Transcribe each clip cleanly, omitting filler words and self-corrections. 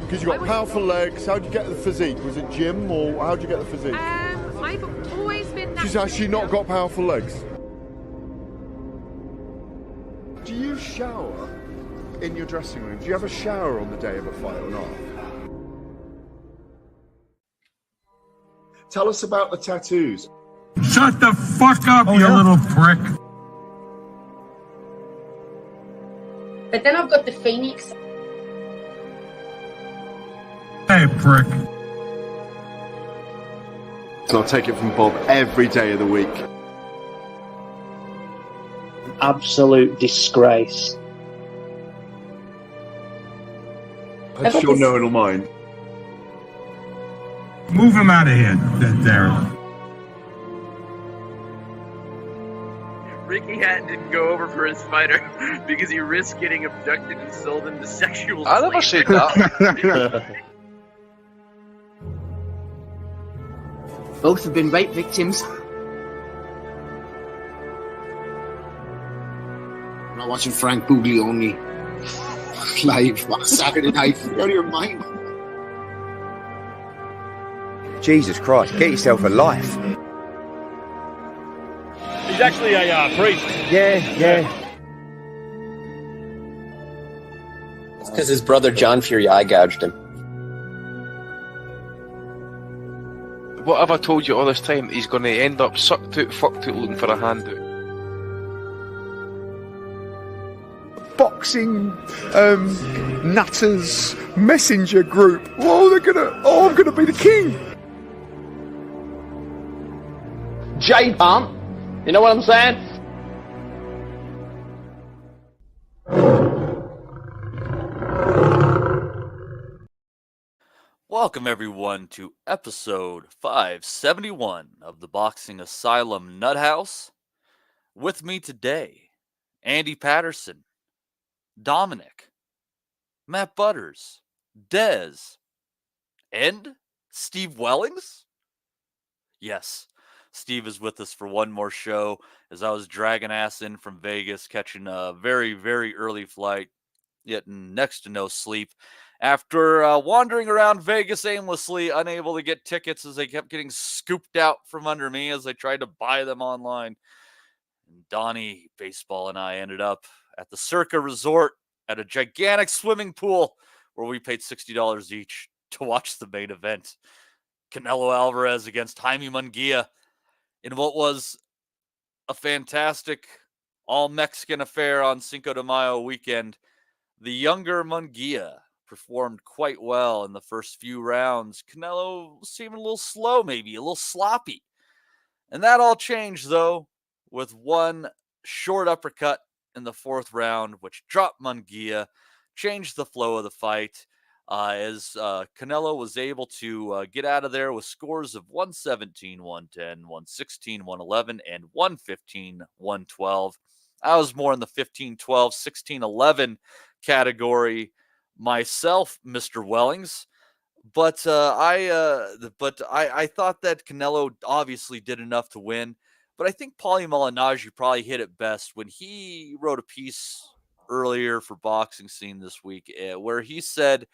Because you've got powerful legs. How did you get the physique? Was it gym or how did you get the physique? I've always been... She's actually not got powerful legs. Do you shower in your dressing room? Do you have a shower on the day of a fight or not? Tell us about the tattoos. Shut the fuck up, you little prick. But then I've got the Phoenix. Hey, prick. So I'll take it from Bob every day of the week. Absolute disgrace. I'm sure no one will mind. Move him out of here, Darren. Ricky Hatton didn't go over for his fighter because he risked getting abducted and sold into sexual I never said that. Both have been rape victims. I'm not watching Frank Buglioni live on Saturday night. You're out of your mind. Jesus Christ, get yourself a life. He's actually a priest. Yeah. It's because his brother John Fury eye gouged him. What have I told you all this time? He's going to end up sucked out, fucked out, looking for a handout. Boxing nutters messenger group. I'm gonna be the king. J-Pump! You know what I'm saying? Welcome everyone to episode 571 of the Boxing Asylum Nuthouse. With me today, Andy Patterson, Dominic, Matt Butters, Dez, and Steve Wellings? Yes, Steve is with us for one more show as I was dragging ass in from Vegas, catching a very, very early flight, getting next to no sleep. After wandering around Vegas aimlessly, unable to get tickets as they kept getting scooped out from under me as I tried to buy them online. And Donnie, Baseball, and I ended up at the Circa Resort at a gigantic swimming pool where we paid $60 each to watch the main event. Canelo Alvarez against Jaime Munguia in what was a fantastic all-Mexican affair on Cinco de Mayo weekend. The younger Munguia performed quite well in the first few rounds. Canelo seemed a little slow, maybe a little sloppy. And that all changed, though, with one short uppercut in the fourth round, which dropped Munguia, changed the flow of the fight, as Canelo was able to get out of there with scores of 117, 110, 116, 111, and 115, 112. I was more in the 15, 12, 16, 11 category myself, Mr. Wellings, but I thought that Canelo obviously did enough to win. But I think Paulie Malignaggi probably hit it best when he wrote a piece earlier for Boxing Scene this week, where he said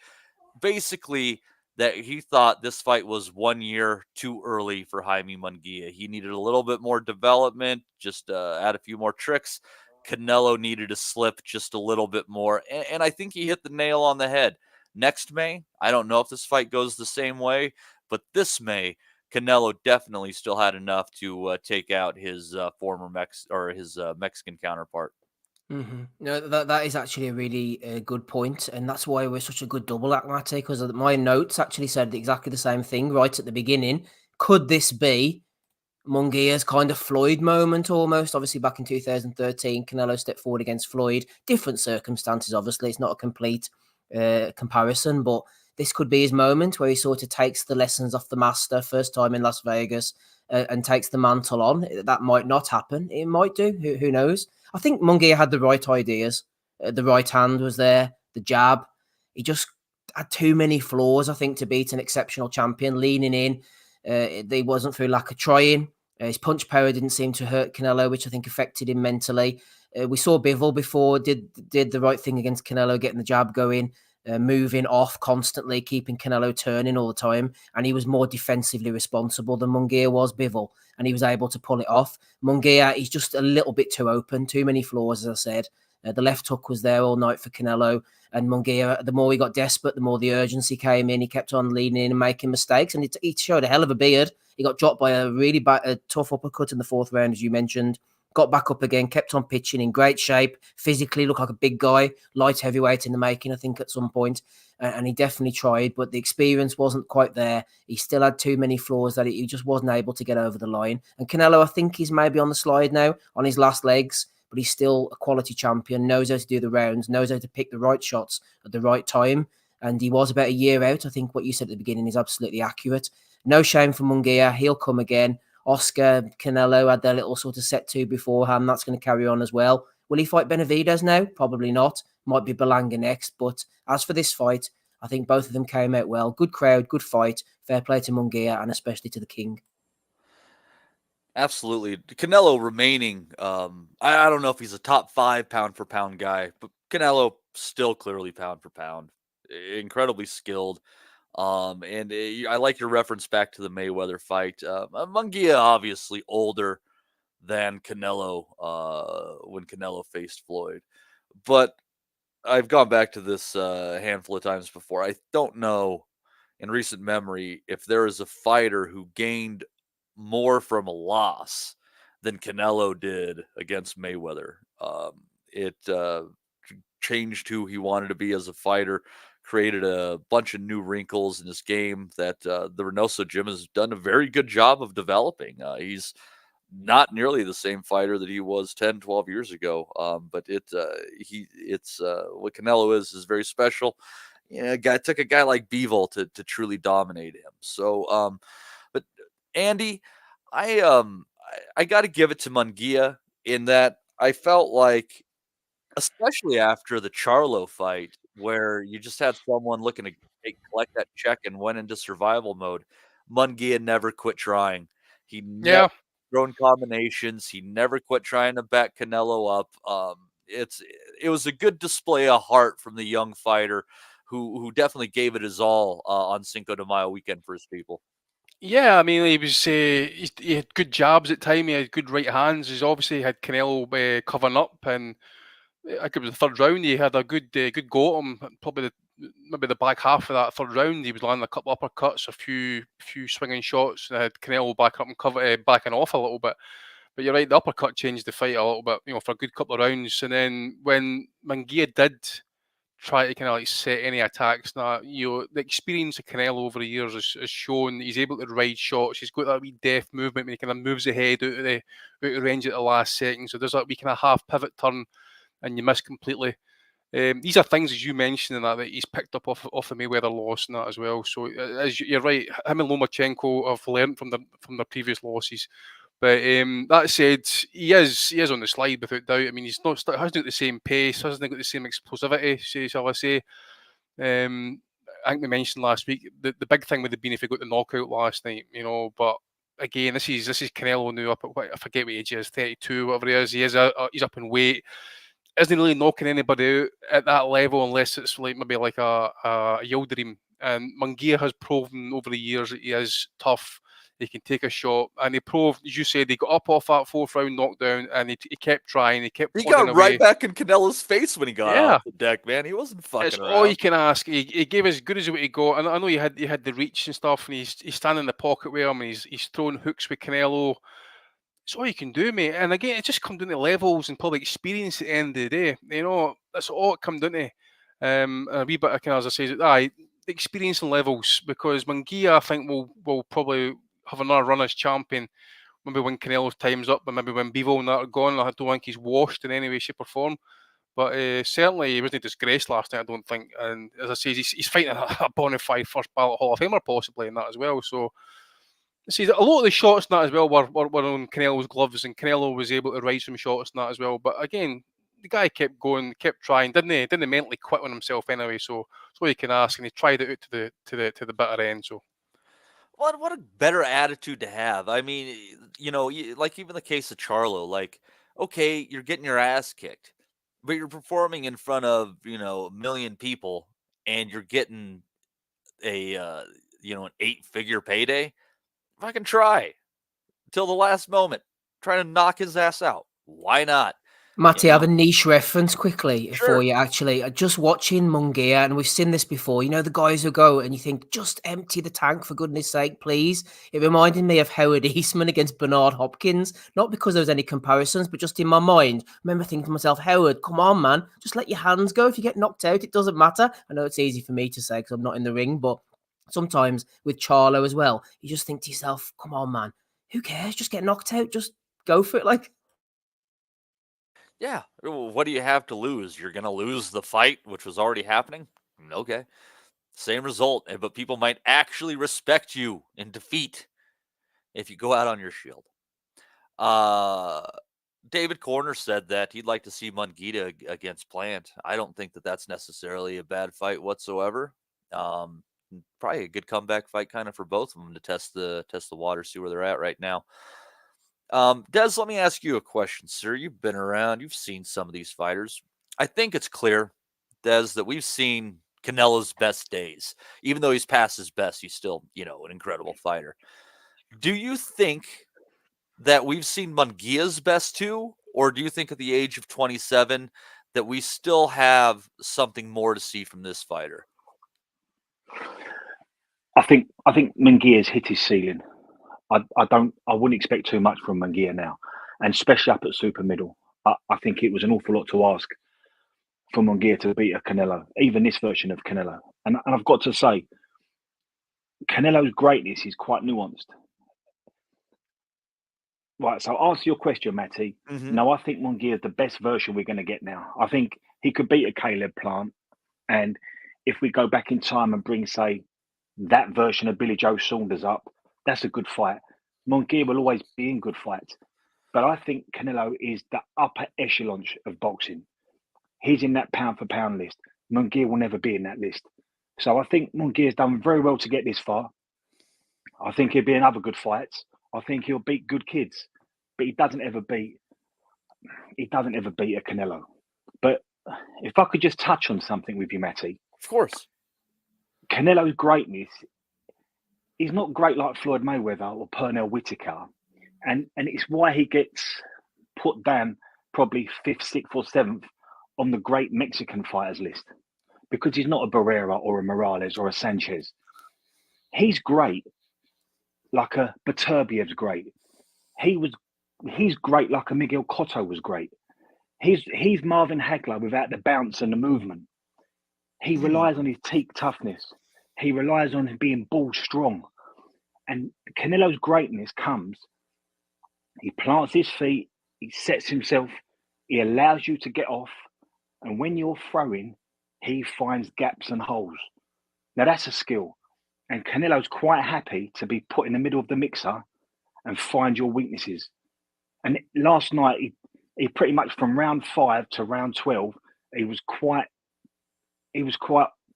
basically that he thought this fight was 1 year too early for Jaime Munguia. He needed a little bit more development, just add a few more tricks. Canelo needed to slip just a little bit more. And I think he hit the nail on the head. Next May, I don't know if this fight goes the same way, but this May, Canelo definitely still had enough to take out his Mexican counterpart. Mm-hmm. No, that is actually a really good point, and that's why we're such a good double act, Matty, because my notes actually said exactly the same thing right at the beginning. Could this be Munguia's kind of Floyd moment almost? Obviously, back in 2013, Canelo stepped forward against Floyd. Different circumstances, obviously. It's not a complete comparison, but this could be his moment where he sort of takes the lessons off the master, first time in Las Vegas, and takes the mantle on. That might not happen. It might do. Who knows? I think Munguia had the right ideas. The right hand was there, the jab. He just had too many flaws, I think, to beat an exceptional champion. Leaning in, they wasn't through lack of trying. His punch power didn't seem to hurt Canelo, which I think affected him mentally. We saw Bivol before, did the right thing against Canelo, getting the jab going. moving off constantly, keeping Canelo turning all the time. And he was more defensively responsible than Munguia was, Bivol, and he was able to pull it off. Munguia, he's just a little bit too open, too many flaws, as I said. The left hook was there all night for Canelo. And Munguia, the more he got desperate, the more the urgency came in. He kept on leaning in and making mistakes. And he showed a hell of a beard. He got dropped by a really tough uppercut in the 4th round, as you mentioned. Got back up again, kept on pitching, in great shape, physically looked like a big guy, light heavyweight in the making, I think, at some point. And he definitely tried, but the experience wasn't quite there. He still had too many flaws that he just wasn't able to get over the line. And Canelo, I think he's maybe on the slide now, on his last legs, but he's still a quality champion, knows how to do the rounds, knows how to pick the right shots at the right time. And he was about a year out. I think what you said at the beginning is absolutely accurate. No shame for Munguia. He'll come again. Oscar, Canelo had their little sort of set to beforehand. That's going to carry on as well. Will he fight Benavidez now? Probably not. Might be Berlanga next. But as for this fight, I think both of them came out well. Good crowd, good fight. Fair play to Munguia and especially to the King. Absolutely. Canelo remaining, I don't know if he's a top 5 pound for pound guy, but Canelo still clearly pound for pound. Incredibly skilled. And I like your reference back to the Mayweather fight. Munguia obviously older than Canelo when Canelo faced Floyd. But I've gone back to this a handful of times before. I don't know in recent memory if there is a fighter who gained more from a loss than Canelo did against Mayweather. It changed who he wanted to be as a fighter, created a bunch of new wrinkles in his game that the Reynoso gym has done a very good job of developing. He's not nearly the same fighter that he was 10, 12 years ago. But what Canelo is very special. Took a guy like Bivol to truly dominate him. So, but Andy, I got to give it to Munguia in that I felt like, especially after the Charlo fight, where you just had someone looking to collect that check and went into survival mode, Munguia never quit trying. He never thrown combinations. He never quit trying to back Canelo up. It was a good display of heart from the young fighter who definitely gave it his all on Cinco de Mayo weekend for his people. Yeah, I mean, he had good jabs at time. He had good right hands. He's obviously had Canelo covering up, and I think it was the 3rd round. He had a good go at him. Probably maybe the back half of that 3rd round, he was landing a couple of uppercuts, a few swinging shots, and had Canelo back up and backing off a little bit. But you're right, the uppercut changed the fight a little bit, for a good couple of rounds. And then when Munguia did try to kind of like set any attacks, now the experience of Canelo over the years has shown he's able to ride shots. He's got that wee deft movement when he kind of moves the head out of range at the last second. So there's that wee kind of half pivot turn, and you miss completely. These are things, as you mentioned, that he's picked up off the Mayweather loss and that as well. So as you're right, him and Lomachenko have learned from their previous losses. But that said, he is on the slide without doubt. I mean, hasn't got the same pace, hasn't got the same explosivity, shall I say. I think we mentioned last week the big thing would have been if he got the knockout last night, But again, this is Canelo now up at I forget what age he is, 32, whatever he is. He's up in weight. Isn't really knocking anybody out at that level unless it's maybe like a Yildirim. And Munguia has proven over the years that he is tough. He can take a shot, and he proved, as you said, he got up off that 4th round knockdown, and he kept trying. He got right back in Canelo's face when he got off the deck, man. He wasn't fucking It's around. all you can ask. He gave as good as what he got. And I know he had the reach and stuff, and he's standing in the pocket with him, and he's throwing hooks with Canelo. It's all you can do, mate. And again, it just comes down to levels and probably experience at the end of the day. That's all it comes down to. And a wee bit of as I say, the experience and levels, because Munguia, I think, will probably have another run as champion. Maybe when Canelo's time's up, but maybe when Bivol and that are gone. I don't think he's washed in any way, shape, or form. But certainly he wasn't disgraced last night, I don't think. And as I say, he's fighting a bona fide first ballot Hall of Famer possibly in that as well. So see, a lot of the shots in that as well were on Canelo's gloves, and Canelo was able to ride some shots in that as well. But again, the guy kept going, kept trying, didn't mentally quit on himself anyway. So that's all you can ask, and he tried it out to the bitter end. So. What a better attitude to have. I mean, like even the case of Charlo, like, okay, you're getting your ass kicked, but you're performing in front of, a million people, and you're getting a an 8-figure payday, fucking try till the last moment. Try to knock his ass out. Why not? Matty, I have a niche reference quickly Sure. for you, actually. Just watching Munguia, and we've seen this before, the guys who go and you think, just empty the tank, for goodness sake, please. It reminded me of Howard Eastman against Bernard Hopkins, not because there was any comparisons, but just in my mind. I remember thinking to myself, Howard, come on, man, just let your hands go. If you get knocked out, it doesn't matter. I know it's easy for me to say because I'm not in the ring, but sometimes with Charlo as well, you just think to yourself, come on, man, who cares? Just get knocked out. Just go for it. Like, yeah, what do you have to lose? You're going to lose the fight, which was already happening? Okay. Same result, but people might actually respect you in defeat if you go out on your shield. David Corner said that he'd like to see Munguia against Plant. I don't think that that's necessarily a bad fight whatsoever. Probably a good comeback fight kind of for both of them to test the water, see where they're at right now. Des, let me ask you a question, sir. You've been around. You've seen some of these fighters. I think it's clear, Des, that we've seen Canelo's best days. Even though he's past his best, he's still, an incredible fighter. Do you think that we've seen Munguia's best too? Or do you think at the age of 27 that we still have something more to see from this fighter? I think Munguia's hit his ceiling. I wouldn't expect too much from Munguia now, and especially up at super middle. I think it was an awful lot to ask for Munguia to beat a Canelo, even this version of Canelo. And I've got to say, Canelo's greatness is quite nuanced. Right, so answer your question, Matty. Mm-hmm. No, I think Munguia is the best version we're going to get now. I think he could beat a Caleb Plant, and if we go back in time and bring, say, that version of Billy Joe Saunders up, that's a good fight. Munguia will always be in good fights. But I think Canelo is the upper echelon of boxing. He's in that pound-for-pound list. Munguia will never be in that list. So I think Munguia's done very well to get this far. I think he'll be in other good fights. I think he'll beat good kids. But he doesn't ever beat a Canelo. But if I could just touch on something with you, Matty. Of course. Canelo's greatness is not great like Floyd Mayweather or Pernell Whitaker. And it's why he gets put down probably 5th, 6th or 7th on the great Mexican fighters list. Because he's not a Barrera or a Morales or a Sanchez. He's great like a Beterbiev's great. He's great like a Miguel Cotto was great. He's Marvin Hagler without the bounce and the movement. He relies on his teak toughness. He relies on being ball strong. And Canelo's greatness comes, he plants his feet, he sets himself, he allows you to get off, and when you're throwing, he finds gaps and holes. Now that's a skill. And Canelo's quite happy to be put in the middle of the mixer and find your weaknesses. And last night, he pretty much from round 5 to round 12, he was quite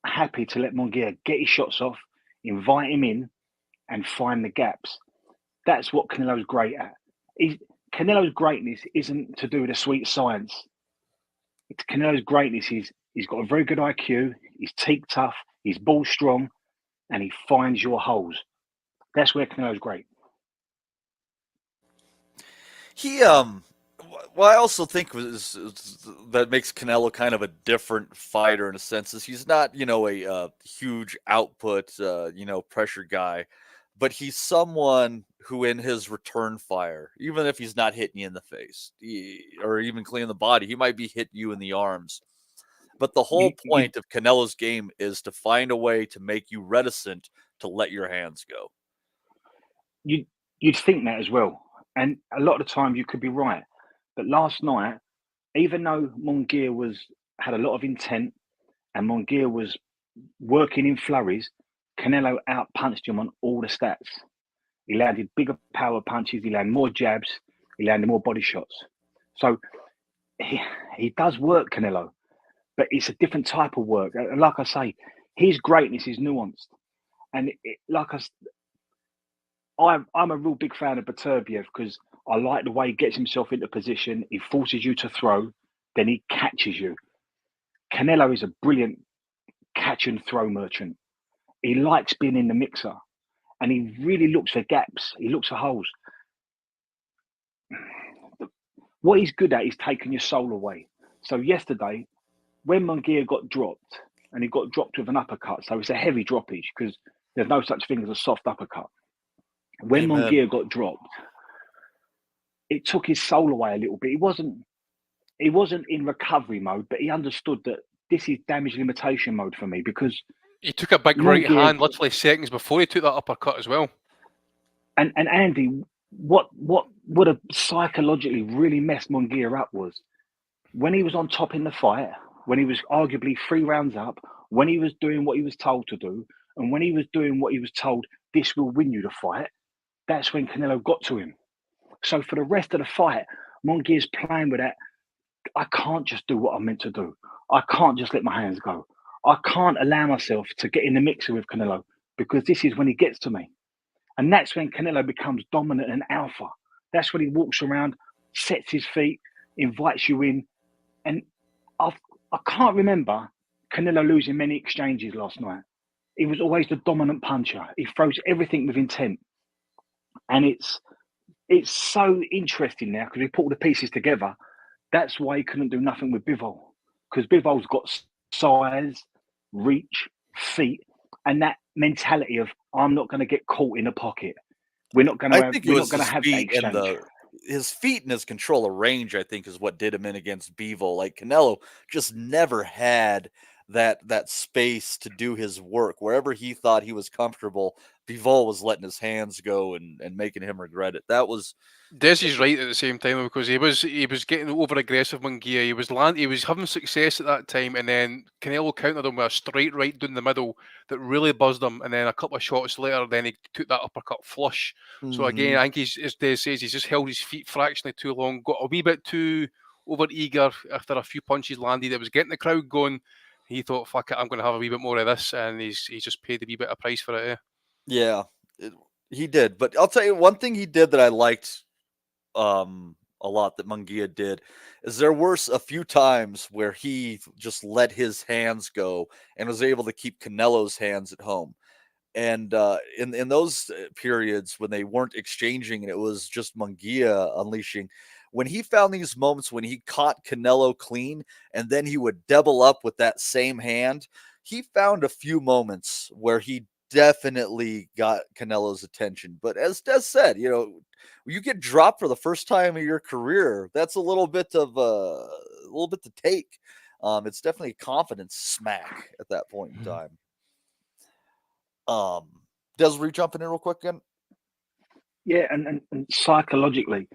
happy to let Munguia get his shots off, invite him in, and find the gaps. That's what Canelo's great at. Canelo's greatness isn't to do with the sweet science. Canelo's greatness is he's got a very good IQ, he's teak tough, he's ball strong, and he finds your holes. That's where Canelo's great. He what I also think that makes Canelo kind of a different fighter in a sense is he's not, a huge output, pressure guy, but he's someone who in his return fire, even if he's not hitting you in the face or even cleaning the body, he might be hitting you in the arms. But the whole point of Canelo's game is to find a way to make you reticent to let your hands go. You'd think that as well. And a lot of the time you could be right. But last night, even though Munguia had a lot of intent and Munguia was working in flurries, Canelo out-punched him on all the stats. He landed bigger power punches, he landed more jabs, he landed more body shots. So he does work, Canelo, but it's a different type of work. And like I say, his greatness is nuanced. And I'm a real big fan of Beterbiev because I like the way he gets himself into position. He forces you to throw, then he catches you. Canelo is a brilliant catch and throw merchant. He likes being in the mixer, and he really looks for gaps. He looks for holes. What he's good at is taking your soul away. So yesterday, when Munguia got dropped, and he got dropped with an uppercut, so it's a heavy droppage because there's no such thing as a soft uppercut. When Munguia got dropped, it took his soul away a little bit. He wasn't in recovery mode, but he understood that this is damage limitation mode for me because he took a big right hand literally seconds before he took that uppercut as well. And Andy, what would have psychologically really messed Munguia up was when he was on top in the fight, when he was arguably 3 rounds up, when he was doing what he was told to do, and when he was doing what he was told, this will win you the fight, that's when Canelo got to him. So for the rest of the fight, Munguia's playing with that. I can't just do what I'm meant to do. I can't just let my hands go. I can't allow myself to get in the mixer with Canelo because this is when he gets to me. And that's when Canelo becomes dominant and alpha. That's when he walks around, sets his feet, invites you in. And I can't remember Canelo losing many exchanges last night. He was always the dominant puncher. He throws everything with intent. And it's so interesting now because we put all the pieces together. That's why he couldn't do nothing with Bivol, because Bivol's got size, reach, feet, and that mentality of I'm not going to get caught in a pocket. We're not going to have that exchange. His feet and his control of range, I think, is what did him in against Bivol. Like Canelo just never had that space to do his work. Wherever he thought he was comfortable, Bivol was letting his hands go and making him regret it. That was Desi's right at the same time because he was getting over aggressive. Munguia, he was having success at that time, and then Canelo countered him with a straight right down the middle that really buzzed him, and then a couple of shots later, then he took that uppercut flush. So again, I think as Des says, he's just held his feet fractionally too long, got a wee bit too over eager after a few punches landed. It was getting the crowd going. He thought, "Fuck it, I'm going to have a wee bit more of this," and he's just paid a wee bit of price for it. Yeah, he did. But I'll tell you one thing he did that I liked a lot that Munguia did is there were a few times where he just let his hands go and was able to keep Canelo's hands at home. And in those periods when they weren't exchanging and it was just Munguia unleashing, when he found these moments when he caught Canelo clean and then he would double up with that same hand, he found a few moments where he definitely got Canelo's attention. But as Des said, you get dropped for the first time of your career, that's a little bit to take. It's definitely a confidence smack at that point in time. Des, were you jumping in real quick again? Yeah, and psychologically,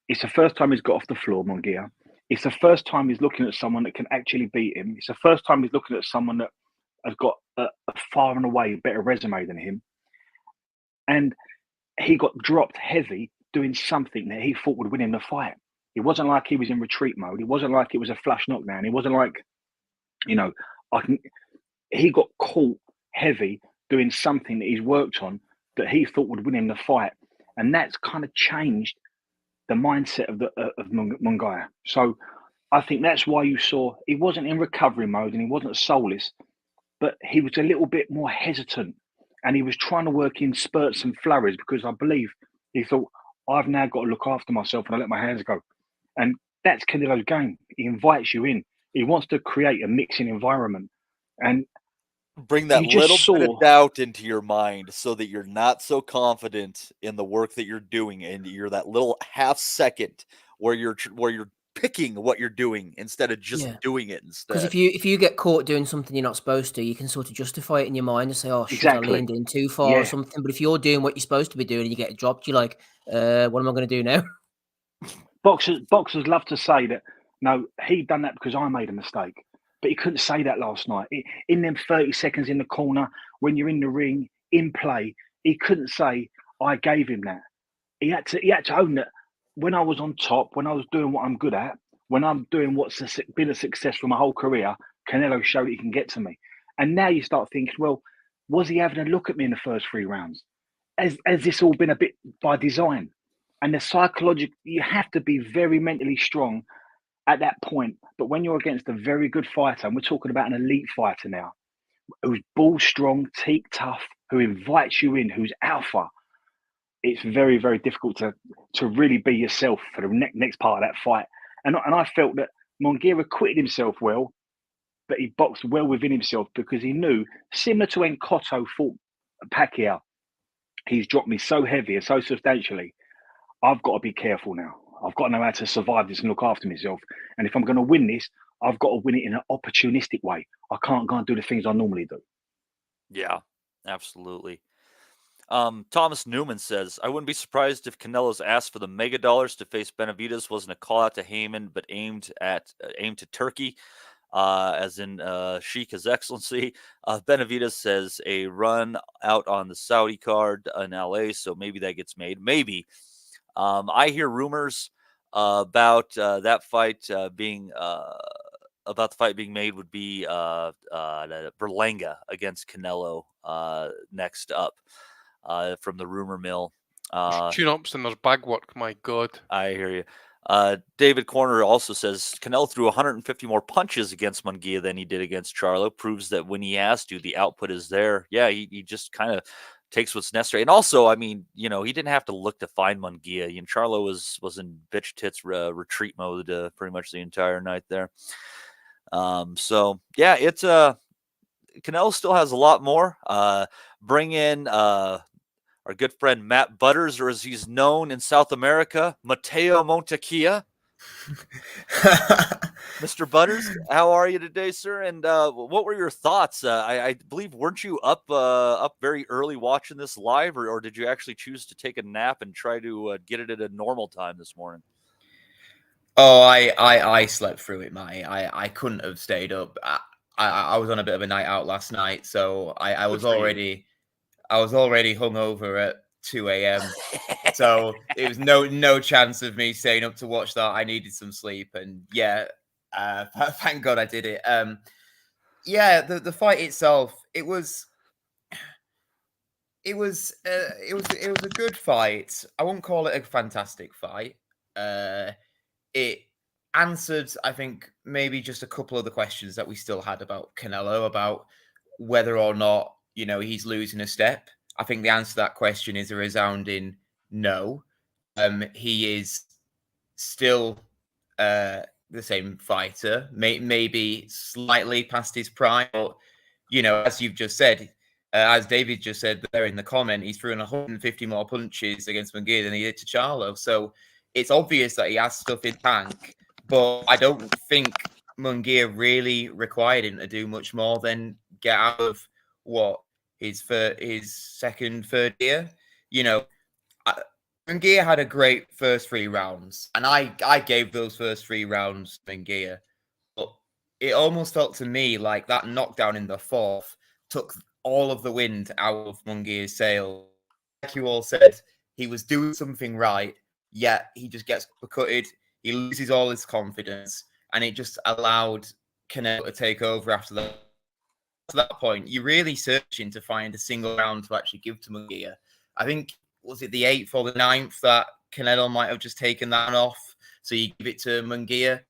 it's the first time he's got off the floor, Munguia. It's the first time he's looking at someone that can actually beat him. It's the first time he's looking at someone that has got a far and away better resume than him. And he got dropped heavy doing something that he thought would win him the fight. It wasn't like he was in retreat mode. It wasn't like it was a flash knockdown. It wasn't like, he got caught heavy doing something that he's worked on that he thought would win him the fight. And that's kind of changed the mindset of Munguia. So I think that's why you saw he wasn't in recovery mode and he wasn't soulless, but he was a little bit more hesitant and he was trying to work in spurts and flurries because I believe he thought, I've now got to look after myself and I let my hands go. And that's Canelo's game. He invites you in. He wants to create a mixing environment and bring that little bit of doubt into your mind so that you're not so confident in the work that you're doing, and you're that little half second where you're picking what you're doing instead of just doing it instead. Because if you get caught doing something you're not supposed to, you can sort of justify it in your mind and say, "Oh shit, I leaned in too far" or something. But if you're doing what you're supposed to be doing and you get dropped, you're like, "What am I going to do now?" Boxers love to say that. No, he done that because I made a mistake. But he couldn't say that last night. In them 30 seconds in the corner, when you're in the ring, in play, he couldn't say, I gave him that. He had to own that when I was on top, when I was doing what I'm good at, when I'm doing what's been a success for my whole career, Canelo showed he can get to me. And now you start thinking, well, was he having a look at me in the first 3 rounds? Has this all been a bit by design? And the psychological, you have to be very mentally strong at that point. But when you're against a very good fighter, and we're talking about an elite fighter now, who's ball strong, teak tough, who invites you in, who's alpha, it's very, very difficult to really be yourself for the next part of that fight. And I felt that Munguia acquitted himself well, but he boxed well within himself because he knew, similar to when Cotto fought Pacquiao, he's dropped me so heavy and so substantially. I've got to be careful now. I've got to know how to survive this and look after myself. And if I'm going to win this, I've got to win it in an opportunistic way. I can't go and do the things I normally do. Yeah, absolutely. Thomas Newman says, I wouldn't be surprised if Canelo's asked for the mega dollars to face Benavidez wasn't a call out to Heyman, but aimed to Turkey, as in Sheikh His Excellency. Benavidez says a run out on the Saudi card in LA, so maybe that gets made. Maybe. I hear rumors about that fight being about the fight being made would be Berlanga against Canelo next up. From the rumor mill. Tune-ups and there's bag work, my God. I hear you. David Corner also says, Canelo threw 150 more punches against Munguia than he did against Charlo. Proves that when he has to, the output is there. Yeah, he just kind of takes what's necessary. And also, I mean, he didn't have to look to find Munguia. Charlo was in bitch tits retreat mode pretty much the entire night there. So, yeah, it's Canelo still has a lot more. Bring in our good friend Matt Butters, or as he's known in South America, Mateo Montequia. Mr. Butters, how are you today, sir? And what were your thoughts? I believe, weren't you up very early watching this live, or did you actually choose to take a nap and try to get it at a normal time this morning? Oh, I slept through it, mate. I couldn't have stayed up. I was on a bit of a night out last night, so I was already hungover at 2 a.m. So it was no chance of me staying up to watch that. I needed some sleep, and yeah, thank God I did it. Yeah, the fight itself, it was a good fight. I won't call it a fantastic fight. It answered, I think, maybe just a couple of the questions that we still had about Canelo, about whether or not, he's losing a step. I think the answer to that question is a resounding no. He is still the same fighter, maybe slightly past his prime, but, as you've just said, as David just said there in the comment, he's thrown 150 more punches against Munguia than he did to Charlo. So it's obvious that he has stuff in tank. But I don't think Munguia really required him to do much more than get out of his second, third year. Munguia had a great first 3 rounds, and I gave those first 3 rounds to Munguia. But it almost felt to me like that knockdown in the 4th took all of the wind out of Munguia's sail. Like you all said, he was doing something right, yet he just gets uppercutted. He loses all his confidence, and it just allowed Canelo to take over after that. To that point, you're really searching to find a single round to actually give to Munguia. I think, was it the 8th or the 9th that Canelo might have just taken that off, so you give it to Munguia,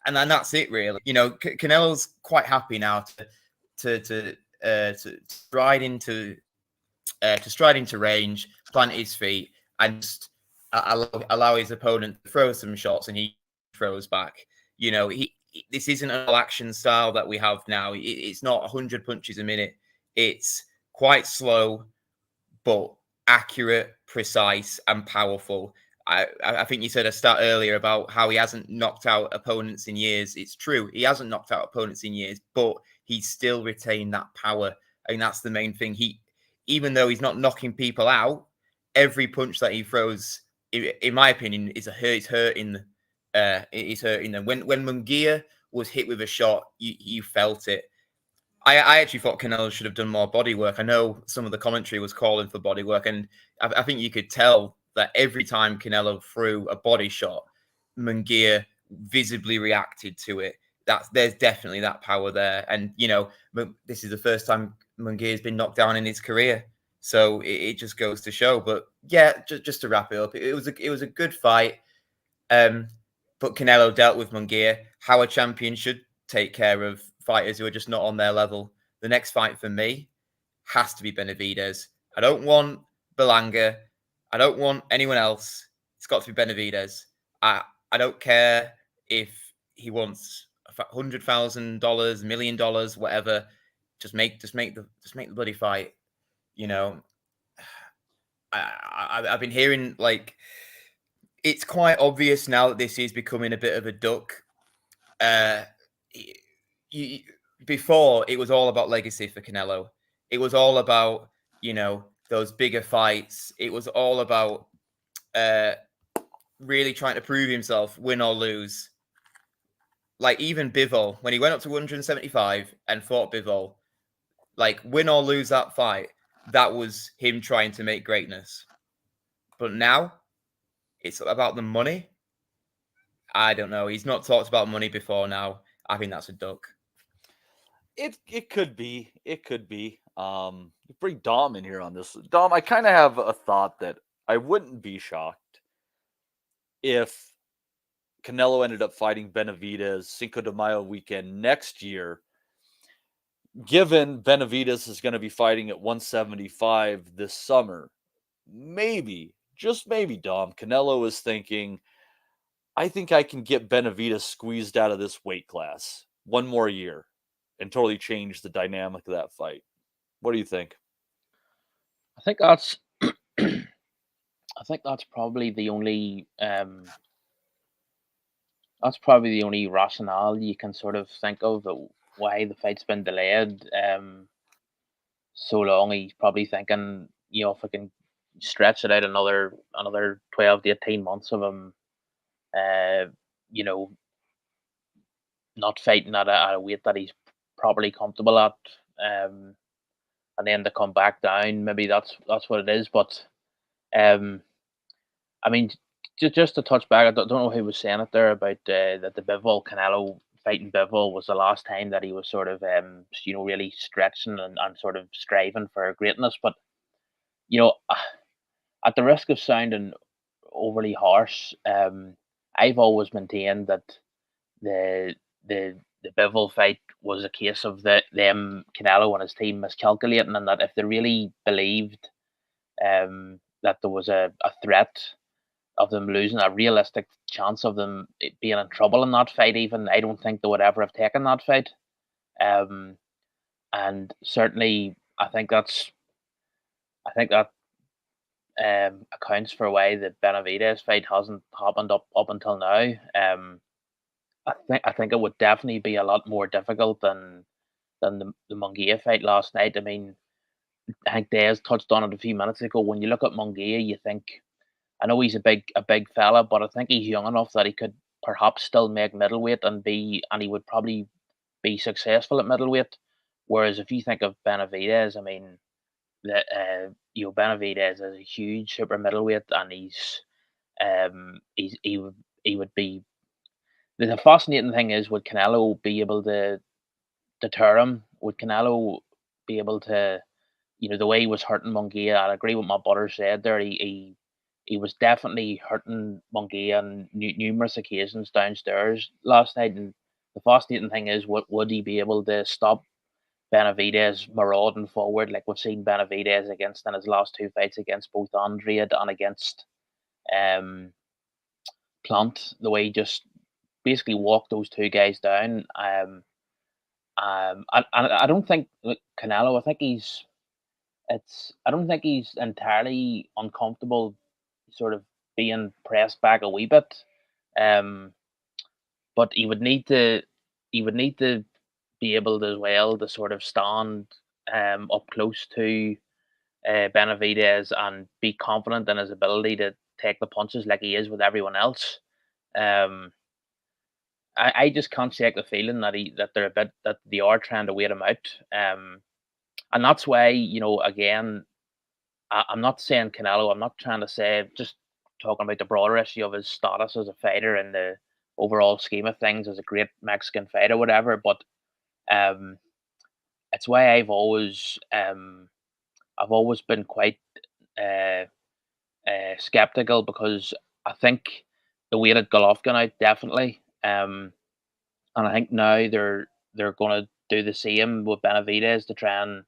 and then that's it, really. Canelo's quite happy now to stride into range, plant his feet, and just allow his opponent to throw some shots, and he throws back. This isn't an all-action style that we have now. It's not 100 punches a minute. It's quite slow, but accurate, precise, and powerful. I think you said a stat earlier about how he hasn't knocked out opponents in years. It's true. He hasn't knocked out opponents in years, but he's still retained that power. I think that's the main thing. Even though he's not knocking people out, every punch that he throws, in my opinion, is hurting them. When Munguia was hit with a shot, you felt it. I actually thought Canelo should have done more body work. I know some of the commentary was calling for body work, and I think you could tell that every time Canelo threw a body shot, Munguia visibly reacted to it. There's definitely that power there. And, this is the first time Munguia's been knocked down in his career. So it just goes to show. But yeah, just to wrap it up, it was a good fight. But Canelo dealt with Munguia how a champion should take care of fighters who are just not on their level. the next fight for me has to be Benavidez. I don't want Berlanga. I don't want anyone else. It's got to be Benavidez. I don't care if he wants $100,000, $1 million, whatever. Just make the bloody fight. You know, I've been hearing, like, it's quite obvious now that this is becoming a bit of a duck. Before, it was all about legacy for Canelo. It was all about, you know, those bigger fights. It was all about really trying to prove himself, win or lose. Like, even Bivol, when he went up to 175 and fought Bivol, like, win or lose that fight, that was him trying to make greatness. But now, it's about the money. I don't know. He's not talked about money before now. I think that's a duck. It could be. It could be. Bring Dom in here on this. Dom, I kind of have a thought that I wouldn't be shocked if Canelo ended up fighting Benavidez Cinco de Mayo weekend next year, given Benavidez is going to be fighting at 175 this summer. Maybe, just maybe, Dom, Canelo is thinking, I think I can get Benavidez squeezed out of this weight class one more year and totally change the dynamic of that fight. What do you think? I think that's I think that's probably the only rationale you can sort of think of why the fight's been delayed so long. He's probably thinking, you know, if I can stretch it out another 12 to 18 months of him, you know, not fighting at a weight that he's probably comfortable at, and then to come back down, maybe that's what it is. But I mean, just to touch back, I don't know who was saying it there about that the Bivol Canelo fighting Bivol was the last time that he was sort of you know, really stretching and sort of striving for greatness. But you know, at the risk of sounding overly harsh, I've always maintained that the Bivol fight was a case of them Canelo and his team miscalculating, and that if they really believed that there was a threat of them losing, a realistic chance of them being in trouble in that fight, even, I don't think they would ever have taken that fight. And certainly, I think that accounts for why the Benavidez fight hasn't happened up until now. I think it would definitely be a lot more difficult than the Munguia fight last night. I mean, I think Dez touched on it a few minutes ago. When you look at Munguia, you think, I know he's a big fella, but I think he's young enough that he could perhaps still make middleweight and he would probably be successful at middleweight. Whereas if you think of Benavidez, I mean, you know, Benavidez is a huge super middleweight, and he would be. The fascinating thing is, would Canelo be able to deter him? Would Canelo be able to, you know, the way he was hurting Munguia? I agree with what Butter said there. He was definitely hurting Munguia on numerous occasions downstairs last night. And the fascinating thing is, would he be able to stop Benavidez marauding forward like we've seen Benavidez against in his last two fights against both Andrade and against Plant? The way he just basically walked those two guys down. I don't think Canelo. I don't think he's entirely uncomfortable, sort of being pressed back a wee bit. But he would need to be able to, as well, to sort of stand up close to Benavidez and be confident in his ability to take the punches like he is with everyone else. I just can't shake the feeling that they are trying to wait him out, and that's why, you know, again, I'm not saying Canelo. I'm not trying to say, just talking about the broader issue of his status as a fighter and the overall scheme of things as a great Mexican fighter, whatever. But it's why I've always been quite skeptical, because I think the weight at Golovkin out, definitely. And I think now they're going to do the same with Benavidez to try and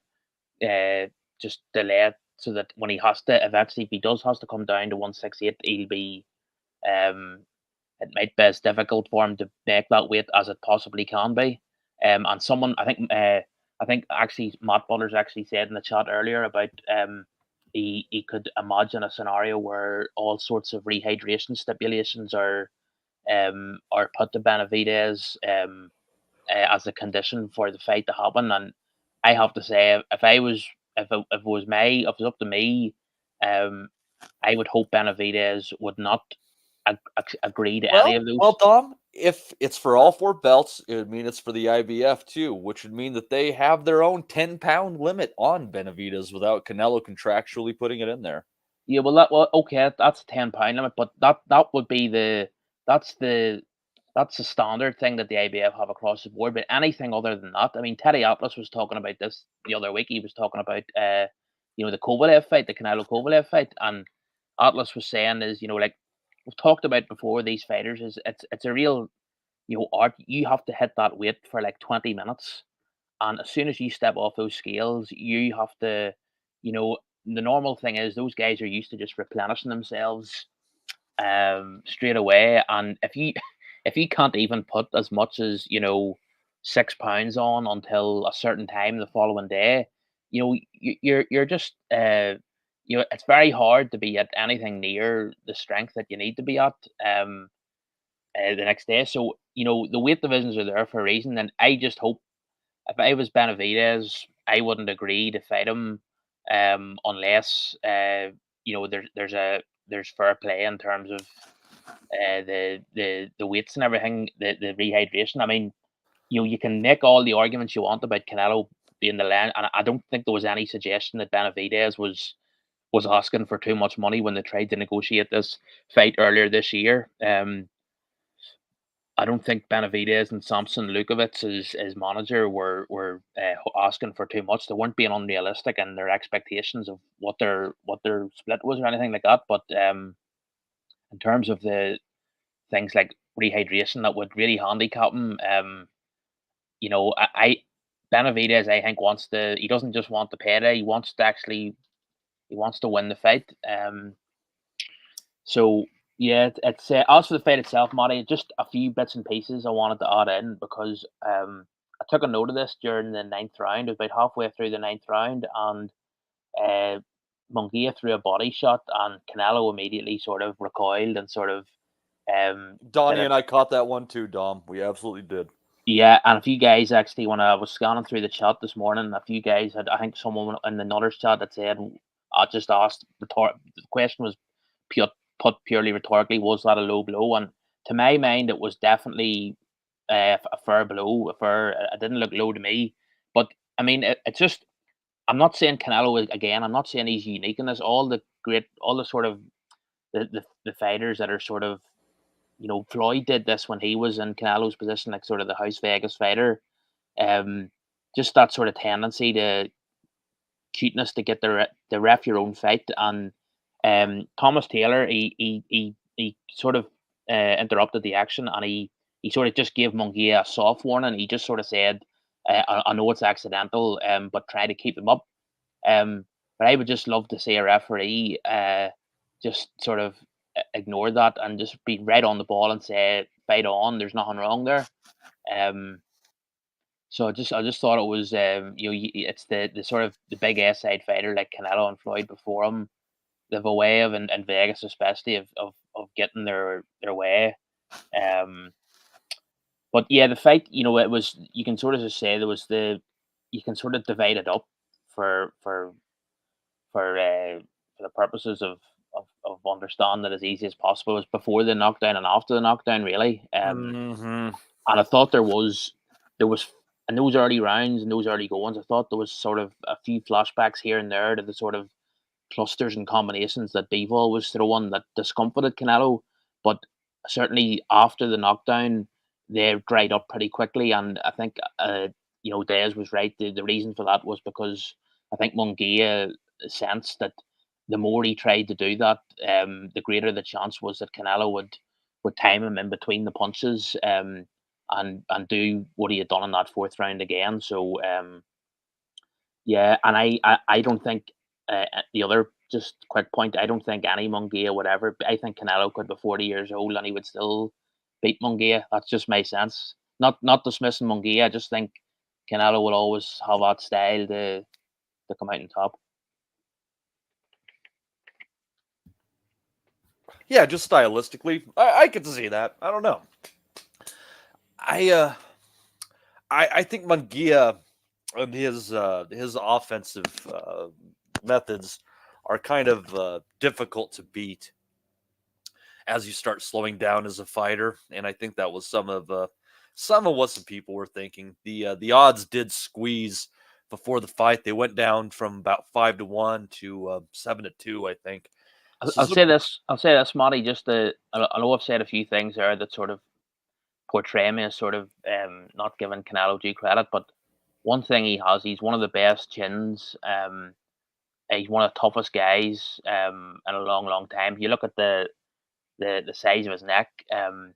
just delay it so that when he has to eventually, if he does has to come down to 168, he'll be it might be as difficult for him to make that weight as it possibly can be. And someone I think actually Matt Butler's actually said in the chat earlier about he could imagine a scenario where all sorts of rehydration stipulations are put to Benavidez as a condition for the fight to happen. And I have to say, if it was up to me, I would hope Benavidez would not agree to any of those. Well, Dom, if it's for all 4 belts, it would mean it's for the IBF too, which would mean that they have their own 10-pound limit on Benavidez without Canelo contractually putting it in there. Yeah, well, okay, that's a 10-pound limit, but that would be that's the standard thing that the IBF have across the board. But anything other than that, I mean, Teddy Atlas was talking about this the other week. He was talking about the Kovalev fight, the Canelo Kovalev fight, and Atlas was saying is like we've talked about before, these fighters is it's a real art. You have to hit that weight for like 20 minutes, and as soon as you step off those scales, you have to the normal thing is those guys are used to just replenishing themselves straight away, and if you can't even put as much as 6 pounds on until a certain time the following day, you're just it's very hard to be at anything near the strength that you need to be at the next day. So the weight divisions are there for a reason, and I just hope if I was Benavidez, I wouldn't agree to fight him unless there's fair play in terms of the weights and everything, the rehydration. I mean, you can make all the arguments you want about Canelo being the land, and I don't think there was any suggestion that Benavidez was asking for too much money when they tried to negotiate this fight earlier this year. I don't think Benavidez and Samson Lukovic, his manager, were asking for too much. They weren't being unrealistic in their expectations of what their split was or anything like that. But in terms of the things like rehydration that would really handicap him, Benavidez, I think, he doesn't just want the payday. He wants to win the fight. So yeah, it's as for the fight itself, Matty, just a few bits and pieces I wanted to add in because I took a note of this during the 9th round. It was about halfway through the 9th round, and Munguia threw a body shot, and Canelo immediately sort of recoiled and sort of. Donnie and I caught that one too, Dom. We absolutely did. Yeah, and a few guys actually, when I was scanning through the chat this morning, a few guys had, I think someone in the Nutters chat that said, I just asked, the question was put purely rhetorically, was that a low blow? And to my mind, it was definitely a fair blow. It didn't look low to me. But I mean, it's just, I'm not saying Canelo again. I'm not saying he's unique in this. All the sort of the fighters that are sort of, Floyd did this when he was in Canelo's position, like sort of the House Vegas fighter. Just that sort of tendency to cuteness to get the ref your own fight. And Thomas Taylor, he sort of interrupted the action, and he sort of just gave Munguia a soft warning. He just sort of said, I know it's accidental, but try to keep him up. But I would just love to see a referee just sort of ignore that and just be right on the ball and say, fight on, there's nothing wrong there. So I just thought it was it's the sort of the big S side fighter like Canelo and Floyd before him. They have a way of in Vegas especially of getting their way. But yeah, the fight, it was, you can sort of just say there was you can sort of divide it up for the purposes of understanding it as easy as possible. It was before the knockdown and after the knockdown, really. And I thought there was in those early rounds and those early goings, I thought there was sort of a few flashbacks here and there to the sort of clusters and combinations that Bivol was throwing that discomfited Canelo. But certainly after the knockdown, they dried up pretty quickly. And I think, Dez was right. The reason for that was because I think Munguia sensed that the more he tried to do that, the greater the chance was that Canelo would time him in between the punches. and do what he had done in that 4th round again. So yeah, and I don't think the other just quick point, I don't think any Munguia would ever. I think Canelo could be 40 years old and he would still beat Munguia. That's just my sense. Not dismissing Munguia. I just think Canelo will always have that style to come out on top. Yeah, just stylistically, I get to see that. I don't know. I think Munguia and his offensive methods are kind of difficult to beat as you start slowing down as a fighter, and I think that was some of what some people were thinking. The odds did squeeze before the fight. They went down from about 5-1 to 7-2, I think. I'll say this, Marty. I know I've said a few things there that sort of portray me as sort of not giving Canelo due credit, but one thing he has, he's one of the best chins. He's one of the toughest guys in a long time. You look at the size of his neck, and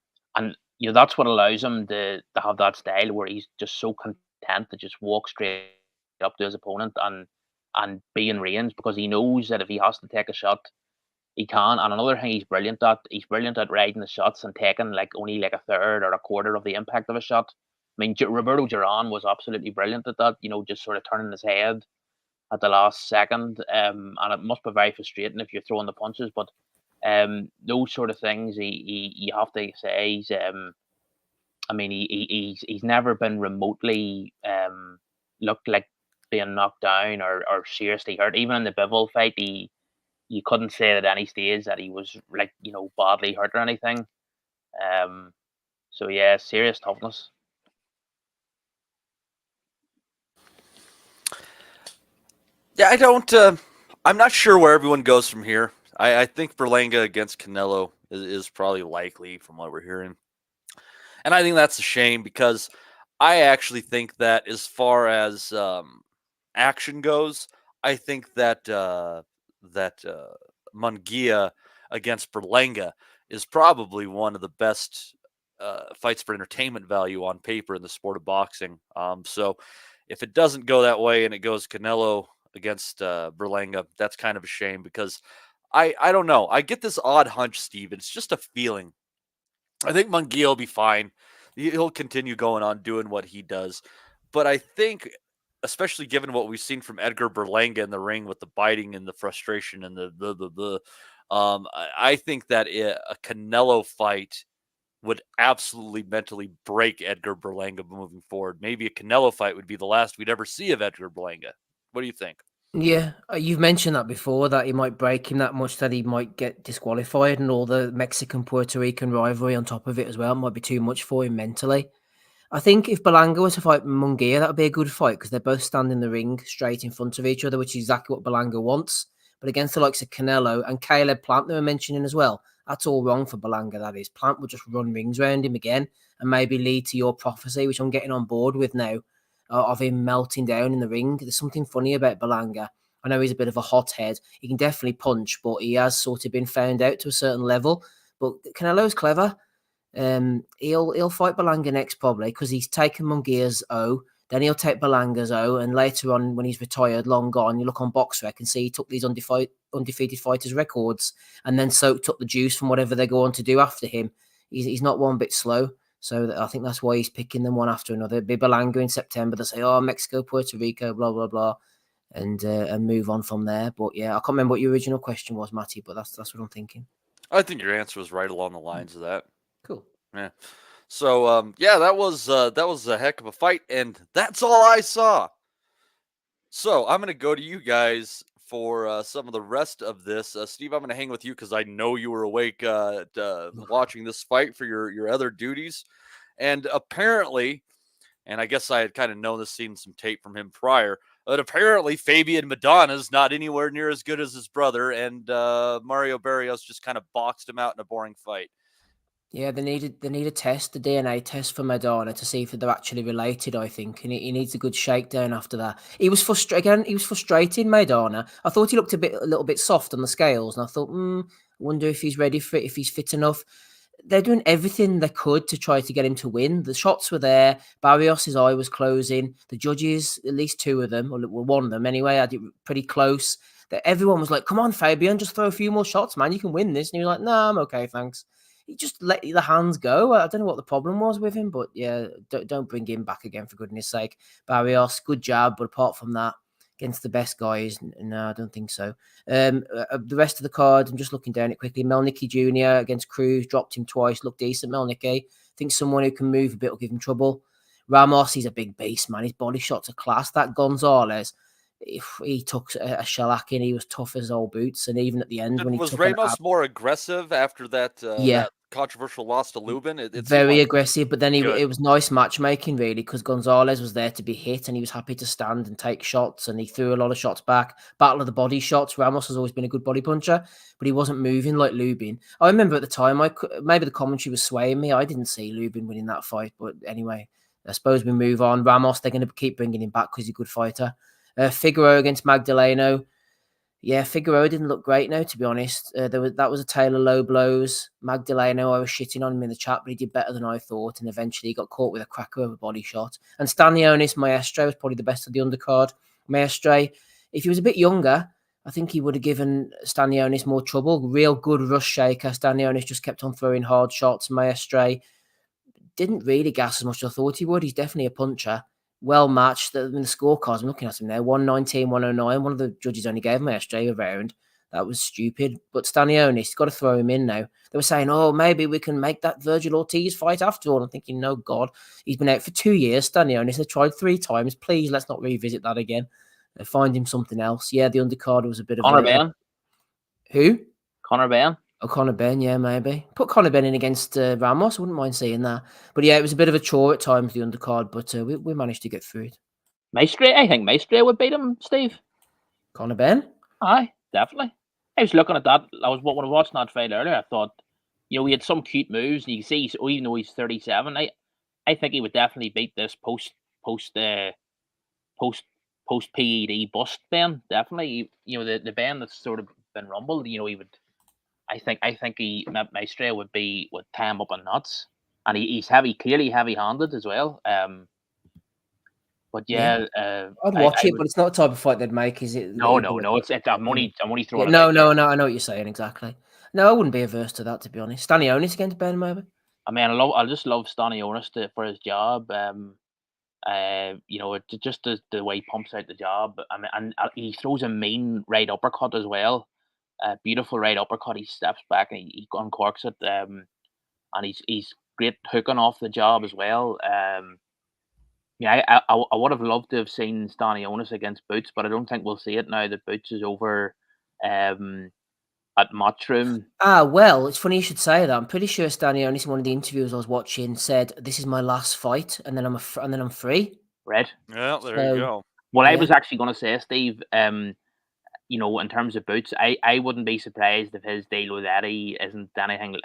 that's what allows him to have that style where he's just so content to just walk straight up to his opponent and be in range, because he knows that if he has to take a shot, he can. And another thing he's brilliant at riding the shots and taking only a third or a quarter of the impact of a shot. I mean, Roberto Duran was absolutely brilliant at that, just sort of turning his head at the last second. And it must be very frustrating if you're throwing the punches, but those sort of things, you have to say he's he's never been remotely looked like being knocked down or seriously hurt. Even in the Bivol fight, you couldn't say at any stage that he was badly hurt or anything. So yeah, serious toughness. Yeah, I don't. I'm not sure where everyone goes from here. I think Berlanga against Canelo is probably likely from what we're hearing, and I think that's a shame because I actually think that as far as action goes, I think that Munguia against Berlanga is probably one of the best fights for entertainment value on paper in the sport of boxing. So if it doesn't go that way and it goes Canelo against Berlanga, that's kind of a shame because I don't know. I get this odd hunch, Steve. It's just a feeling. I think Munguia will be fine. He'll continue going on doing what he does. But I think, especially given what we've seen from Edgar Berlanga in the ring with the biting and the frustration and I think that a Canelo fight would absolutely mentally break Edgar Berlanga moving forward. Maybe a Canelo fight would be the last we'd ever see of Edgar Berlanga. What do you think? Yeah, you've mentioned that before, that he might break him that much that he might get disqualified, and all the Mexican-Puerto Rican rivalry on top of it as well might be too much for him mentally. I think if Berlanga was to fight Munguia, that would be a good fight because they're both standing in the ring straight in front of each other, which is exactly what Berlanga wants. But against the likes of Canelo and Caleb Plant, they were mentioning as well, that's all wrong for Berlanga, that is. Plant will just run rings around him again and maybe lead to your prophecy, which I'm getting on board with now, of him melting down in the ring. There's something funny about Berlanga. I know he's a bit of a hothead. He can definitely punch, but he has sort of been found out to a certain level. But Canelo's clever. He'll fight Berlanga next probably because he's taken Munguia's O, then he'll take Berlanga's O, and later on when he's retired, long gone, you look on BoxRec and see he took these undefeated fighters' records and then soaked up the juice from whatever they go on to do after him. He's not one bit slow. So I think that's why he's picking them one after another. It'll be Berlanga in September. They'll say, oh, Mexico, Puerto Rico, blah, blah, blah, and move on from there. But yeah, I can't remember what your original question was, Matty, but that's what I'm thinking. I think your answer was right along the lines of that. Cool. Yeah. So yeah, that was a heck of a fight, and that's all I saw. So I'm gonna go to you guys for some of the rest of this. Steve, I'm gonna hang with you because I know you were awake watching this fight for your other duties, and apparently, and I guess I had kind of known this, seen some tape from him prior. But apparently, Fabian Madonna's not anywhere near as good as his brother, and Mario Barrios just kind of boxed him out in a boring fight. Yeah, they need a test, the DNA test for Madonna to see if they're actually related, I think. And he needs a good shakedown after that. He was frustrated, Madonna. I thought he looked a little bit soft on the scales, and I thought, I wonder if he's ready for it, if he's fit enough. they're doing everything they could to try to get him to win. The shots were there. Barrios' eye was closing. The judges, at least two of them, or one of them anyway, had it pretty close. That everyone was like, "Come on, Fabian, just throw a few more shots, man. You can win this." And he was like, "No, I'm okay, thanks." He just let the hands go. I don't know what the problem was with him, but yeah, don't bring him back again for goodness sake. Barrios, good job, but apart from that, against the best guys, no, I don't think so. The rest of the card, I'm just looking down it quickly. Melnicki Jr. against Cruz, dropped him twice, looked decent. Melnicki, I think someone who can move a bit will give him trouble. Ramos, he's a big beast, man. His body shots are class. That Gonzalez, if he took a shellacking, he was tough as old boots. And even at the end, when he was took Ramos more aggressive after that? Yeah. That controversial loss to Lubin. It Very like aggressive, but then it was nice matchmaking, really, because Gonzalez was there to be hit and he was happy to stand and take shots, and he threw a lot of shots back. Battle of the body shots. Ramos has always been a good body puncher, but he wasn't moving like Lubin. I remember at the time, maybe the commentary was swaying me. I didn't see Lubin winning that fight, but anyway, I suppose we move on. Ramos, they're going to keep bringing him back because he's a good fighter. Figueroa against Magdaleno. Yeah, Figueroa didn't look great now, to be honest. That was a tale of low blows. Magdaleno, I was shitting on him in the chat, but he did better than I thought, and eventually he got caught with a cracker of a body shot. And Stanionis Maestro was probably the best of the undercard. Maestro, if he was a bit younger, I think he would have given Stanionis more trouble. Real good rush shaker. Stanionis just kept on throwing hard shots. Maestro didn't really gas as much as I thought he would. He's definitely a puncher. Well matched. In the scorecards, I'm looking at him there. 119, 109. One of the judges only gave Maestro a round. That was stupid. But Stanionis, got to throw him in now. They were saying, oh, maybe we can make that Virgil Ortiz fight after all. I'm thinking, no, God. He's been out for 2 years, Stanionis. They tried 3 times. Please, let's not revisit that again. Find him something else. Yeah, the undercard was a bit of Conor Benn. Who? Conor Benn. Oh, Conor Benn, yeah, maybe. Put Conor Benn in against Ramos. I wouldn't mind seeing that. But yeah, it was a bit of a chore at times, the undercard, but we managed to get through it. Maestro, I think Maestro would beat him, Steve. Conor Benn? Aye, definitely. I was looking at that. When I was watching that fight earlier, I thought, he had some cute moves, and you can see, even though he's 37, I think he would definitely beat this post PED bust Ben. Definitely, the Ben that's sort of been rumbled. He would. I think Maestro would tie him up in knots, and he's clearly heavy-handed as well. But yeah, I'd watch it, but it's not the type of fight they'd make, is it? No. I'm only throwing. No. I know what you're saying exactly. No, I wouldn't be averse to that, to be honest. Stanionis against Ben, maybe. I mean, I just love Stanionis for his job. Just the way he pumps out the job. I mean, and he throws a mean right uppercut as well. Beautiful right uppercut. He steps back and he uncorks it. And he's great hooking off the job as well. I would have loved to have seen Stanionis against Boots, but I don't think we'll see it now that Boots is over at Matchroom. Well, it's funny you should say that. I'm pretty sure Stanionis, in one of the interviews I was watching, said, "This is my last fight, and then I'm free." Right. Yeah, there you go. Well, I was actually going to say, Steve, in terms of Boots, I wouldn't be surprised if his deal with Eddie isn't anything.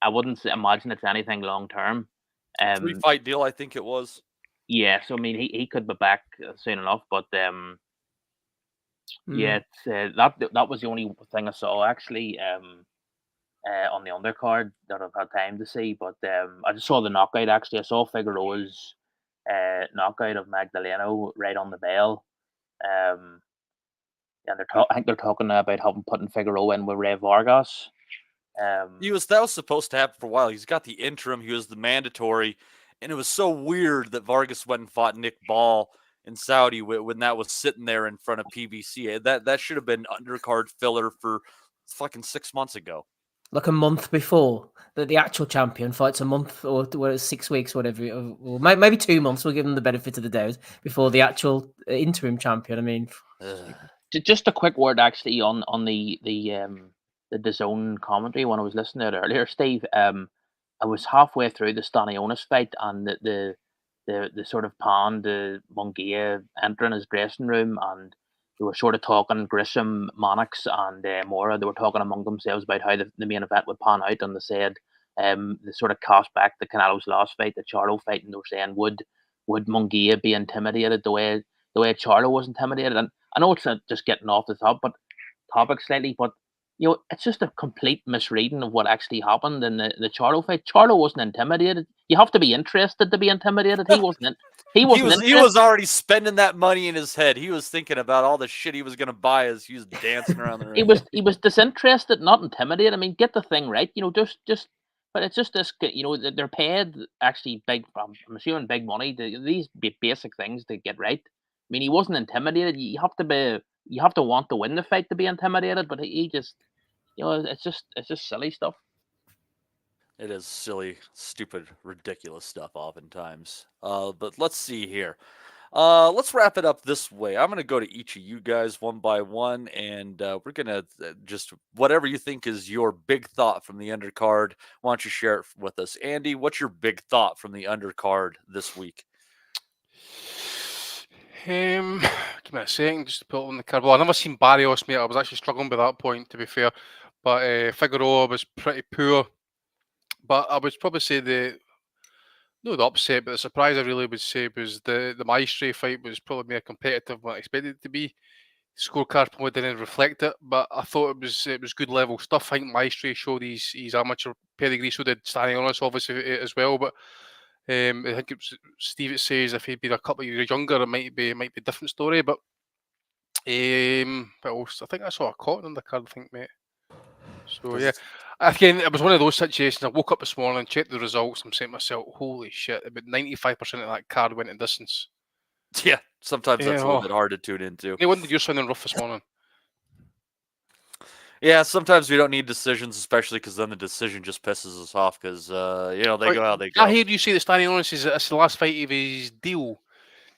I wouldn't imagine it's anything long term. 3-fight deal, I think it was. Yeah, so I mean, he could be back soon enough, but yeah, that was the only thing I saw actually on the undercard that I've had time to see. But I just saw the knockout. Actually, I saw Figueroa's knockout of Magdaleno right on the bell. And I think they're talking about putting Figueroa in with Ray Vargas. That was supposed to happen for a while. He's got the interim. He was the mandatory, and it was so weird that Vargas went and fought Nick Ball in Saudi when that was sitting there in front of PBC. That should have been undercard filler for fucking 6 months ago. Like a month before the actual champion fights, a month or 6 weeks, whatever, or maybe 2 months. We'll give them the benefit of the doubt before the actual interim champion. I mean, just a quick word actually on the DAZN commentary when I was listening to it earlier, Steve. I was halfway through the Stanionis fight, and the sort of panned the Munguia entering his dressing room, and they were sort of talking, Grissom, Mannix, and Mora. They were talking among themselves about how the main event would pan out, and they said they sort of cast back the Canelo's last fight, the Charlo fight, and they were saying would Munguia be intimidated the way Charlo was intimidated? And I know it's just getting off the topic slightly, but you know, it's just a complete misreading of what actually happened in the Charlo fight. Charlo wasn't intimidated. You have to be interested to be intimidated. He wasn't. He was already spending that money in his head. He was thinking about all the shit he was going to buy as he was dancing around the ring. He was disinterested, not intimidated. I mean, get the thing right. You know, just. But it's just this. You know, they're paid actually big. I'm assuming big money. These basic things to get right. I mean, he wasn't intimidated. You have to be. You have to want to win the fight to be intimidated. But he just. You know, it's just silly stuff. It is silly, stupid, ridiculous stuff oftentimes. But let's see here. Let's wrap it up this way. I'm going to go to each of you guys one by one, and we're going to just whatever you think is your big thought from the undercard. Why don't you share it with us? Andy, what's your big thought from the undercard this week? Give me a second just to put it on the card. Well, I've never seen Barrios, mate. I was actually struggling with that point, to be fair. But Figueroa was pretty poor. But I would probably say the upset, but the surprise I really would say was the Maestre fight was probably more competitive than I expected it to be. Scorecard probably didn't reflect it, but I thought it was good level stuff. I think Maestre showed his amateur pedigree, so did Standing Honest obviously as well. But I think it was Steve. It says if he'd been a couple of years younger, it might be a different story. But what else? I think I saw a caught on the card. I think, mate. So yeah, again, it was one of those situations. I woke up this morning, checked the results, and saying to myself, "Holy shit!" About 95% of that card went in distance. Yeah, sometimes that's a little bit hard to tune into. Hey, when did you sounding rough this morning? Yeah, sometimes we don't need decisions, especially because then the decision just pisses us off because they go how they go. I hear you say that Standing Honest is the last fight of his deal.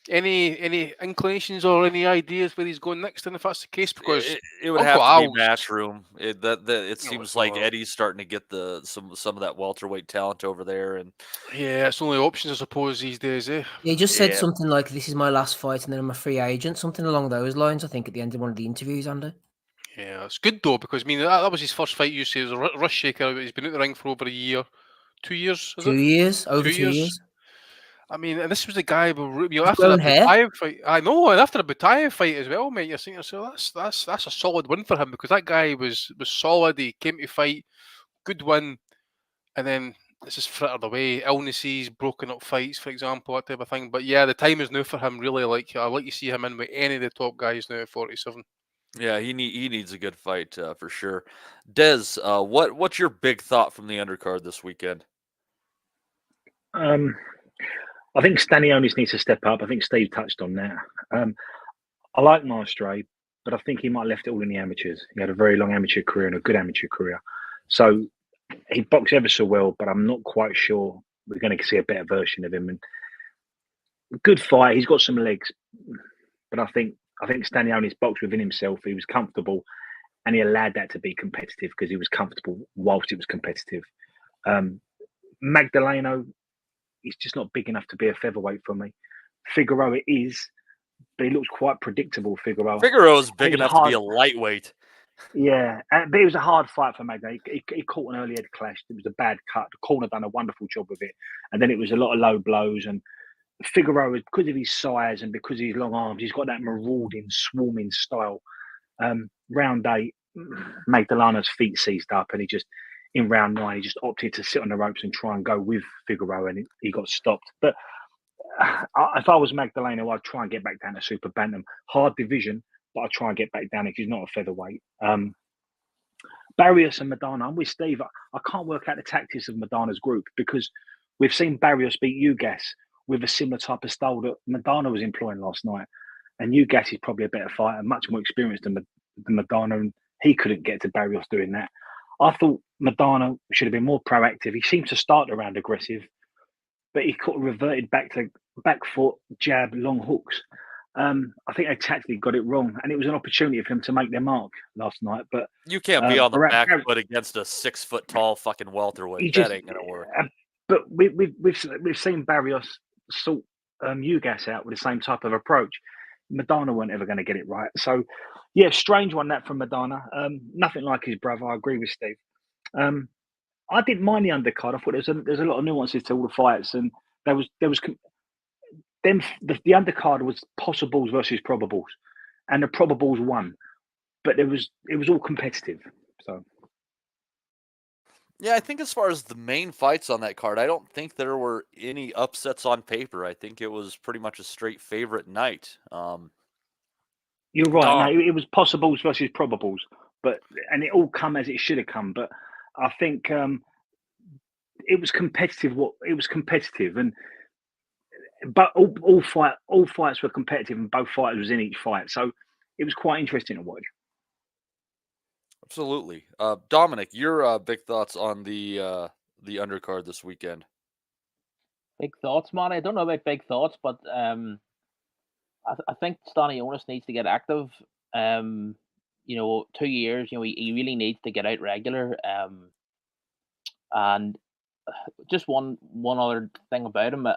Any inclinations or any ideas where he's going next? And if that's the case, because it would have to be Matchroom. It seems like Eddie's starting to get some of that welterweight talent over there, and yeah, it's only options I suppose these days, eh? He just said something like, "This is my last fight, and then I'm a free agent," something along those lines. I think at the end of one of the interviews, Andy. Yeah, it's good though because I mean that was his first fight. You say it was a rush shaker. He's been in the ring for over a year, 2 years. Over 2 years. I mean, and this was the guy after a Butayev fight. I know, and after a Butayev fight as well, mate. You're saying so that's a solid win for him because that guy was solid. He came to fight, good win, and then this is frittered away. Illnesses, broken up fights, for example, that type of thing. But yeah, the time is now for him. Really, I like to see him in with any of the top guys now at 47. Yeah, he needs a good fight for sure. Des, what's your big thought from the undercard this weekend? I think Stanionis needs to step up. I think Steve touched on that. I like Maestre, but I think he might have left it all in the amateurs. He had a very long amateur career and a good amateur career. So he boxed ever so well, but I'm not quite sure we're going to see a better version of him. And good fight. He's got some legs, but I think Stanionis boxed within himself. He was comfortable, and he allowed that to be competitive because he was comfortable whilst it was competitive. Magdaleno, he's just not big enough to be a featherweight for me. Figueroa is, but he looks quite predictable. Figueroa's big enough to be a lightweight. Yeah, but it was a hard fight for Magda. He caught an early head clash. It was a bad cut. The corner done a wonderful job with it, and then it was a lot of low blows. And Figueroa, because of his size and because of his long arms, he's got that marauding, swarming style. Round 8, Magdalena's feet seized up, and in round 9, he just opted to sit on the ropes and try and go with Figueroa, and he got stopped. But if I was Magdaleno, I'd try and get back down to super bantam. Hard division, but I'd try and get back down if he's not a featherweight. Barrios and Madonna, I'm with Steve. I can't work out the tactics of Madonna's group because we've seen Barrios beat Ugas with a similar type of style that Madonna was employing last night. And Ugas is probably a better fighter, much more experienced than Madonna, and he couldn't get to Barrios doing that. I thought Madonna should have been more proactive. He seemed to start around aggressive, but he could have reverted back to back foot, jab, long hooks. I think they tactically got it wrong, and it was an opportunity for him to make their mark last night. But you can't be on the back foot against a 6 foot tall fucking welterweight. That ain't gonna work. But we've seen Barrios sort Ugas out with the same type of approach. Madonna weren't ever going to get it right. So, yeah, strange one that from Madonna. Nothing like his brother. I agree with Steve. I didn't mind the undercard. I thought there's a lot of nuances to all the fights, and the undercard was possibles versus probables, and the probables won, but it was all competitive. So Yeah, I think as far as the main fights on that card, I don't think there were any upsets on paper. I think it was pretty much a straight favorite night. You're right. No, Dom. it was possibles versus probables, and it all come as it should have come. But I think it was competitive. It was competitive, but all fights were competitive, and both fighters was in each fight. So it was quite interesting to watch. Absolutely. Dominic, your big thoughts on the undercard this weekend? Big thoughts, man. I don't know about big thoughts, but I think Stanionis needs to get active. 2 years, he really needs to get out regular. And just one other thing about him,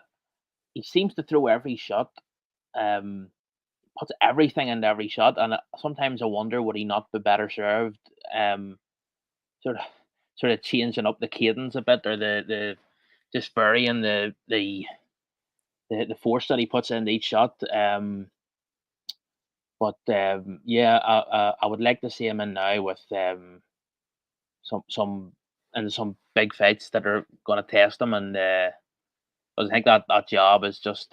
he seems to throw every shot, puts everything into every shot, and sometimes I wonder would he not be better served, sort of changing up the cadence a bit, or the just varying the force that he puts in each shot. But I would like to see him in now with some big fights that are going to test him, and I think that job is just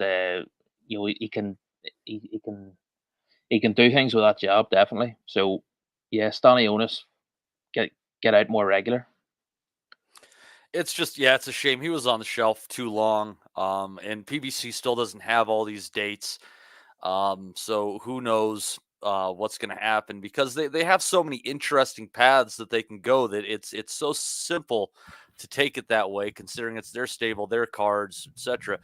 he can do things with that job, definitely. So yeah, Stanionis, get out more regular. It's just, it's a shame he was on the shelf too long, and PBC still doesn't have all these dates. So who knows what's going to happen, because they have so many interesting paths that they can go, that it's so simple to take it that way, considering it's their stable, their cards, etc.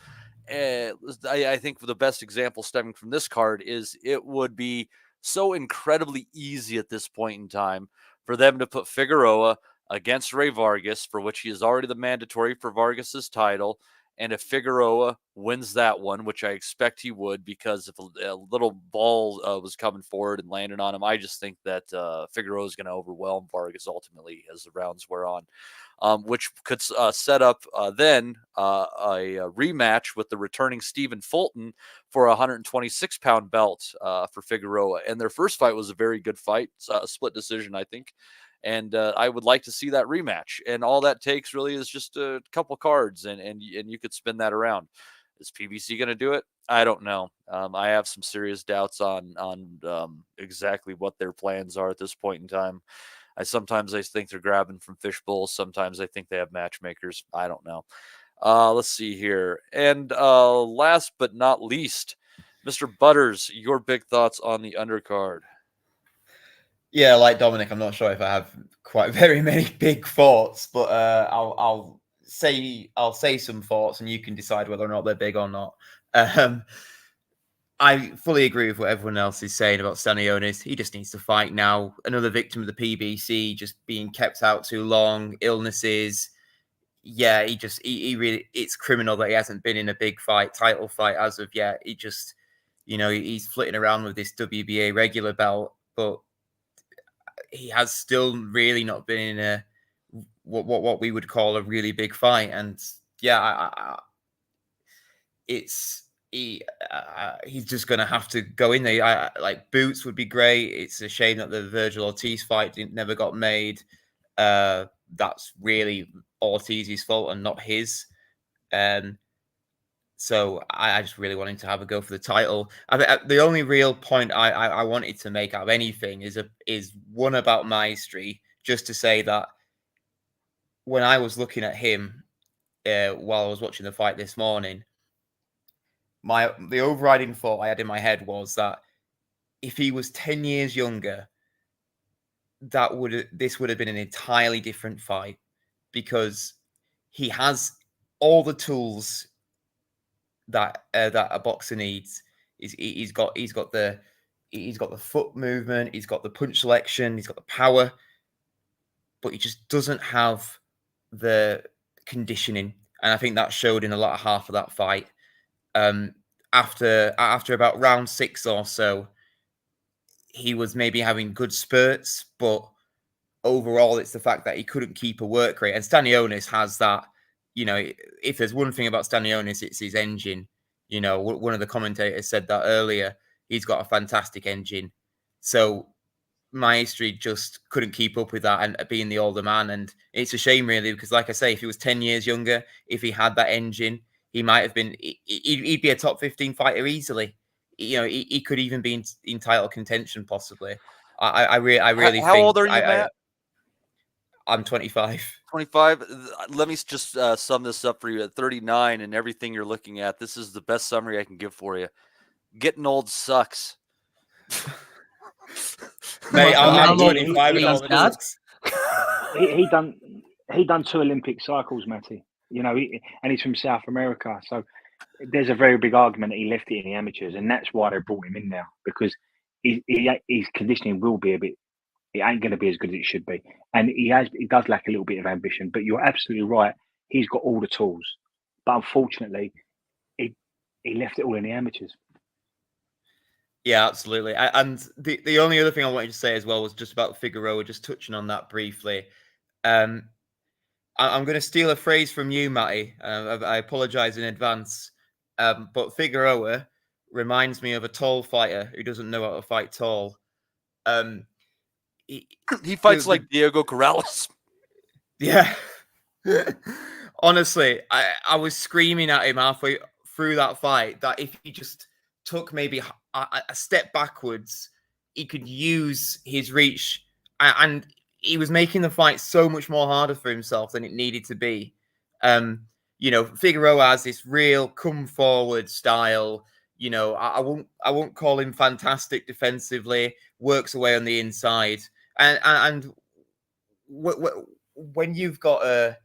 I think the best example stemming from this card is it would be so incredibly easy at this point in time for them to put Figueroa against Ray Vargas, for which he is already the mandatory for Vargas's title. And if Figueroa wins that one, which I expect he would, because if a little ball was coming forward and landed on him, I just think that Figueroa is going to overwhelm Vargas ultimately as the rounds wear on, which could set up then a rematch with the returning Stephen Fulton for a 126-pound belt for Figueroa. And their first fight was a very good fight, a split decision, I think. And I would like to see that rematch. And all that takes really is just a couple cards, and you could spin that around. Is PBC going to do it? I don't know. I have some serious doubts on exactly what their plans are at this point in time. Sometimes I think they're grabbing from fishbowls. Sometimes I think they have matchmakers. I don't know. Let's see here. And last but not least, Mr. Butters, your big thoughts on the undercard. Yeah, like Dominic, I'm not sure if I have quite very many big thoughts, but I'll say some thoughts, and you can decide whether or not they're big or not. I fully agree with what everyone else is saying about Stanionis. He just needs to fight now. Another victim of the PBC, just being kept out too long, illnesses. Yeah, he really, it's criminal that he hasn't been in a big fight, title fight as of yet. He just, he's flitting around with this WBA regular belt, but he has still really not been in a what we would call a really big fight. And yeah, he's just going to have to go in there. Like Boots would be great. It's a shame that the Virgil Ortiz fight never got made. That's really Ortiz's fault and not his. So I just really want him to have a go for the title. The only real point I wanted to make out of anything is one about Maestri, just to say that when I was looking at him while I was watching the fight this morning, the overriding thought I had in my head was that if he was 10 years younger, this would have been an entirely different fight, because he has all the tools that a boxer needs. He's got the foot movement, he's got the punch selection, he's got the power, but he just doesn't have the conditioning, and I think that showed in the latter half of that fight. After about round 6 or so, he was maybe having good spurts, but overall it's the fact that he couldn't keep a work rate. And Stanionis has that. If there's one thing about Stanionis, it's his engine. One of the commentators said that earlier. He's got a fantastic engine. So Maestri just couldn't keep up with that and being the older man. And it's a shame, really, because like I say, if he was 10 years younger, if he had that engine, he might have been, he'd be a top 15 fighter easily. You know, he could even be in title contention, possibly. I really How think... old are you, Matt? I'm 25. 25. Let me just sum this up for you. At 39 and everything you're looking at, this is the best summary I can give for you. Getting old sucks. Mate, I'm 25 and all it sucks. He done 2 Olympic cycles, Matty. You know, and he's from South America, so there's a very big argument that he left it in the amateurs, and that's why they brought him in now, because his conditioning will be a bit. It ain't going to be as good as it should be, and he does lack a little bit of ambition. But you're absolutely right; he's got all the tools, but unfortunately, he left it all in the amateurs. Yeah, absolutely. And the only other thing I wanted to say as well was just about Figueroa, just touching on that briefly. I'm going to steal a phrase from you, Matty. I apologize in advance. But Figueroa reminds me of a tall fighter who doesn't know how to fight tall. He fights like Diego Corrales. Yeah. Honestly, I was screaming at him halfway through that fight that if he just took maybe a step backwards, he could use his reach, and he was making the fight so much more harder for himself than it needed to be. You know, Figueroa has this real come forward style. You know, I won't call him fantastic defensively. Works away on the inside, and when you've got a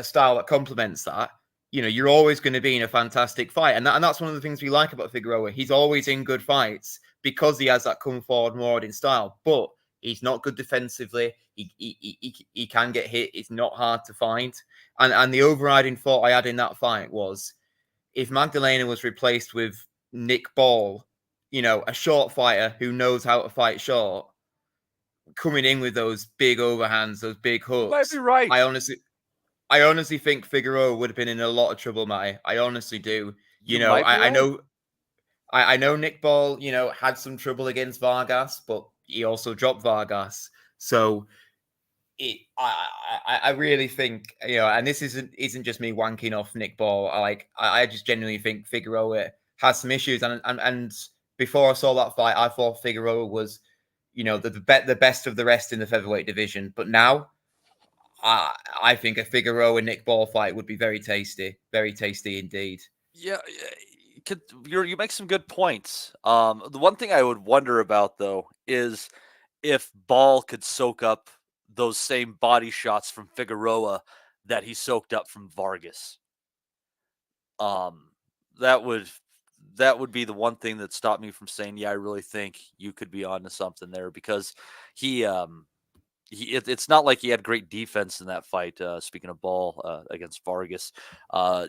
style that complements that, you know, you're always going to be in a fantastic fight. And that's one of the things we like about Figueroa. He's always in good fights because he has that come forward, more in style. But he's not good defensively. He can get hit. It's not hard to find. And the overriding thought I had in that fight was, if Magdalena was replaced with Nick Ball, you know, a short fighter who knows how to fight short, coming in with those big overhands, those big hooks. Might be right. I honestly think Figueroa would have been in a lot of trouble, Matty. I honestly do. You know, I know Nick Ball, you know, had some trouble against Vargas, but he also dropped Vargas. So I really think, you know, and this isn't just me wanking off Nick Ball. I just genuinely think Figueroa has some issues. And before I saw that fight, I thought Figueroa was, you know, the best of the rest in the featherweight division. But now, I think a Figueroa Nick Ball fight would be very tasty indeed. Yeah, you make some good points. The one thing I would wonder about, though, is if Ball could soak up those same body shots from Figueroa that he soaked up from Vargas. That would be the one thing that stopped me from saying, yeah, I really think you could be onto something there, because it's not like he had great defense in that fight. Speaking of Ball against Vargas,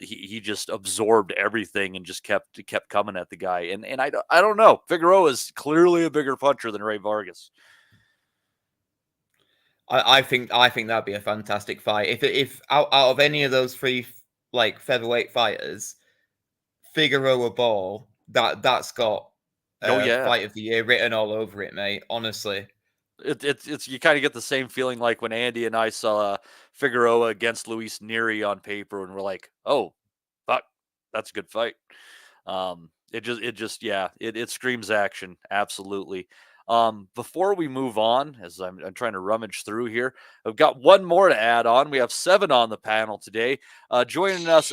he just absorbed everything and just kept coming at the guy. And I don't know. Figueroa is clearly a bigger puncher than Ray Vargas. I think that'd be a fantastic fight. If out of any of those three like featherweight fighters, Figueroa Ball, that's got fight of the year written all over it, mate. Honestly. It's you kind of get the same feeling like when Andy and I saw Figueroa against Luis Neri on paper, and we're like, oh, fuck, that's a good fight. It screams action, absolutely. Before we move on, as I'm trying to rummage through here, I've got one more to add on. We have 7 on the panel today. Joining us,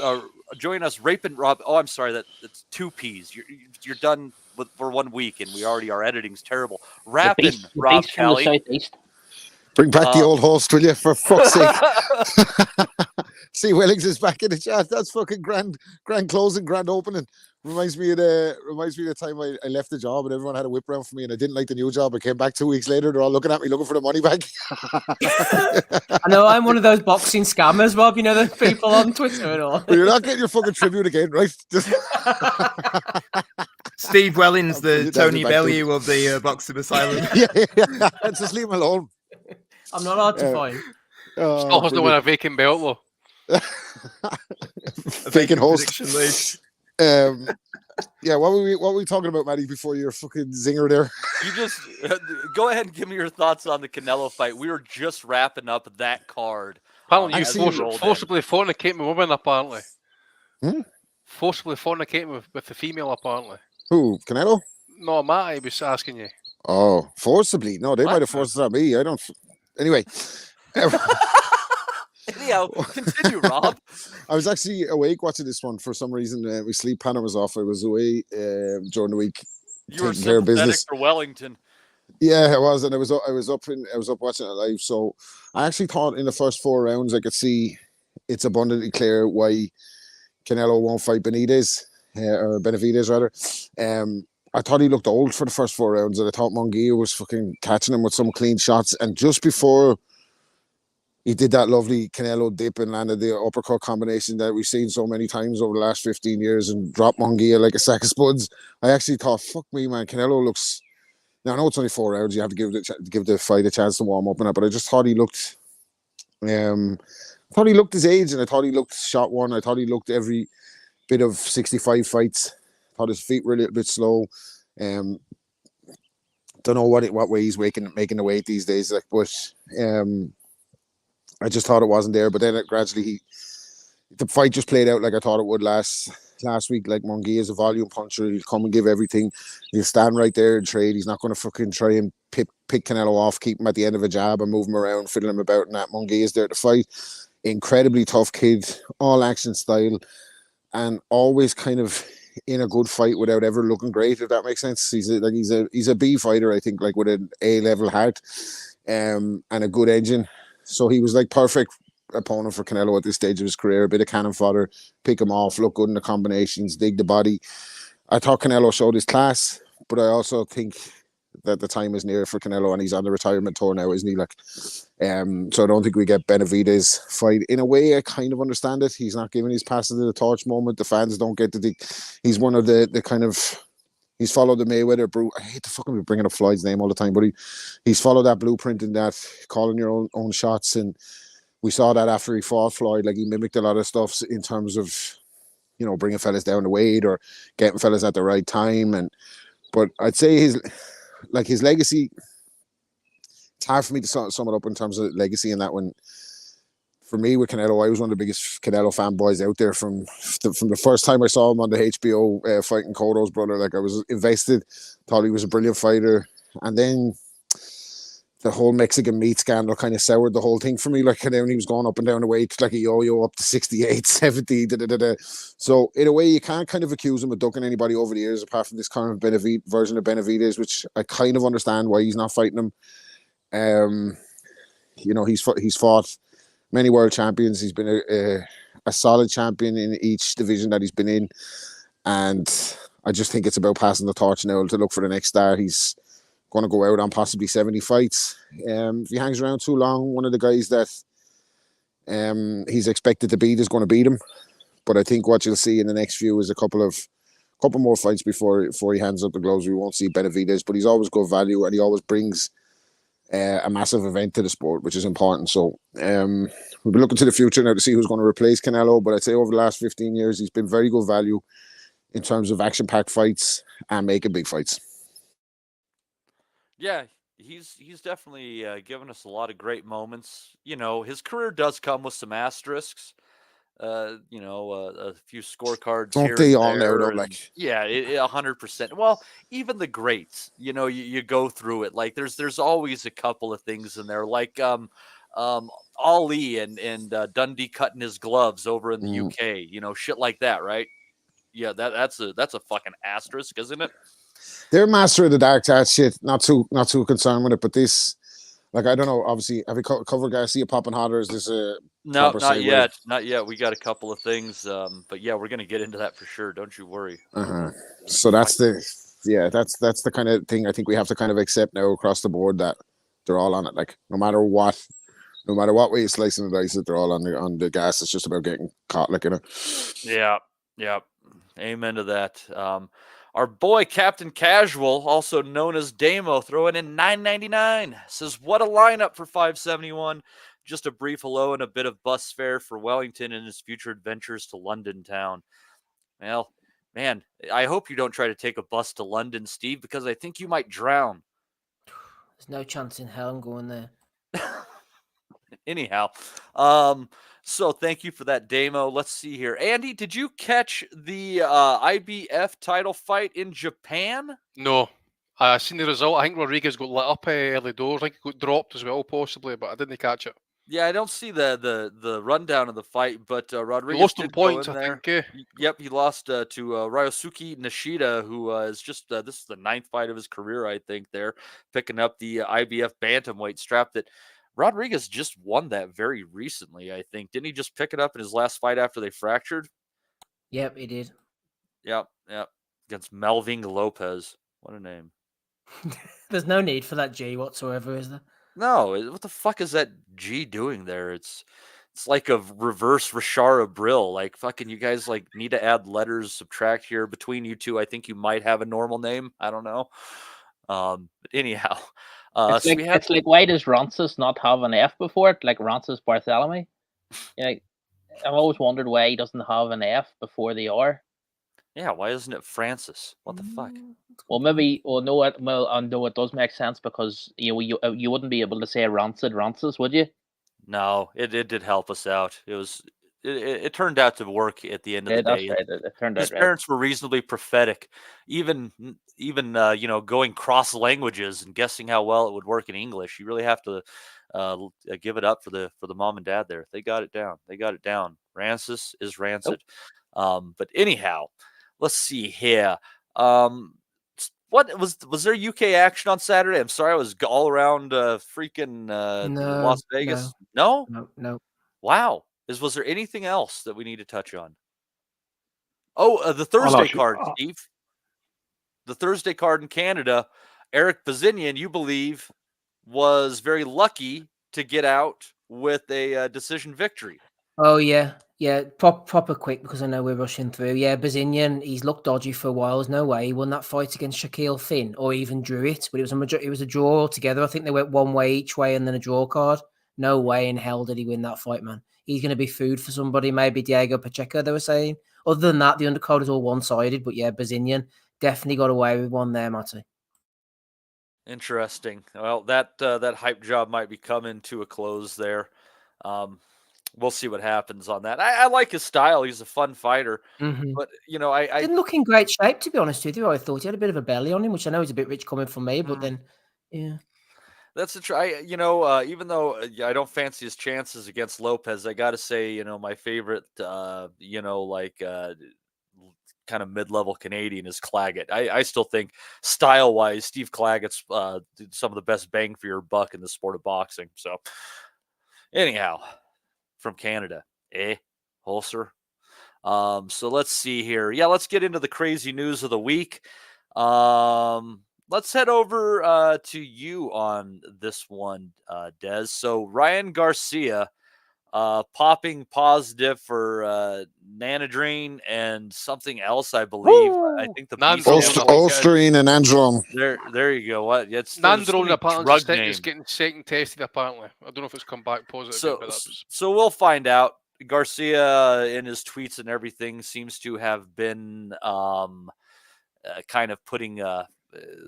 Rapin' Rob. Oh, I'm sorry, that's 2 P's. You're done for 1 week, and our editing's terrible. Rappin' Rob Kelly. Bring back the old host, will you? For fuck's sake. See, Wellings is back in the chat. That's fucking grand closing, grand opening. Reminds me of the time I left the job and everyone had a whip around for me, and I didn't like the new job. I came back 2 weeks later. They're all looking at me, looking for the money back. I know I'm one of those boxing scammers, Rob. You know, the people on Twitter and all. Well, you're not getting your fucking tribute again, right? Steve Wellings, the Tony Bellew of the boxing asylum. yeah. Just leave him alone. I'm not hard to find. Still has to win a vacant belt, though. Vacant host. Yeah, what were we talking about, Matty, before your fucking zinger there? You just go ahead and give me your thoughts on the Canelo fight. We were just wrapping up that card. Apparently, as you we rolled in. forcibly fornicate with women, apparently. Hmm? Forcibly fornicate with the female, apparently. Who, Canelo? No, Matty was asking you. Oh, forcibly? No, they What? might have forced it on me. I don't. Anyway. Anyhow, continue, Rob. I was actually awake watching this one for some reason. My sleep pattern was off. I was away during the week You were taking care of sympathetic business. for Wellington. Yeah, I was, and I was up watching it live. So I actually thought in the first 4 rounds I could see it's abundantly clear why Canelo won't fight Benavidez, or Benavidez rather. I thought he looked old for the first 4 rounds, and I thought Munguia was fucking catching him with some clean shots. And just before he did that lovely Canelo dip and landed the uppercut combination that we've seen so many times over the last 15 years and dropped Munguia like a sack of spuds, I actually thought, fuck me, man, Canelo looks... Now, I know it's only 4 rounds. You have to give the fight a chance to warm up in it, but I just thought he looked... his age, and I thought he looked shot one. I thought he looked every bit of 65 fights. I thought his feet were a little bit slow. Don't know what way he's making the weight these days, like, but I just thought it wasn't there. But then gradually the fight just played out like I thought it would last week. Like, Munguia is a volume puncher. He'll come and give everything. He'll stand right there and trade. He's not going to fucking try and pick Canelo off, keep him at the end of a jab and move him around, fiddle him about, and that. Munguia is there to fight. Incredibly tough kid, all action style, and always kind of in a good fight without ever looking great, if that makes sense. He's a B fighter, I think, like with an A-level heart, and a good engine. So he was like perfect opponent for Canelo at this stage of his career. A bit of cannon fodder, pick him off, look good in the combinations, dig the body. I thought Canelo showed his class, but I also think that the time is near for Canelo, and he's on the retirement tour now, isn't he? Like, so I don't think we get Benavidez fight. In a way, I kind of understand it. He's not giving his passing to the torch moment. The fans don't get to think he's one of the kind of... He's followed the Mayweather. I hate to fucking be bringing up Floyd's name all the time, but he's followed that blueprint in that calling your own shots, and we saw that after he fought Floyd. Like, he mimicked a lot of stuff in terms of, you know, bringing fellas down the weight or getting fellas at the right time. But I'd say his legacy, it's hard for me to sum it up in terms of legacy in that one. For me, with Canelo, I was one of the biggest Canelo fanboys out there from the first time I saw him on the HBO fighting Cotto's brother. Like, I was invested, thought he was a brilliant fighter. And then the whole Mexican meat scandal kind of soured the whole thing for me. Like, and then he was going up and down the weight like a yo-yo up to 68, 70. So in a way, you can't kind of accuse him of ducking anybody over the years, apart from this kind of version of Benavidez, which I kind of understand why he's not fighting him. You know, he's fought many world champions. He's been a solid champion in each division that he's been in. And I just think it's about passing the torch now to look for the next star. He's going to go out on possibly 70 fights. If he hangs around too long, one of the guys that he's expected to beat is going to beat him. But I think what you'll see in the next few is a couple more fights before he hands up the gloves. We won't see Benavidez, but he's always good value, and he always brings a massive event to the sport, which is important. So we'll be looking to the future now to see who's going to replace Canelo. But I'd say over the last 15 years, he's been very good value in terms of action-packed fights and making big fights. Yeah, he's definitely given us a lot of great moments. You know, his career does come with some asterisks. You know, a few scorecards. Don't they all know though? Like, yeah, 100%. Well, even the greats, you know, you go through it. Like, there's always a couple of things in there, like Ali and Dundee cutting his gloves over in the UK. You know, shit like that, right? Yeah, that's a fucking asterisk, isn't it? They're master of the dark arts shit. Not too concerned with it, but this, like, I don't know. Obviously, have we covered Garcia popping hot, or is this a no? Not yet. Not yet. We got a couple of things, but yeah, we're gonna get into that for sure. Don't you worry. So that's the kind of thing I think we have to kind of accept now across the board, that they're all on it. Like, no matter what way you're slicing the dice, that they're all on the gas. It's just about getting caught, like, you know. Yeah. Amen to that. Our boy Captain Casual, also known as Damo, throwing in $9.99, says, what a lineup for 571. Just a brief hello and a bit of bus fare for Wellington and his future adventures to London town. Well, Man, I hope you don't try to take a bus to London, Steve, because I think you might drown. There's no chance in hell I'm going there. Anyhow, so thank you for that demo. Let's see here. Andy, did you catch the IBF title fight in Japan? No. I seen the result. I think Rodriguez got lit up early doors. I think he got dropped as well, possibly, but I didn't catch it. Yeah, I don't see the rundown of the fight, but Rodriguez lost did on points, go in I there. think. Yep, he lost to Ryosuke Nishida, who is just this is the 9th fight of his career, I think. There, picking up the IBF bantamweight strap that Rodriguez just won that very recently. I think didn't he just pick it up in his last fight after they fractured? Yep, he did. Yep, against Melvin Lopez. What a name! There's no need for that G whatsoever, is there? No, what the fuck is that G doing there? It's like a reverse Rashard Abril. Like fucking, you guys like need to add letters, subtract here between you two. I think you might have a normal name. I don't know. But anyhow, it's like why does Ronces not have an F before it? Like Ronces Bartholomew. I've always wondered why he doesn't have an F before the R. Yeah, why isn't it Francis? What the fuck? Well, maybe. No, it does make sense because you wouldn't be able to say Ronces, would you? No, it did help us out. It turned out to work at the end of the day. Right. It turned out his parents were reasonably prophetic, even going cross languages and guessing how well it would work in English. You really have to give it up for the mom and dad there. They got it down. Rancis is rancid. But anyhow, let's see here. What was there UK action on Saturday? I'm sorry, I was all around freaking Las Vegas. No. Wow. Was there anything else that we need to touch on? Oh, the Thursday card, Steve. The Thursday card in Canada. Eric Bazinian, you believe, was very lucky to get out with a decision victory. Oh, yeah. Yeah, proper quick because I know we're rushing through. Yeah, Bazinian, he's looked dodgy for a while. There's no way he won that fight against Shaquille Finn or even drew it, but it was a draw altogether. I think they went one way each way and then a draw card. No way in hell did he win that fight, man. He's going to be food for somebody, maybe Diego Pacheco, they were saying. Other than that, the undercard is all one-sided, but yeah, Bazinian definitely got away with one there, Matty. Interesting. Well, that hype job might be coming to a close there. We'll see what happens on that. I like his style. He's a fun fighter. Mm-hmm. But, I didn't look in great shape, to be honest with you. I thought he had a bit of a belly on him, which I know is a bit rich coming from me, but then, yeah. That's a try. Even though I don't fancy his chances against Lopez, I got to say, my favorite, kind of mid-level Canadian is Claggett. I still think style-wise, Steve Claggett's some of the best bang for your buck in the sport of boxing. So, anyhow, from Canada, Holzer. So let's see here. Yeah, let's get into the crazy news of the week. Let's head over to you on this one, Des. So Ryan Garcia popping positive for Nanadrine and something else, I believe. I think the Ulsterine and Androne. There you go. What? It's Nandrone apparently is getting second tested. Apparently, I don't know if it's come back positive. So we'll find out. Garcia, in his tweets and everything, seems to have been kind of putting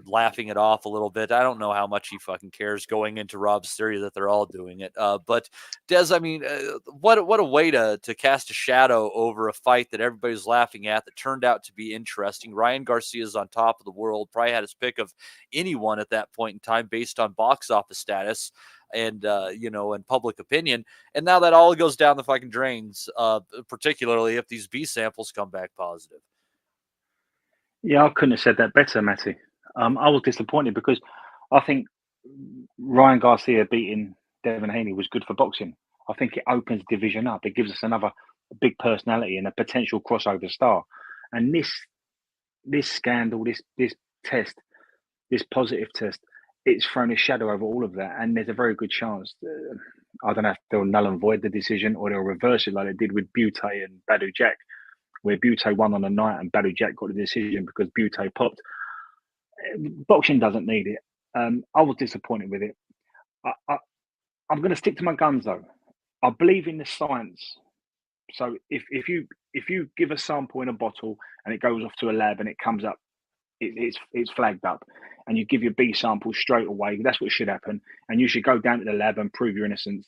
laughing it off a little bit. I don't know how much he fucking cares going into Rob's theory that they're all doing it. But Des, I mean, what a way to cast a shadow over a fight that everybody's laughing at that turned out to be interesting. Ryan Garcia is on top of the world, probably had his pick of anyone at that point in time based on box office status and, and public opinion. And now that all goes down the fucking drains, particularly if these B samples come back positive. Yeah, I couldn't have said that better, Matty. I was disappointed because I think Ryan Garcia beating Devin Haney was good for boxing. I think it opens the division up. It gives us another big personality and a potential crossover star. And this scandal, this test, this positive test, it's thrown a shadow over all of that. And there's a very good chance, I don't know if they'll null and void the decision or they'll reverse it like they did with Butte and Badu Jack, where Butte won on the night and Badu Jack got the decision because Butte popped. Boxing doesn't need it. I was disappointed with it. I'm going to stick to my guns though. I believe in the science So if you give a sample in a bottle and it goes off to a lab and it comes up, it's flagged up, and you give your B sample straight away, that's what should happen, and you should go down to the lab and prove your innocence.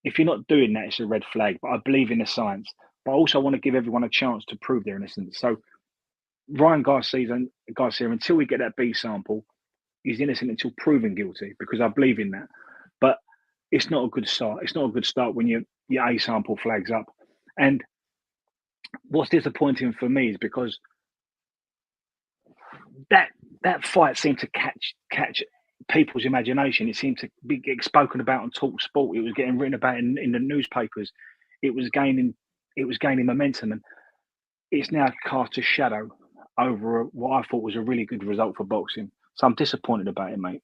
If you're not doing that, it's a red flag. But I believe in the science. But I also want to give everyone a chance to prove their innocence. So Ryan Garcia, until we get that B sample, he's innocent until proven guilty, because I believe in that. But it's not a good start. It's not a good start when your A sample flags up. And what's disappointing for me is because that fight seemed to catch people's imagination. It seemed to be spoken about on Talk Sport. It was getting written about in the newspapers. It was gaining momentum, and it's now cast a shadow over what I thought was a really good result for boxing. So I'm disappointed about it, mate.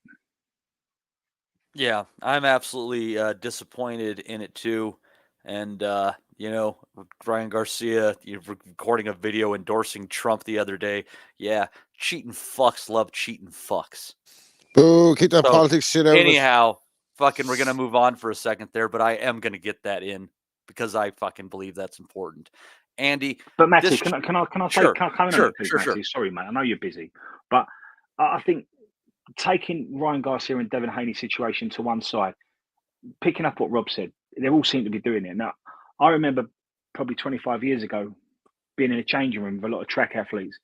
Yeah, I'm absolutely disappointed in it too. And Ryan Garcia, recording a video endorsing Trump the other day. Yeah, cheating fucks love cheating fucks. Boo, keep that politics shit out. Anyhow, fucking, we're going to move on for a second there, but I am going to get that in because I fucking believe that's important. Andy. But Matty, can I say, sure, can I come in sure, on it, please, sure, Matty? sure. Sorry, mate, I know you're busy, but I think taking Ryan Garcia and Devin Haney's situation to one side, picking up what Rob said, they all seem to be doing it. Now, I remember probably 25 years ago being in a changing room with a lot of track athletes,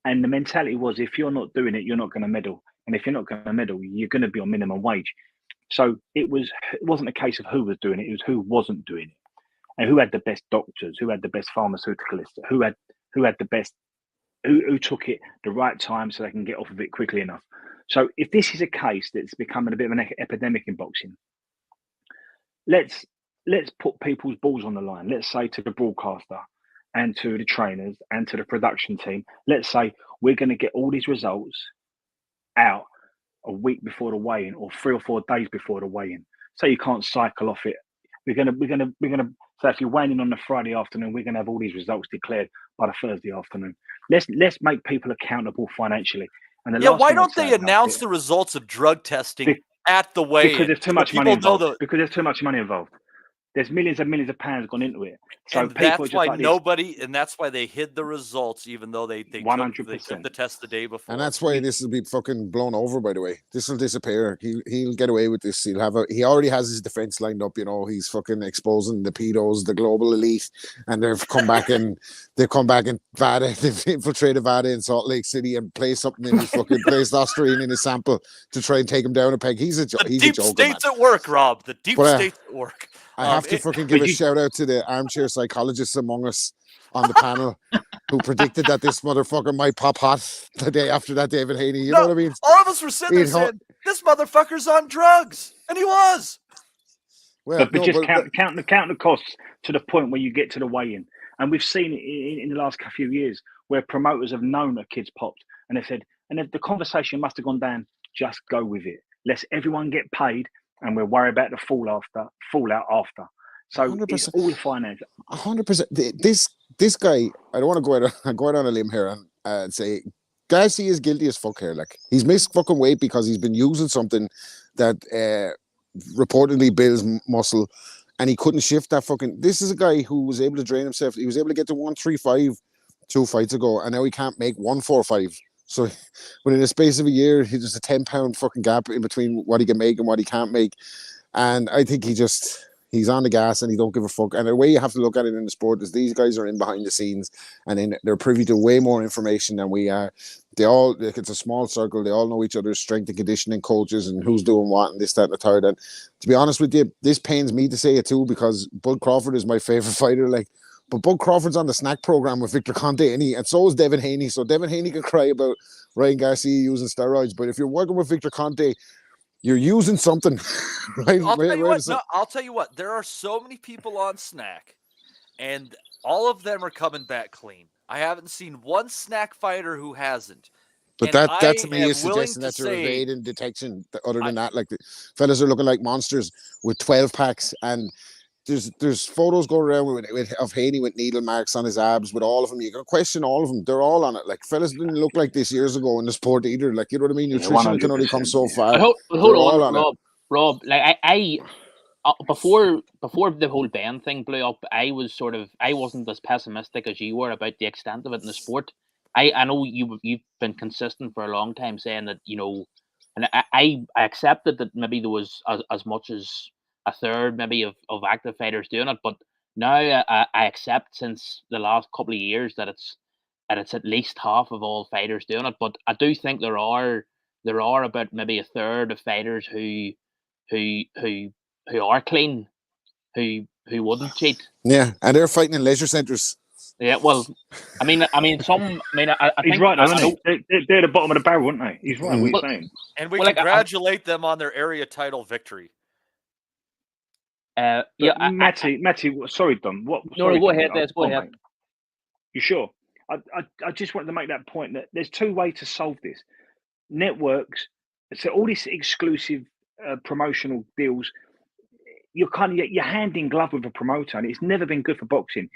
and the mentality was, if you're not doing it, you're not going to medal. And if you're not going to medal, you're going to be on minimum wage. So it wasn't a case of who was doing it, it was who wasn't doing it. And who had the best doctors, who had the best pharmaceuticalists, who had the best, who took it the right time so they can get off of it quickly enough. So if this is a case that's becoming a bit of an epidemic in boxing, let's put people's balls on the line. Let's say to the broadcaster and to the trainers and to the production team, let's say we're going to get all these results out a week before the weigh-in or 3 or 4 days before the weigh-in. So you can't cycle off it. We're gonna so if you're weighing in on the Friday afternoon, we're gonna have all these results declared by the Thursday afternoon. Let's make people accountable financially. And why don't they announce the results of drug testing at the weigh-in? Because there's too much money involved. Because there's too much money involved. There's millions and millions of pounds gone into it. So and that's why and that's why they hid the results, even though they took the test the day before. And that's why this will be fucking blown over, by the way. This will disappear. He'll get away with this. He already has his defense lined up, he's fucking exposing the pedos, the global elite, and they've come back and Vada, they've infiltrated Vada in Salt Lake City and placed something in his fucking placed Ostarine in his sample to try and take him down a peg. He's a joker. The deep state's at work, Rob. The deep state's at work. I have to fucking give a shout out to the armchair psychologists among us on the panel who predicted that this motherfucker might pop hot the day after that David Haney. You know what I mean? All of us were sitting there saying, this motherfucker's on drugs. And he was. Well, but count the costs to the point where you get to the weigh-in. And we've seen it in the last few years where promoters have known that kids popped and they said, and the conversation must have gone down, just go with it. Let everyone get paid and we'll worry about the fallout after. So 100%. It's all finance. 100%. This guy, I don't want to go out on a limb here and say Garcia is guilty as fuck here. Like, he's missed fucking weight because he's been using something that reportedly builds muscle, and he couldn't shift that fucking. This is a guy who was able to drain himself. He was able to get to 135 2 fights ago, and now he can't make 145. So within the space of a year, there's a 10-pound fucking gap in between what he can make and what he can't make. And I think he's on the gas and he don't give a fuck. And the way you have to look at it in the sport is these guys are in behind the scenes and they're privy to way more information than we are. It's a small circle. They all know each other's strength and conditioning coaches and who's doing what and this, that, and the third. And to be honest with you, this pains me to say it too, because Bud Crawford is my favorite fighter. But Bud Crawford's on the snack program with Victor Conte, and so is Devin Haney. So Devin Haney can cry about Ryan Garcia using steroids, but if you're working with Victor Conte, you're using something. Right? I'll tell you what. There are so many people on snack, and all of them are coming back clean. I haven't seen one snack fighter who hasn't. But that to me is suggesting that you're evading detection. Other than that, like the fellas are looking like monsters with 12 packs and. There's photos going around of Haney with needle marks on his abs with all of them. You can question all of them. They're all on it. Like, fellas didn't look like this years ago in the sport either. Like, you know what I mean? Nutrition can only come so far. Hold on, Rob. Like, I before the whole Ben thing blew up, I wasn't as pessimistic as you were about the extent of it in the sport. I know you've been consistent for a long time saying that, you know, and I accepted that maybe there was as much as a third maybe of active fighters doing it, but now I accept since the last couple of years that it's at least half of all fighters doing it. But I do think there are about maybe a third of fighters who are clean, who wouldn't cheat. Yeah, and they're fighting in leisure centres. Yeah, well, I mean, I he's think right, isn't he? They're the bottom of the barrel, aren't they? He's right. What he's saying. And we congratulate them on their area title victory. Matty, sorry, Dom. Go ahead. Go ahead. Mate. You sure? I just wanted to make that point that there's two ways to solve this. Networks, so all these exclusive promotional deals, you're hand in glove with a promoter, and it's never been good for boxing.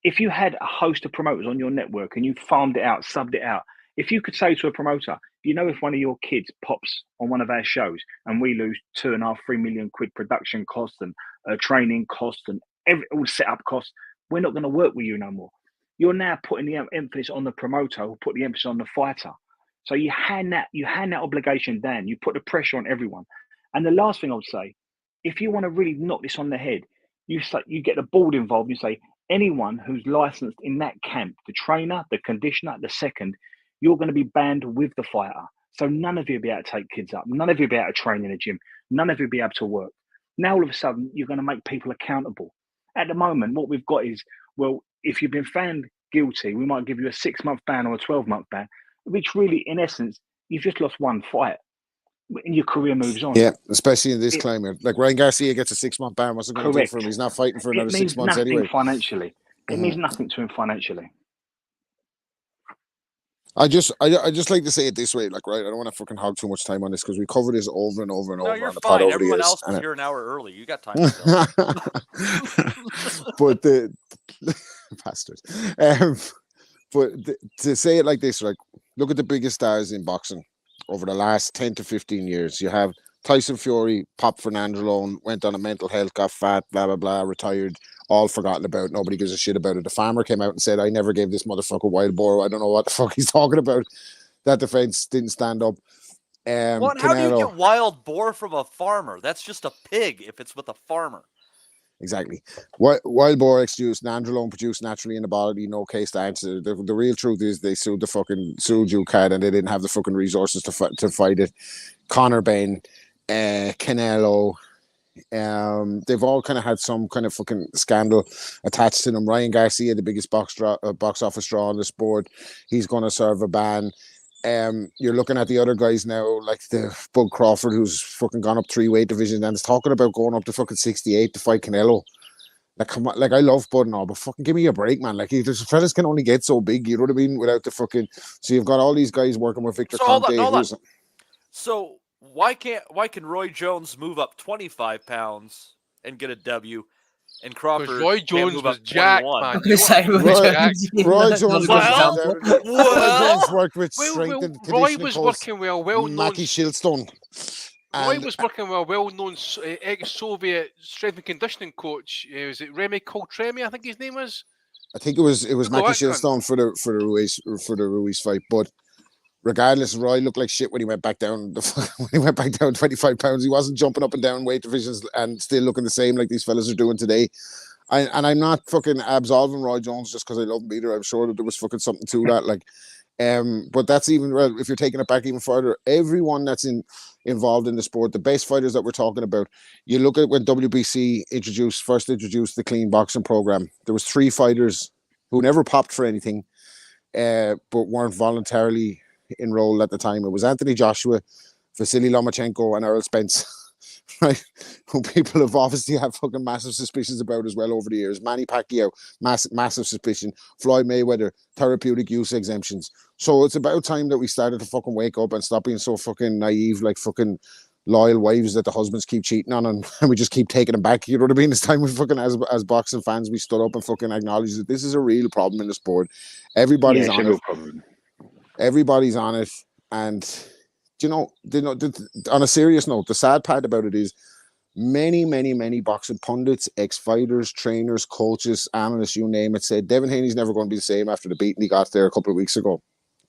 If you had a host of promoters on your network and you farmed it out, subbed it out, if you could say to a promoter, you know, if one of your kids pops on one of our shows and we lose 2.5, 3 million quid production costs and training costs and all setup costs, we're not going to work with you no more. You're now putting the emphasis on the promoter who put the emphasis on the fighter. So you hand that obligation down. You put the pressure on everyone. And the last thing I would say, if you want to really knock this on the head, you get the board involved. You say anyone who's licensed in that camp, the trainer, the conditioner, the second, you're going to be banned with the fighter. So none of you will be able to take kids up. None of you will be able to train in a gym. None of you will be able to work. Now all of a sudden you're going to make people accountable. At the moment, what we've got is, well, if you've been found guilty, we might give you a 6-month ban or a 12-month ban, which really, in essence, you've just lost one fight and your career moves on. Yeah, especially in this climate. Like Ryan Garcia gets a 6-month ban. What's it going to do for him? He's not fighting for another 6 months anyway. Financially. It means nothing to him financially. I just like to say it this way, like, right, I don't want to fucking hog too much time on this because we cover this over and over and over you're on the fine. pod over Everyone the years. else was here an hour early. You got time to But the bastards. To say it like this, like, look at the biggest stars in boxing over the last 10 to 15 years. You have Tyson Fury, popped for nandrolone, went on a mental health, got fat, blah, blah, blah, retired, all forgotten about. Nobody gives a shit about it. The farmer came out and said, I never gave this motherfucker wild boar. I don't know what the fuck he's talking about. That defense didn't stand up. What? How do you get wild boar from a farmer? That's just a pig if it's with a farmer. Exactly. Wild boar excuse, nandrolone produced naturally in the body, no case to answer. The real truth is they sued UKAD and they didn't have the fucking resources to fight it. Conor Benn, Canelo, they've all kind of had some kind of fucking scandal attached to them. Ryan Garcia, the biggest box office draw on the sport, he's going to serve a ban. You're looking at the other guys now, like the Bud Crawford, who's fucking gone up 3 weight divisions and is talking about going up to fucking 68 to fight Canelo. Like, come on, like, I love Bud and all, but fucking give me a break, man. Like, these fellas can only get so big, you know what I mean? Without the fucking. So you've got all these guys working with Victor Conte. Hold on. So why can Roy Jones move up 25 pounds and get a W? And Crawford, Roy Jones was jacked, man. Roy Jones worked with strength and Roy was working with a well-known Mackie Shieldstone. Roy was working with a well-known ex-Soviet strength and conditioning coach. Was it Remy Coltremi? I think his name was. I think it was Mackie Shieldstone for the Ruiz fight, but. Regardless, Roy looked like shit when he went back down. 25 pounds. He wasn't jumping up and down weight divisions and still looking the same like these fellas are doing today. And I'm not fucking absolving Roy Jones just because I love him either. I'm sure that there was fucking something to that. Like, but that's even, well, if you're taking it back even further, everyone that's involved in the sport, the best fighters that we're talking about, you look at when WBC first introduced the clean boxing program. There was 3 fighters who never popped for anything, but weren't voluntarily enrolled at the time. It was Anthony Joshua, Vasily Lomachenko, and Earl Spence, right? Who people have obviously had fucking massive suspicions about as well over the years. Manny Pacquiao, massive suspicion. Floyd Mayweather, therapeutic use exemptions. So it's about time that we started to fucking wake up and stop being so fucking naive, like fucking loyal wives that the husbands keep cheating on, and we just keep taking them back. You know what I mean? It's time we fucking, as boxing fans, we stood up and fucking acknowledged that this is a real problem in the sport. Everybody's on it. Everybody's on it, and on a serious note, the sad part about it is many boxing pundits, ex-fighters, trainers, coaches, analysts, you name it, said Devin Haney's never going to be the same after the beating he got there a couple of weeks ago.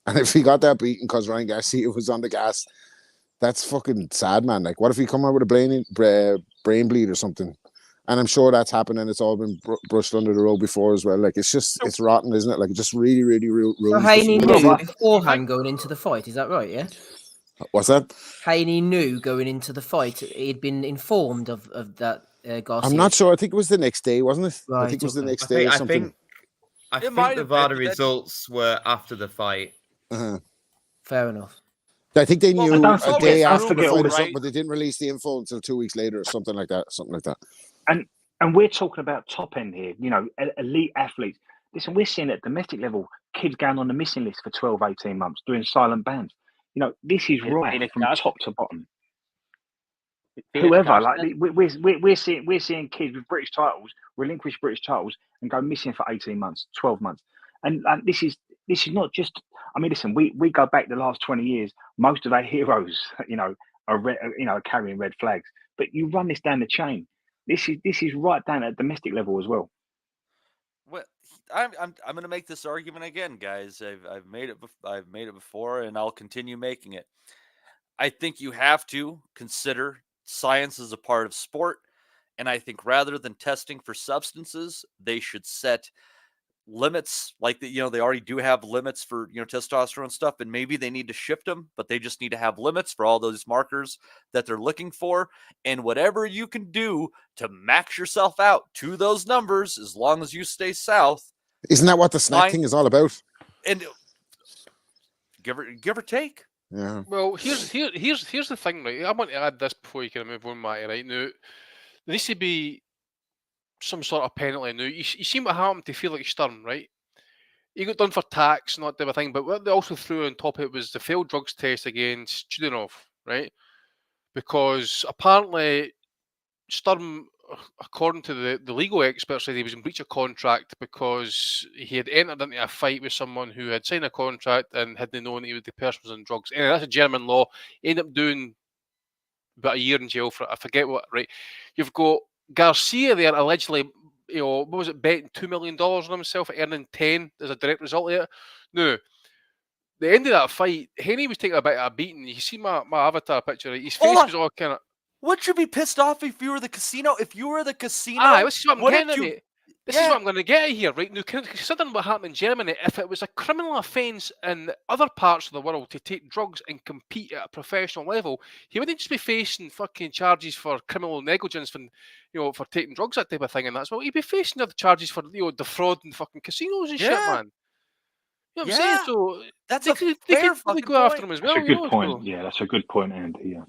And if he got that beaten because Ryan Garcia was on the gas, that's fucking sad, man. Like, what if he come out with a brain bleed or something? And I'm sure that's happened, and it's all been brushed under the rug before as well. Like, it's rotten, isn't it? Like, it just really ruins. So Haney knew beforehand going into the fight. Is that right? Yeah. What's that? Haney knew going into the fight. He'd been informed of that. Garcia. I'm not sure. I think it was the next day, wasn't it? Right, I think it was the next day or something. I think the VADA results were after the fight. Fair enough. I think they knew a day after the fight or right? something, but they didn't release the info until 2 weeks later or something like that. And we're talking about top end here, you know, elite athletes. Listen, we're seeing at domestic level kids going on the missing list for 12, 18 months, doing silent bans. You know, this is right from top to bottom. Whoever, like we're seeing kids with British titles relinquish British titles and go missing for 18 months, 12 months, and this is not just. I mean, listen, we go back the last 20 years. Most of our heroes, you know, are carrying red flags. But you run this down the chain. This is right down at domestic level as well. Well, I'm going to make this argument again, guys. I've made it before, and I'll continue making it. I think you have to consider science as a part of sport, and I think rather than testing for substances, they should set limits. Like they already do have limits for testosterone stuff, and maybe they need to shift them, but they just need to have limits for all those markers that they're looking for. And whatever you can do to max yourself out to those numbers, as long as you stay south. Isn't that what the snack thing is all about? And give or take. Yeah. Well, here's the thing, right? I want to add this before you can move on, Matty. Right now, there needs to be some sort of penalty. Now, you seen what happened to Felix Sturm, right? He got done for tax, not the other thing, but what they also threw on top of it was the failed drugs test against Judenov, right? Because apparently Sturm, according to the legal experts, said he was in breach of contract because he had entered into a fight with someone who had signed a contract and hadn't known the person was on drugs. Anyway, that's a German law. He ended up doing about a year in jail for it. I forget what, right? You've got Garcia there allegedly, what was it, betting $2 million on himself, earning 10 as a direct result of it. No, the end of that fight, Haney was taking a bit of a beating. You see my avatar picture, right? His face was all kind of. What should be pissed off if you were the casino? If you were the casino, this is what I'm getting at. This is what I'm going to get at here, right? Now, considering what happened in Germany, if it was a criminal offence in other parts of the world to take drugs and compete at a professional level, he wouldn't just be facing fucking charges for criminal negligence for taking drugs, that type of thing, and that's what he'd be facing other charges for defrauding fucking casinos and shit, man. You know what I'm saying? So that's they could really go after him as well. That's a good point. Yeah, that's a good point, Andy. Yeah.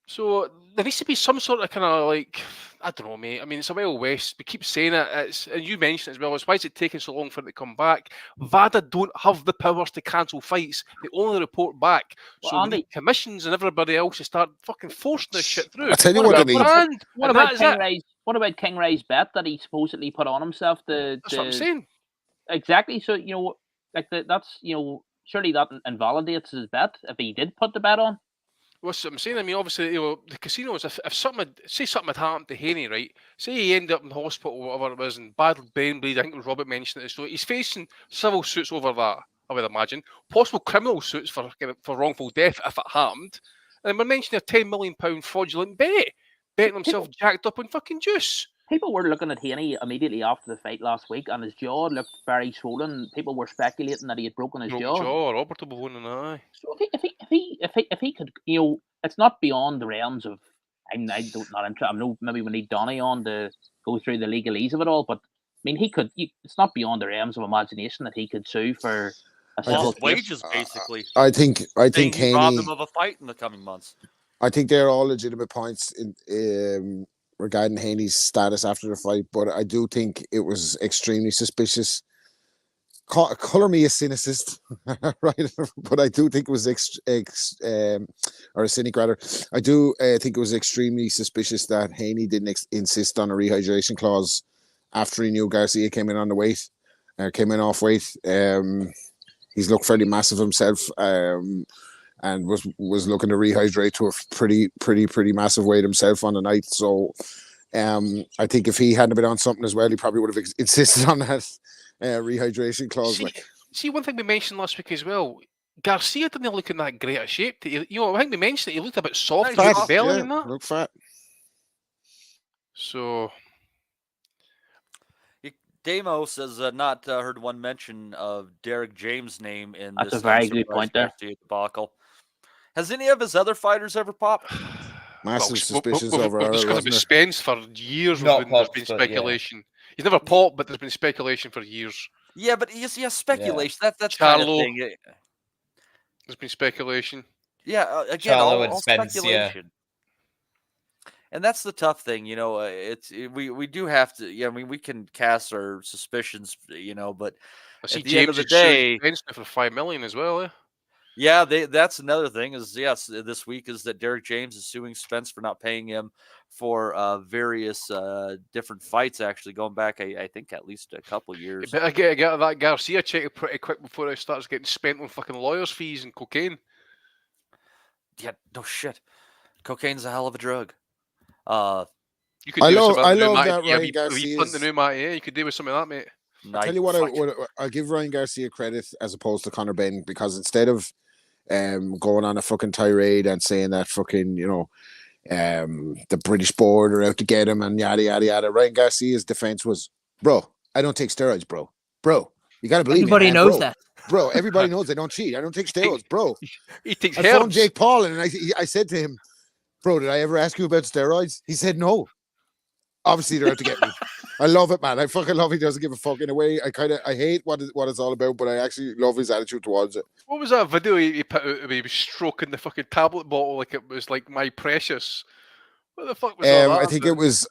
So there needs to be some sort of kind of like, I don't know, mate. I mean, it's a Wild West. We keep saying it. And you mentioned it as well. It's why is it taking so long for it to come back? VADA don't have the powers to cancel fights. They only report back. So we need commissions and everybody else to start fucking forcing this shit through. I tell you what, what about King Ray's bet that he supposedly put on himself? That's what I'm saying. Exactly. So that's surely that invalidates his bet if he did put the bet on. What's I'm saying? I mean, obviously, the casinos. If something had happened to Haney, right? Say he ended up in hospital, or whatever it was, and bad brain bleed. I think it was Robert mentioned it. So he's facing civil suits over that. I would imagine possible criminal suits for wrongful death if it happened. And we're mentioning a £10 million fraudulent betting himself jacked up on fucking juice. People were looking at Haney immediately after the fight last week, and his jaw looked very swollen. People were speculating that he had broken his jaw. Robert will win an eye. So if he could, it's not beyond the realms of. Not interested. I know maybe we need Donny on to go through the legalese of it all, but I mean, he could. It's not beyond the realms of imagination that he could sue for lost wages, basically. I think Haney robbed him of a fight in the coming months. I think they're all legitimate points in regarding Haney's status after the fight, but I do think it was extremely suspicious. Color me a cynicist, right? But I do think it was or a cynic rather. I do think it was extremely suspicious that Haney didn't insist on a rehydration clause after he knew Garcia came in on the weight, came in off weight. He's looked fairly massive himself, and was looking to rehydrate to a pretty massive weight himself on the night. So I think if he hadn't been on something as well, he probably would have insisted on that rehydration clause. See, one thing we mentioned last week as well, Garcia didn't look in that great a shape. I think we mentioned it, he looked a bit soft in the belly and that. Look fat. So, Damo says not heard one mention of Derek James' name in That's this. a very good point there. Debacle. Has any of his other fighters ever popped? Massive suspicions over We've discussed about Spence for years. There's been speculation. Yeah. He's never popped, but there's been speculation for years. Yeah, but speculation. Yeah. That's kind of thing. There's been speculation. Yeah, again, all speculation. And that's the tough thing, we do have to. Yeah, I mean, we can cast our suspicions, but I see at the James end of the day, for $5 million as well. Yeah, that's another thing. This week is that Derek James is suing Spence for not paying him for various different fights. Actually, going back, I think at least a couple of years. But I get that Garcia check pretty quick before it starts getting spent on fucking lawyers' fees and cocaine. Yeah, no shit. Cocaine's a hell of a drug. You could I love that Ryan Garcia. The new Matt, you could do with some of that, mate. I'll tell you what, I'll give Ryan Garcia credit as opposed to Conor Benn, because instead of going on a fucking tirade and saying that fucking, the British board are out to get him and yada yada yada, Ryan Garcia's defense was, bro, I don't take steroids, bro, you gotta believe everybody me, knows that, bro. Everybody knows I don't cheat. I don't take steroids, bro. He takes I phoned Jake Paul and I said to him, bro, did I ever ask you about steroids? He said no. Obviously, they're out to get me. I love it, man. I fucking love he doesn't give a fuck. In a way, I hate what it's all about, but I actually love his attitude towards it. What was that video he put out where he was stroking the fucking tablet bottle like it was like My Precious? What the fuck was all that? I think it was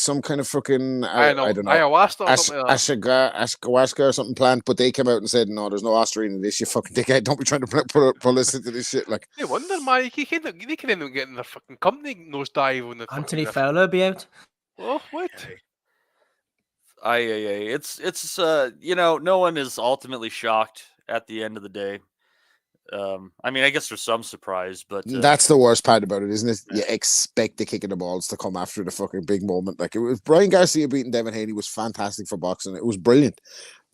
some kind of fucking I don't know, ayahuasca or something like that. Ayahuasca or something plant, but they came out and said, no, there's no Austrian in this, you fucking dickhead. Don't be trying to pull us into this shit. Like, no wonder, man. They can end up getting their fucking company nosedive when the Anthony Fowler be out. Oh, what? It's no one is ultimately shocked at the end of the day. I mean, I guess there's some surprise, but that's the worst part about it, isn't it? You expect the kick in the balls to come after the fucking big moment. Like, it was Brian Garcia beating Devin Haney was fantastic for boxing. It was brilliant.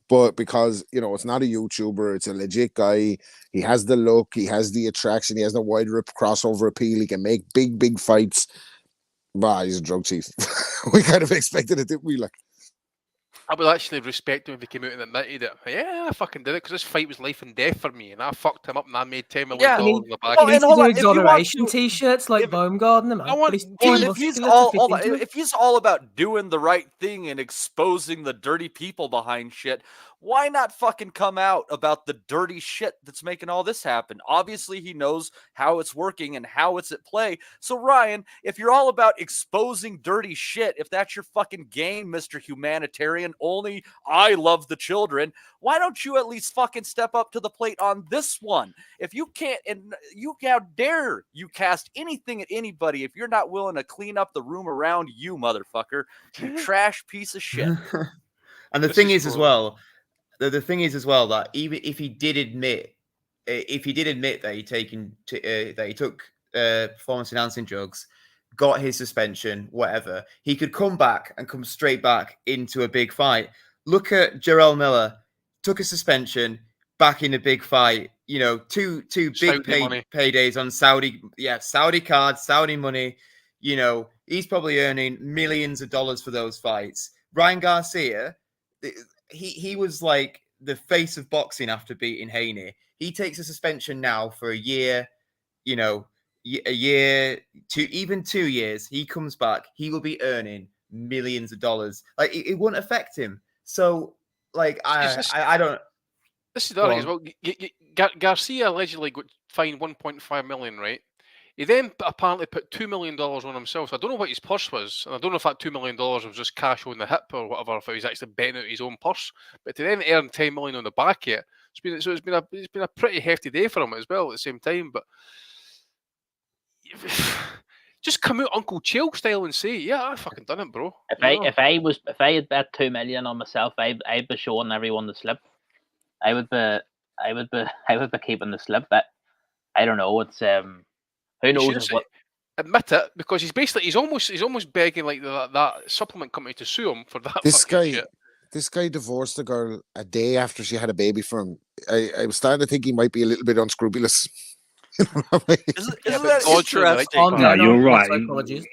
But because, it's not a YouTuber, it's a legit guy. He has the look, he has the attraction, he has the wide rip crossover appeal, he can make big fights. Bah, he's a drug chief. We kind of expected it, didn't we? Like, I would actually respect him if he came out and admitted it. Yeah, I fucking did it because this fight was life and death for me, and I fucked him up and I made $10 million in the back. He needs to do exoneration t-shirts like Baumgartner, man. If he's all about doing the right thing and exposing the dirty people behind shit, why not fucking come out about the dirty shit that's making all this happen? Obviously, he knows how it's working and how it's at play. So, Ryan, if you're all about exposing dirty shit, if that's your fucking game, Mr. Humanitarian, only I love the children, why don't you at least fucking step up to the plate on this one? If you can't, and how dare you cast anything at anybody if you're not willing to clean up the room around you, motherfucker, you trash piece of shit. And the thing is as well, that even if he did admit that he took performance enhancing drugs, got his suspension, whatever, he could come back and come straight back into a big fight. Look at Jarrell Miller, took a suspension, back in a big fight. Two big paydays on Saudi cards, Saudi money. He's probably earning millions of dollars for those fights. Ryan Garcia, he was like the face of boxing after beating Haney. He takes a suspension now for a year, a year, 2 years. He comes back, he will be earning millions of dollars. Like, it won't affect him. So, like, I don't. This is the other thing as well. Garcia allegedly got fined $1.5 million, right? He then apparently put $2 million on himself. So I don't know what his purse was, and I don't know if that $2 million was just cash on the hip or whatever, if he was actually betting out his own purse. But to then earn $10 million on the back yet, it's been a pretty hefty day for him as well. At the same time, but just come out Uncle Chill style and say, "Yeah, I fucking done it, bro." If I had bet $2 million on myself, I'd be showing everyone the slip. I would be keeping the slip. But I don't know. It's who He knows should what. admit it, because he's almost begging like that supplement company to sue him for that. This fucking guy, shit. this guy divorced the girl a day after she had a baby from him. I was starting to think he might be a little bit unscrupulous. Isn't that interesting? No, you're right. You're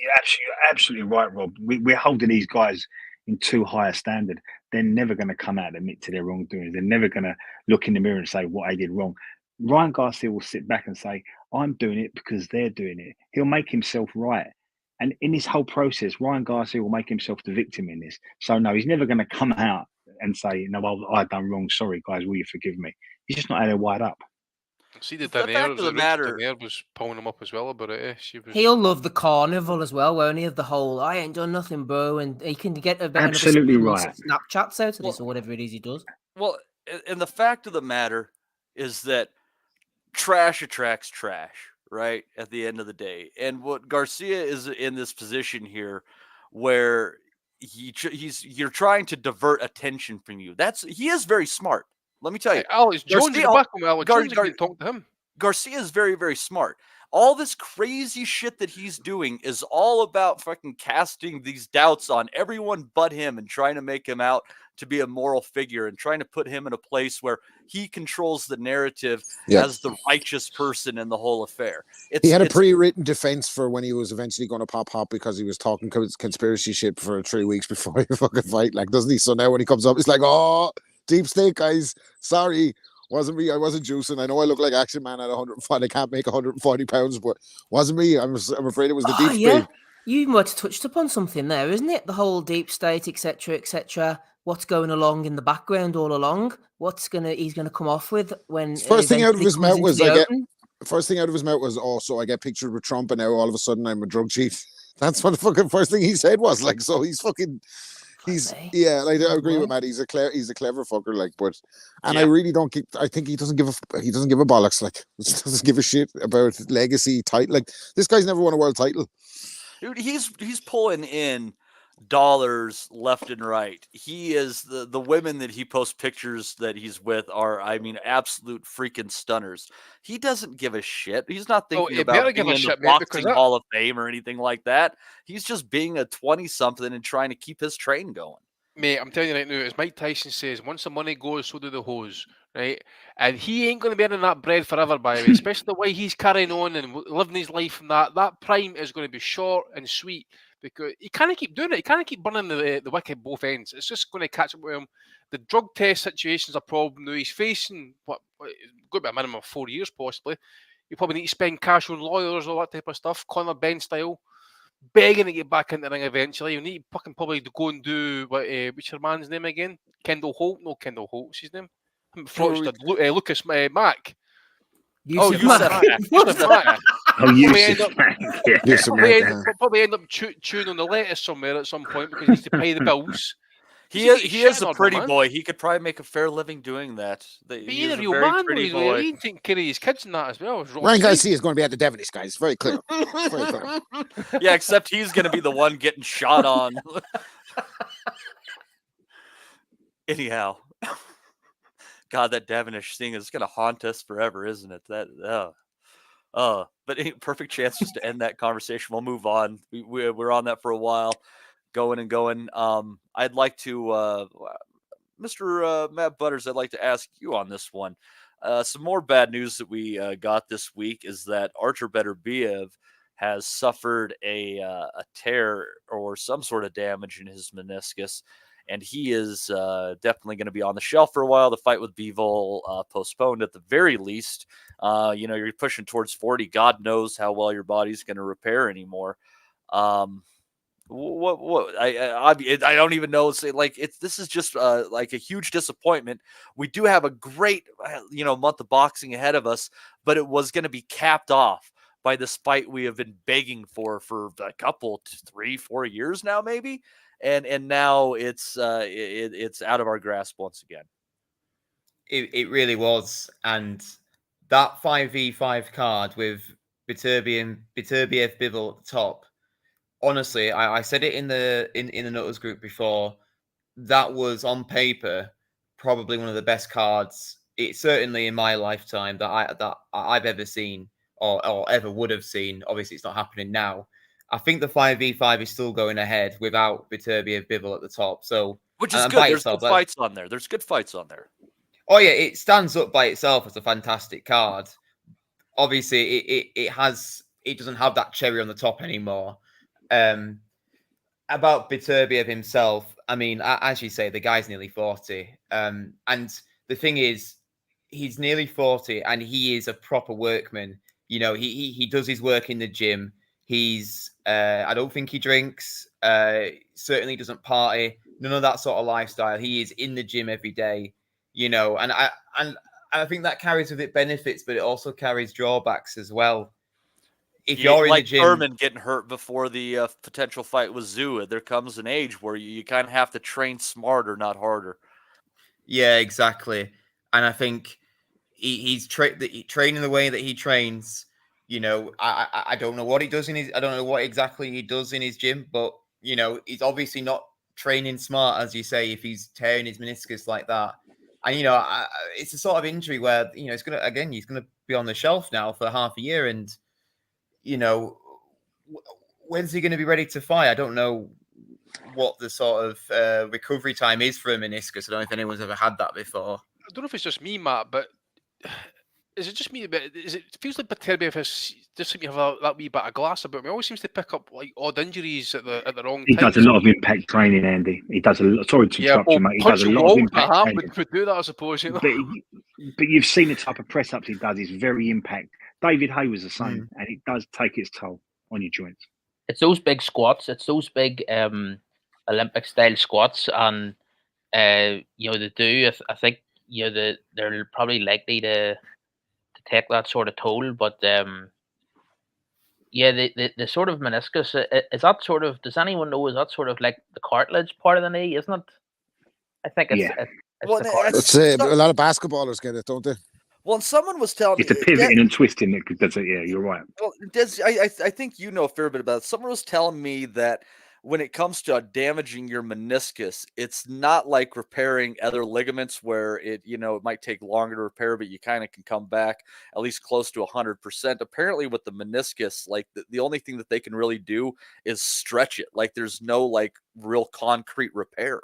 absolutely right, Rob. We're holding these guys in too high a standard. They're never going to come out and admit to their wrongdoings. They're never going to look in the mirror and say what I did wrong. Ryan Garcia will sit back and say, I'm doing it because they're doing it. He'll make himself right. And in this whole process, Ryan Garcia will make himself the victim in this. So, no, he's never going to come out and say, no, well, I've done wrong. Sorry, guys, will you forgive me? He's just not how they're wired up. See, the fact of the matter, Daenerys was pulling him up as well about it. Eh? She was... He'll love the carnival as well, won't he? Of the whole, I ain't done nothing, bro, and he can get about absolutely right. Snapchats out of this or whatever it is he does. Well, and the fact of the matter is that trash attracts trash, right? At the end of the day, and what Garcia is in this position here, where you're trying to divert attention from you. He is very smart. Let me tell you, Alex Jones talk to him. Garcia is very, very smart. All this crazy shit that he's doing is all about fucking casting these doubts on everyone but him and trying to make him out to be a moral figure and trying to put him in a place where he controls the narrative as the righteous person in the whole affair. He had a pre-written defense for when he was eventually going to pop because he was talking conspiracy shit for 3 weeks before he fucking fight, like, doesn't he? So now when he comes up, he's like, oh, deep state, guys. Sorry, wasn't me. I wasn't juicing. I know I look like Action Man at 105. I can't make 140 pounds, but wasn't me. I'm afraid it was the deep state. Yeah. You might have touched upon something there, isn't it? The whole deep state, etc., etc. What's going along in the background all along? He's gonna come off with when first thing out of his mouth was oh, so I get pictured with Trump, and now all of a sudden I'm a drug cheat. That's what the fucking first thing he said was, like, so he's fucking. Like, I agree with Matt. He's a clever fucker, like, I really don't keep. I think he doesn't give a bollocks, like, he doesn't give a shit about legacy title. Like, this guy's never won a world title. Dude, he's pulling in dollars left and right. He is the women that he posts pictures that he's with are, I mean, absolute freaking stunners. He doesn't give a shit. He's not thinking about being in the boxing Hall of Fame or anything like that. He's just being a 20-something and trying to keep his train going. Mate, I'm telling you right now, as Mike Tyson says, once the money goes, so do the hoes, right? And he ain't going to be earning that bread forever, by the way, especially the way he's carrying on and living his life from that. That prime is going to be short and sweet, because he can't keep doing it. He can't keep burning the wick at both ends. It's just going to catch up with him. The drug test situation's a problem now. He's facing, going to be a minimum of 4 years, possibly. You probably need to spend cash on lawyers, all that type of stuff, Conor Ben style. Begging to get back in the ring eventually. You need fucking probably to go and do what's your man's name again? Kendall Holt? No, Kendall Holt's his name. Lucas Mack. Yusuf Mack. Probably end up chewing on the lettuce somewhere at some point because he needs to pay the bills. He is a pretty boy. He could probably make a fair living doing that. He's a real man. He ain't taking care of his kids and that as well. Ryan Garcia is going to be at the Devonish, guys. Very clear. Very clear. Yeah, except he's going to be the one getting shot on. Anyhow, God, that Devonish thing is going to haunt us forever, isn't it? But perfect chance just to end that conversation. We'll move on. We're on that for a while. Going. I'd like to, Mr. Matt Butters, I'd like to ask you on this one. Some more bad news that we got this week is that Artur Beterbiev has suffered a tear or some sort of damage in his meniscus, and he is definitely going to be on the shelf for a while. The fight with Bivol postponed at the very least. You're pushing towards 40. God knows how well your body's going to repair anymore. What I don't even know. This is just like a huge disappointment. We do have a great month of boxing ahead of us, but it was going to be capped off by this fight we have been begging for a couple 3-4 years now, maybe, and now it's out of our grasp once again. It really was, and that 5v5 card with Beterbiev Bivol at the top. Honestly, I said it in the Nuthouse group before. That was on paper probably one of the best cards. It's certainly in my lifetime that I've ever seen. or ever would have seen. Obviously, it's not happening now. I think the 5v5 is still going ahead without Beterbiev, Bivol at the top. So, which is and good. by There's itself, good fights on there. There's good fights on there. Oh yeah, it stands up by itself as a fantastic card. Obviously, it doesn't have that cherry on the top anymore. About Beterbiev himself, I mean, as you say, the guy's nearly 40. And the thing is, he's nearly 40 and he is a proper workman. You know, he does his work in the gym. He's, I don't think he drinks, certainly doesn't party, none of that sort of lifestyle. He is in the gym every day, you know, and I think that carries with it benefits, but it also carries drawbacks as well. If you're in like the gym, Thurman getting hurt before the potential fight with Zua, there comes an age where you kind of have to train smarter, not harder. Yeah, exactly. And I think he's training the way that he trains. You know, I don't know what he does I don't know what exactly he does in his gym, but you know, he's obviously not training smart, as you say, if he's tearing his meniscus like that. And you know, it's a sort of injury where you know he's gonna be on the shelf now for half a year, and you know, when's he going to be ready to fight? I don't know what the sort of recovery time is for a meniscus. I don't know if anyone's ever had that before. I don't know if it's just me, Matt, but is it just me? But it feels like Beterbiev just seems to have that wee bit of glass about him. He always seems to pick up like odd injuries at the wrong time. He does a lot of impact training, Andy. He does a lot. Sorry to interrupt you, mate. He does a lot of impact training. Would do that, I suppose. You know? But you've seen the type of press ups he does. It's very impact. David Hay was the same, and it does take its toll on your joints. It's those big squats. It's those big Olympic style squats, and you know they do. I think you know they're probably likely to take that sort of toll. But yeah, the sort of meniscus is that sort of. Does anyone know? Is that sort of like the cartilage part of the knee? Isn't it? I think it's. Yeah. It's the cartilage. A lot of basketballers get it, don't they? Well, someone was telling me... It's a pivoting and twisting that does it, yeah, you're right. Well, Des, I think you know a fair bit about it. Someone was telling me that when it comes to damaging your meniscus, it's not like repairing other ligaments where it might take longer to repair, but you kind of can come back at least close to 100%. Apparently with the meniscus, like the only thing that they can really do is stretch it. Like there's no like real concrete repair.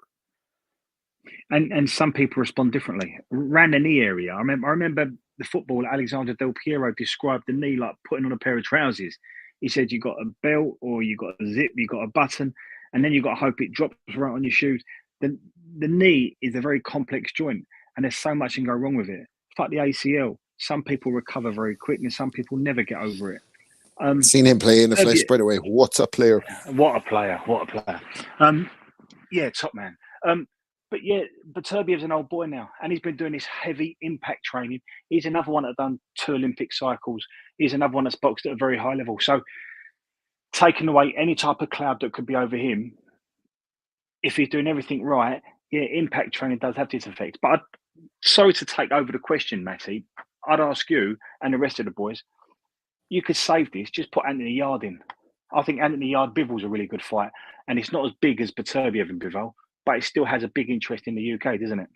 And some people respond differently. Around the knee area, I remember the footballer Alexander Del Piero described the knee like putting on a pair of trousers. He said you got a belt or you got a zip, you got a button, and then you got to hope it drops right on your shoes. The knee is a very complex joint, and there's so much can go wrong with it. It's like the ACL. Some people recover very quick, and some people never get over it. Seen him play in the flesh straight away. What a player! What a player! What a player! Yeah, top man. But yeah, Beterbiev's an old boy now, and he's been doing this heavy impact training. He's another one that's done 2 Olympic cycles. He's another one that's boxed at a very high level. So taking away any type of cloud that could be over him, if he's doing everything right, yeah, impact training does have this effect. But sorry to take over the question, Matty. I'd ask you and the rest of the boys, you could save this, just put Anthony Yard in. I think Anthony Yard Bivol's a really good fight, and it's not as big as Beterbiev and Bivol, but it still has a big interest in the UK, doesn't it?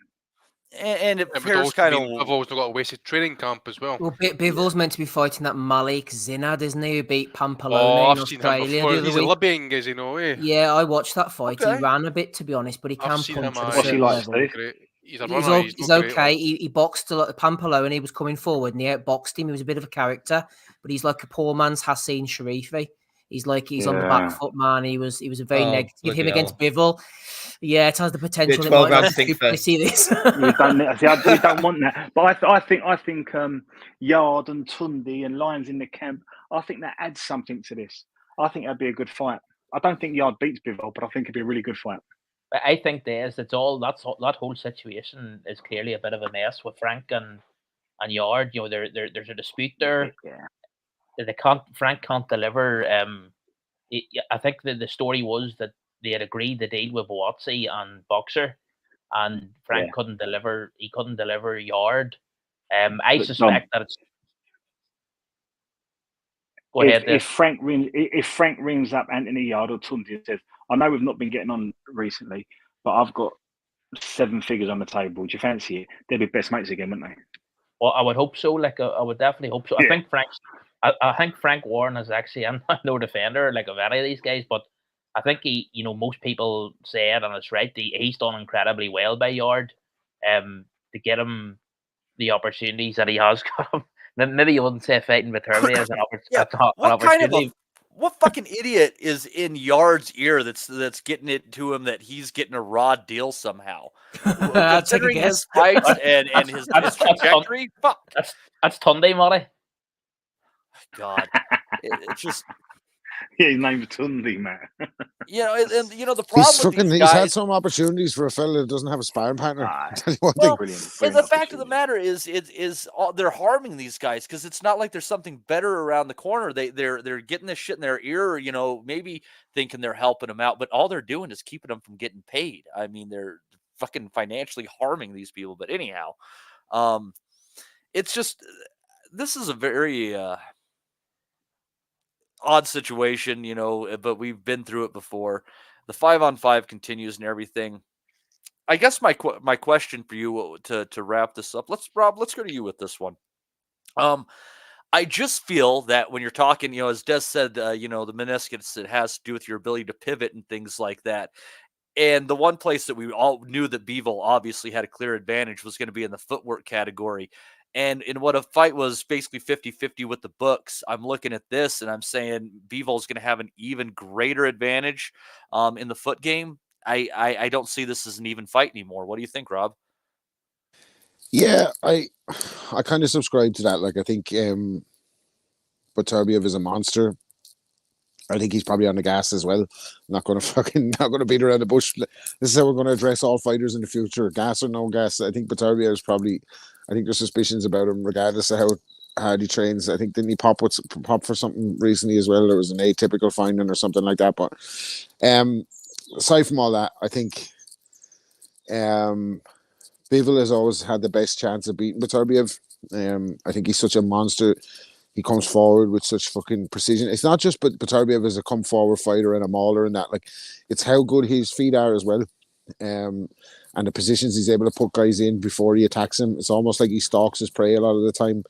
And it appears kind of... I've also got a wasted training camp as well. Well, Bivol's meant to be fighting that Malik Zinad, isn't he? Who beat Pampalone in Australia the other He's week. a Libyan, is he, Inoue? Yeah, I watched that fight. Okay. He ran a bit, to be honest, but he can punch at a certain level. He's a runner. He's okay. He boxed a lot. Pampalone, he was coming forward and he outboxed him. He was a bit of a character, but he's like a poor man's Hassan Sharifi. He's on the back foot, man. He was a very negative. Him against Bivol. Yeah, it has the potential. Yeah, 12 rounds I see this. We don't want that. But I think Yard and Tundi and Lyons in the camp, I think that adds something to this. I think that'd be a good fight. I don't think Yard beats Bivol, but I think it'd be a really good fight. I think that whole situation is clearly a bit of a mess with Frank and Yard. You know, there's a dispute there. Yeah. Frank can't deliver. I think the story was that they had agreed the deal with Boazzi and Boxer, and Frank couldn't deliver. He couldn't deliver Yard. I suspect that it's. Go ahead. If Frank rings up Anthony Yard or Tundi and says, "I know we've not been getting on recently, but I've got 7 figures on the table. Do you fancy it?" They'd be best mates again, wouldn't they? Well, I would hope so. I would definitely hope so. Yeah. I think I think Frank Warren is actually, I'm not no defender like of any of these guys, but I think he, most people say it, and it's right. He's done incredibly well by Yard, to get him the opportunities that he has got him. Maybe you wouldn't say fighting Beterbiev as an opportunity. What fucking idiot is in Yard's ear that's getting it to him that he's getting a raw deal somehow? Considering his fights and his trajectory, fuck. That's Tunde, Marty. God, it's just. Yeah, his name's Tunde, man. And the problem he's had some opportunities for a fella that doesn't have a sparring partner. And the fact of the matter is they're harming these guys because it's not like there's something better around the corner. They're getting this shit in their ear, maybe thinking they're helping them out, but all they're doing is keeping them from getting paid. I mean, they're fucking financially harming these people. But anyhow, it's just this is a very odd situation, but we've been through it before. The 5-on-5 continues and everything. I guess my question for you to wrap this up, let's go to you with this one. I just feel that when you're talking, as Des said, the meniscus, it has to do with your ability to pivot and things like that. And the one place that we all knew that Bivol obviously had a clear advantage was going to be in the footwork category. And in what a fight was basically 50-50 with the books, I'm looking at this and I'm saying Bivol is going to have an even greater advantage in the foot game. I don't see this as an even fight anymore. What do you think, Rob? Yeah, I kind of subscribe to that. Like, I think Beterbiev is a monster. I think he's probably on the gas as well. Not going to beat around the bush. This is how we're going to address all fighters in the future. Gas or no gas. I think Beterbiev is probably. I think there's suspicions about him, regardless of how hard he trains. I think didn't he pop for something recently as well? There was an atypical finding or something like that. But aside from all that, I think Bivol has always had the best chance of beating Beterbiev. I think he's such a monster. He comes forward with such fucking precision. It's not just Beterbiev as a come forward fighter and a mauler and that. Like, it's how good his feet are as well. And the positions he's able to put guys in before he attacks him. It's almost like he stalks his prey a lot of the time.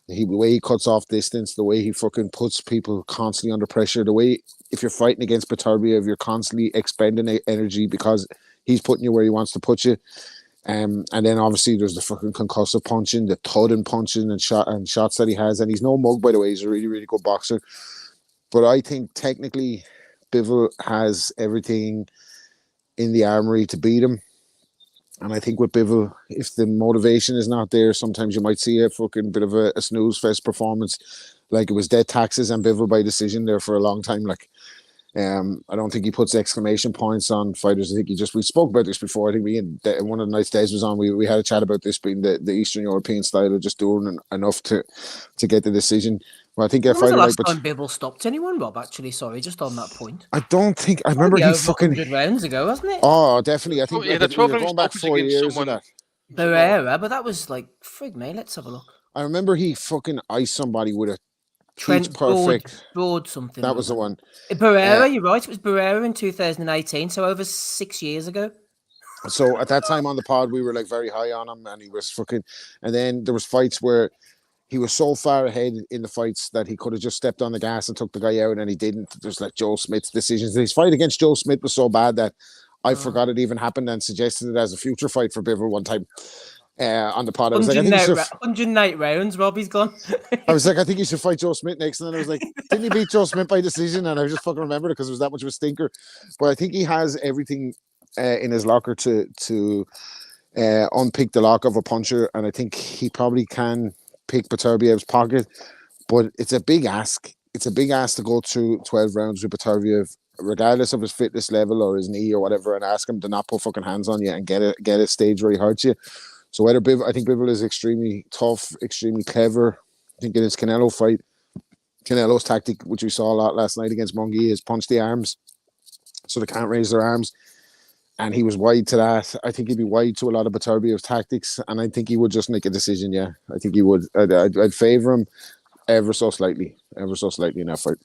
The way he cuts off distance, the way he fucking puts people constantly under pressure, the way if you're fighting against Beterbiev, you're constantly expending energy because he's putting you where he wants to put you. And then obviously there's the fucking concussive punching, the thudding punching and shots that he has. And he's no mug, by the way. He's a really, really good boxer. But I think technically Bivol has everything in the armory to beat him. And I think with Bivol, if the motivation is not there, sometimes you might see a fucking bit of a snooze fest performance. Like, it was dead taxes and Bivol by decision there for a long time. Like, I don't think he puts exclamation points on fighters. I think we spoke about this before. I think one of the nights Des was on, we had a chat about this being the Eastern European style of just doing enough to get the decision. Well, I think when was the last time Bivol stopped anyone, Rob? Actually, sorry, just on that point. I don't think I remember he fucking 100 rounds ago, wasn't it? Oh, definitely. I think the 12 going back 4 years of that. Barrera, but that was like frig me. Let's have a look. I remember he fucking iced somebody with a Trent Broad something. That was the one. Barrera, you're right. It was Barrera in 2018, so over 6 years ago. So at that time on the pod, we were like very high on him, and he was fucking. And then there was fights where he was so far ahead in the fights that he could have just stepped on the gas and took the guy out, and he didn't. There's like Joe Smith's decisions. His fight against Joe Smith was so bad that I forgot it even happened and suggested it as a future fight for Bivol one time on the pod. I was like, 108 rounds, Robbie's gone. I was like, I think he should fight Joe Smith next. And then I was like, didn't he beat Joe Smith by decision? And I just fucking remembered it because it was that much of a stinker. But I think he has everything in his locker to unpick the lock of a puncher. And I think he probably can pick Beterbiev's pocket, but it's a big ask. It's a big ask to go through 12 rounds with Beterbiev, regardless of his fitness level or his knee or whatever, and ask him to not put fucking hands on you and get a stage where he hurts you. So I think Bivol is extremely tough, extremely clever. I think in his Canelo fight, Canelo's tactic, which we saw a lot last night against Munguia, is punch the arms so they can't raise their arms. And he was wide to that. I think he'd be wide to a lot of Beterbiev's tactics, and I think he would just make a decision. Yeah, I think he would. I'd favour him ever so slightly in that fight.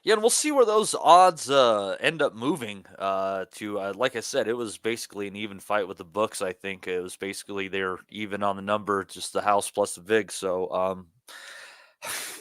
Yeah, and we'll see where those odds end up moving to. Like I said, it was basically an even fight with the books. I think it was basically they're even on the number, just the house plus the vig. So,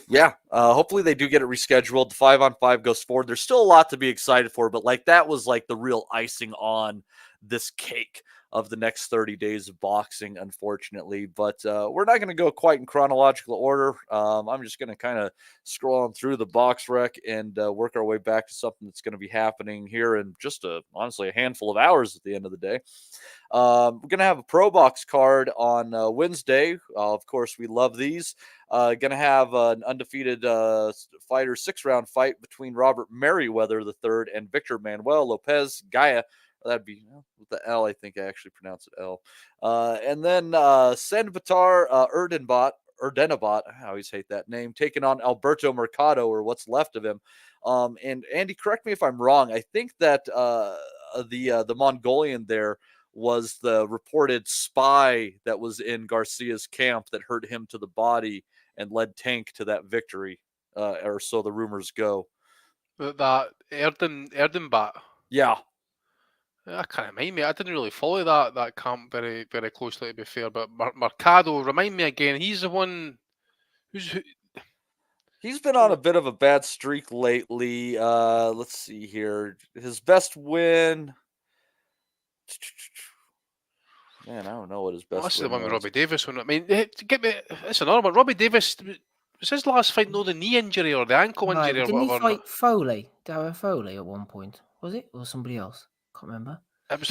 yeah, hopefully they do get it rescheduled. The 5-on-5 goes forward. There's still a lot to be excited for, but like that was like the real icing on this cake of the next 30 days of boxing, unfortunately. But we're not going to go quite in chronological order. I'm just going to kind of scroll on through the box rec and work our way back to something that's going to be happening here in just honestly a handful of hours at the end of the day. We're going to have a Pro Box card on Wednesday. Of course, we love these. Going to have an undefeated fighter 6-round fight between Robert Merriweather III and Victor Manuel Lopez Gaia. That'd be with the L. I think I actually pronounce it L. And then Senvatar Erdenabot. I always hate that name. Taking on Alberto Mercado, or what's left of him. And Andy, correct me if I'm wrong. I think that the Mongolian there was the reported spy that was in Garcia's camp that hurt him to the body and led Tank to that victory, or so the rumors go. That Erdenbot. Yeah. I can't remind me. I didn't really follow that camp very, very closely, to be fair. But Mercado, remind me again. He's the one who's. He's been on a bit of a bad streak lately. Let's see here. His best win. Man, I don't know what his best. That's the one with Robbie Davis. I mean, get me. It's another one. Robbie Davis. Was his last fight the knee injury or the ankle injury or didn't whatever? he fight Foley, Darren Foley, at one point? Was it, or somebody else? Can't remember. It was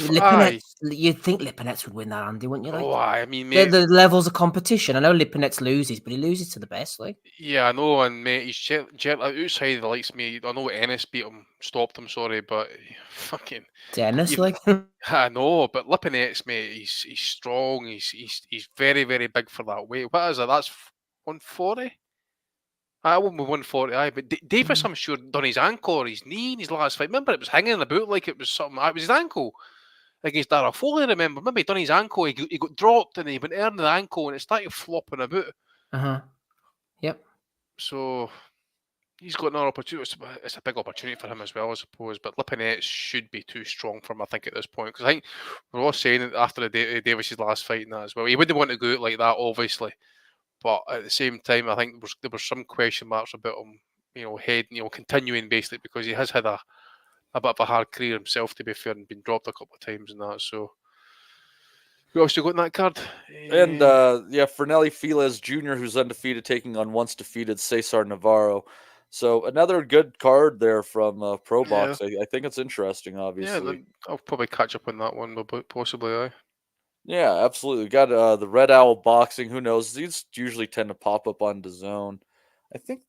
You'd think Lipinets would win that, Andy, wouldn't you? Like, I mean, mate, the levels of competition. I know Lipinets loses, but he loses to the best. Like, yeah, I know, and mate, he's outside the likes me. I know Ennis beat him, stopped him. Sorry, but fucking Dennis, like, I know, but Lipinets, mate, he's strong. He's very, very big for that weight. What is it? That's 140. I won't be 140. But Davis, I'm sure, done his ankle or his knee in his last fight. Remember, it was hanging about like it was something. It was his ankle against Dara Foley. Remember, he done his ankle. He got dropped and he went earning the ankle and it started flopping about. Yep. So he's got another opportunity. It's a big opportunity for him as well, I suppose. But Lipinets should be too strong for him, I think, at this point. Because I think we're all saying that after Davis's last fight and that as well, he wouldn't want to go out like that, obviously. But at the same time, I think there were some question marks about him, continuing basically because he has had a bit of a hard career himself, to be fair, and been dropped a couple of times and that. So, who else you got in that card? And Fernelli Felez Jr., who's undefeated, taking on once defeated Cesar Navarro. So another good card there from Pro Box. Yeah. I think it's interesting, obviously. Yeah, I'll probably catch up on that one, but possibly, Yeah, absolutely. Got the Red Owl Boxing. Who knows? These usually tend to pop up on DAZN. I think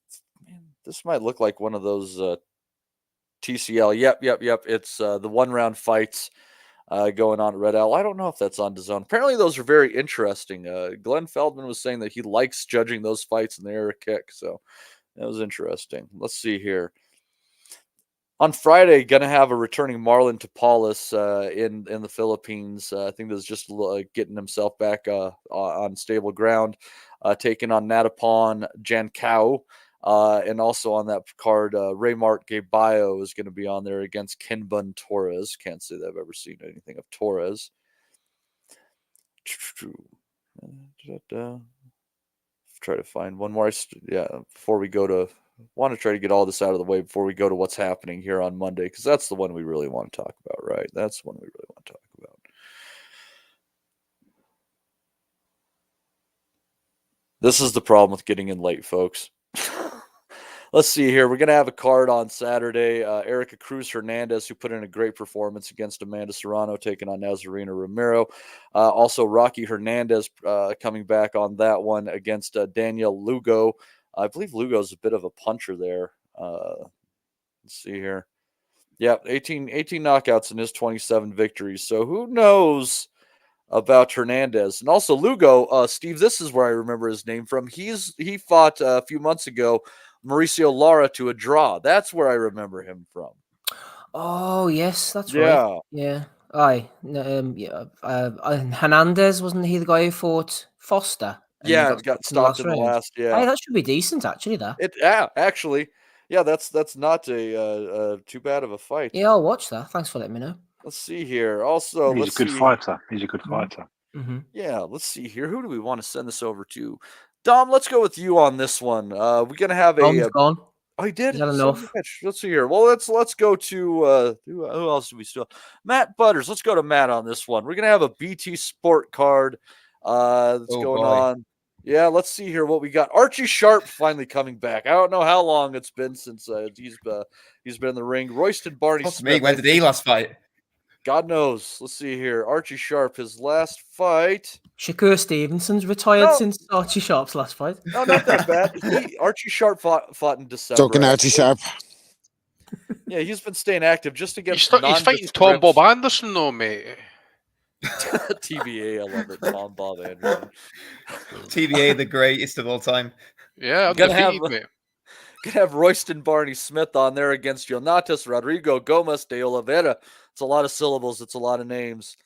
this might look like one of those TCL. Yep. It's the 1-round fights going on at Red Owl. I don't know if that's on DAZN. Apparently, those are very interesting. Glenn Feldman was saying that he likes judging those fights in the air kick. So that was interesting. Let's see here. On Friday, going to have a returning Marlon Tapales in the Philippines. I think that's just getting himself back on stable ground, taking on Natapon Jankao. And also on that card, Raymart Gabayo is going to be on there against Kenbun Torres. Can't say that I've ever seen anything of Torres. Try to find one more. Before we go to... want to try to get all this out of the way before we go to what's happening here on Monday, because that's the one we really want to talk about, right? That's the one we really want to talk about. This is the problem with getting in late, folks. Let's see here. We're going to have a card on Saturday. Erica Cruz Hernandez, who put in a great performance against Amanda Serrano, taking on Nazarena Romero. Also, Rocky Hernandez coming back on that one against Daniel Lugo. I believe Lugo's a bit of a puncher there. Let's see here. Yeah, 18 knockouts in his 27 victories. So who knows about Hernandez? And also Lugo, Steve, this is where I remember his name from. He fought a few months ago Mauricio Lara to a draw. That's where I remember him from. Oh, yes, that's right. Yeah. Hernandez, wasn't he the guy who fought Foster? Yeah, got stopped in the last. Yeah, Hey, that should be decent, actually. Actually, Yeah, that's not a too bad of a fight. Yeah, I'll watch that. Thanks for letting me know. Let's see here. Also, He's a let's good see. fighter. He's a good fighter. Mm-hmm. Yeah, let's see here. Who do we want to send this over to? Dom, let's go with you on this one. We're gonna have Dom's gone. Oh, he did. He's had Son enough. of a bitch. Let's see here. Well, let's go to who else do we still? Matt Butters. Let's go to Matt on this one. We're gonna have a BT Sport card that's going on. Yeah, let's see here what we got. Archie Sharp finally coming back. I don't know how long it's been since he's been in the ring. Royston Barney Smith. When did he last fight? God knows. Let's see here. Archie Sharp, his last fight. Shakur Stevenson's retired since Archie Sharp's last fight. No, not that bad. Archie Sharp fought in December. Joking Archie Sharp. Yeah, he's been staying active just against. He's fighting Tom Bob Anderson, though, mate. TBA, I love it. Tom Bob Anderson. TBA, the greatest of all time. Yeah, I'm gonna have Royston Barney Smith on there against Jonatas Rodrigo Gomez de Oliveira. It's a lot of syllables. It's a lot of names.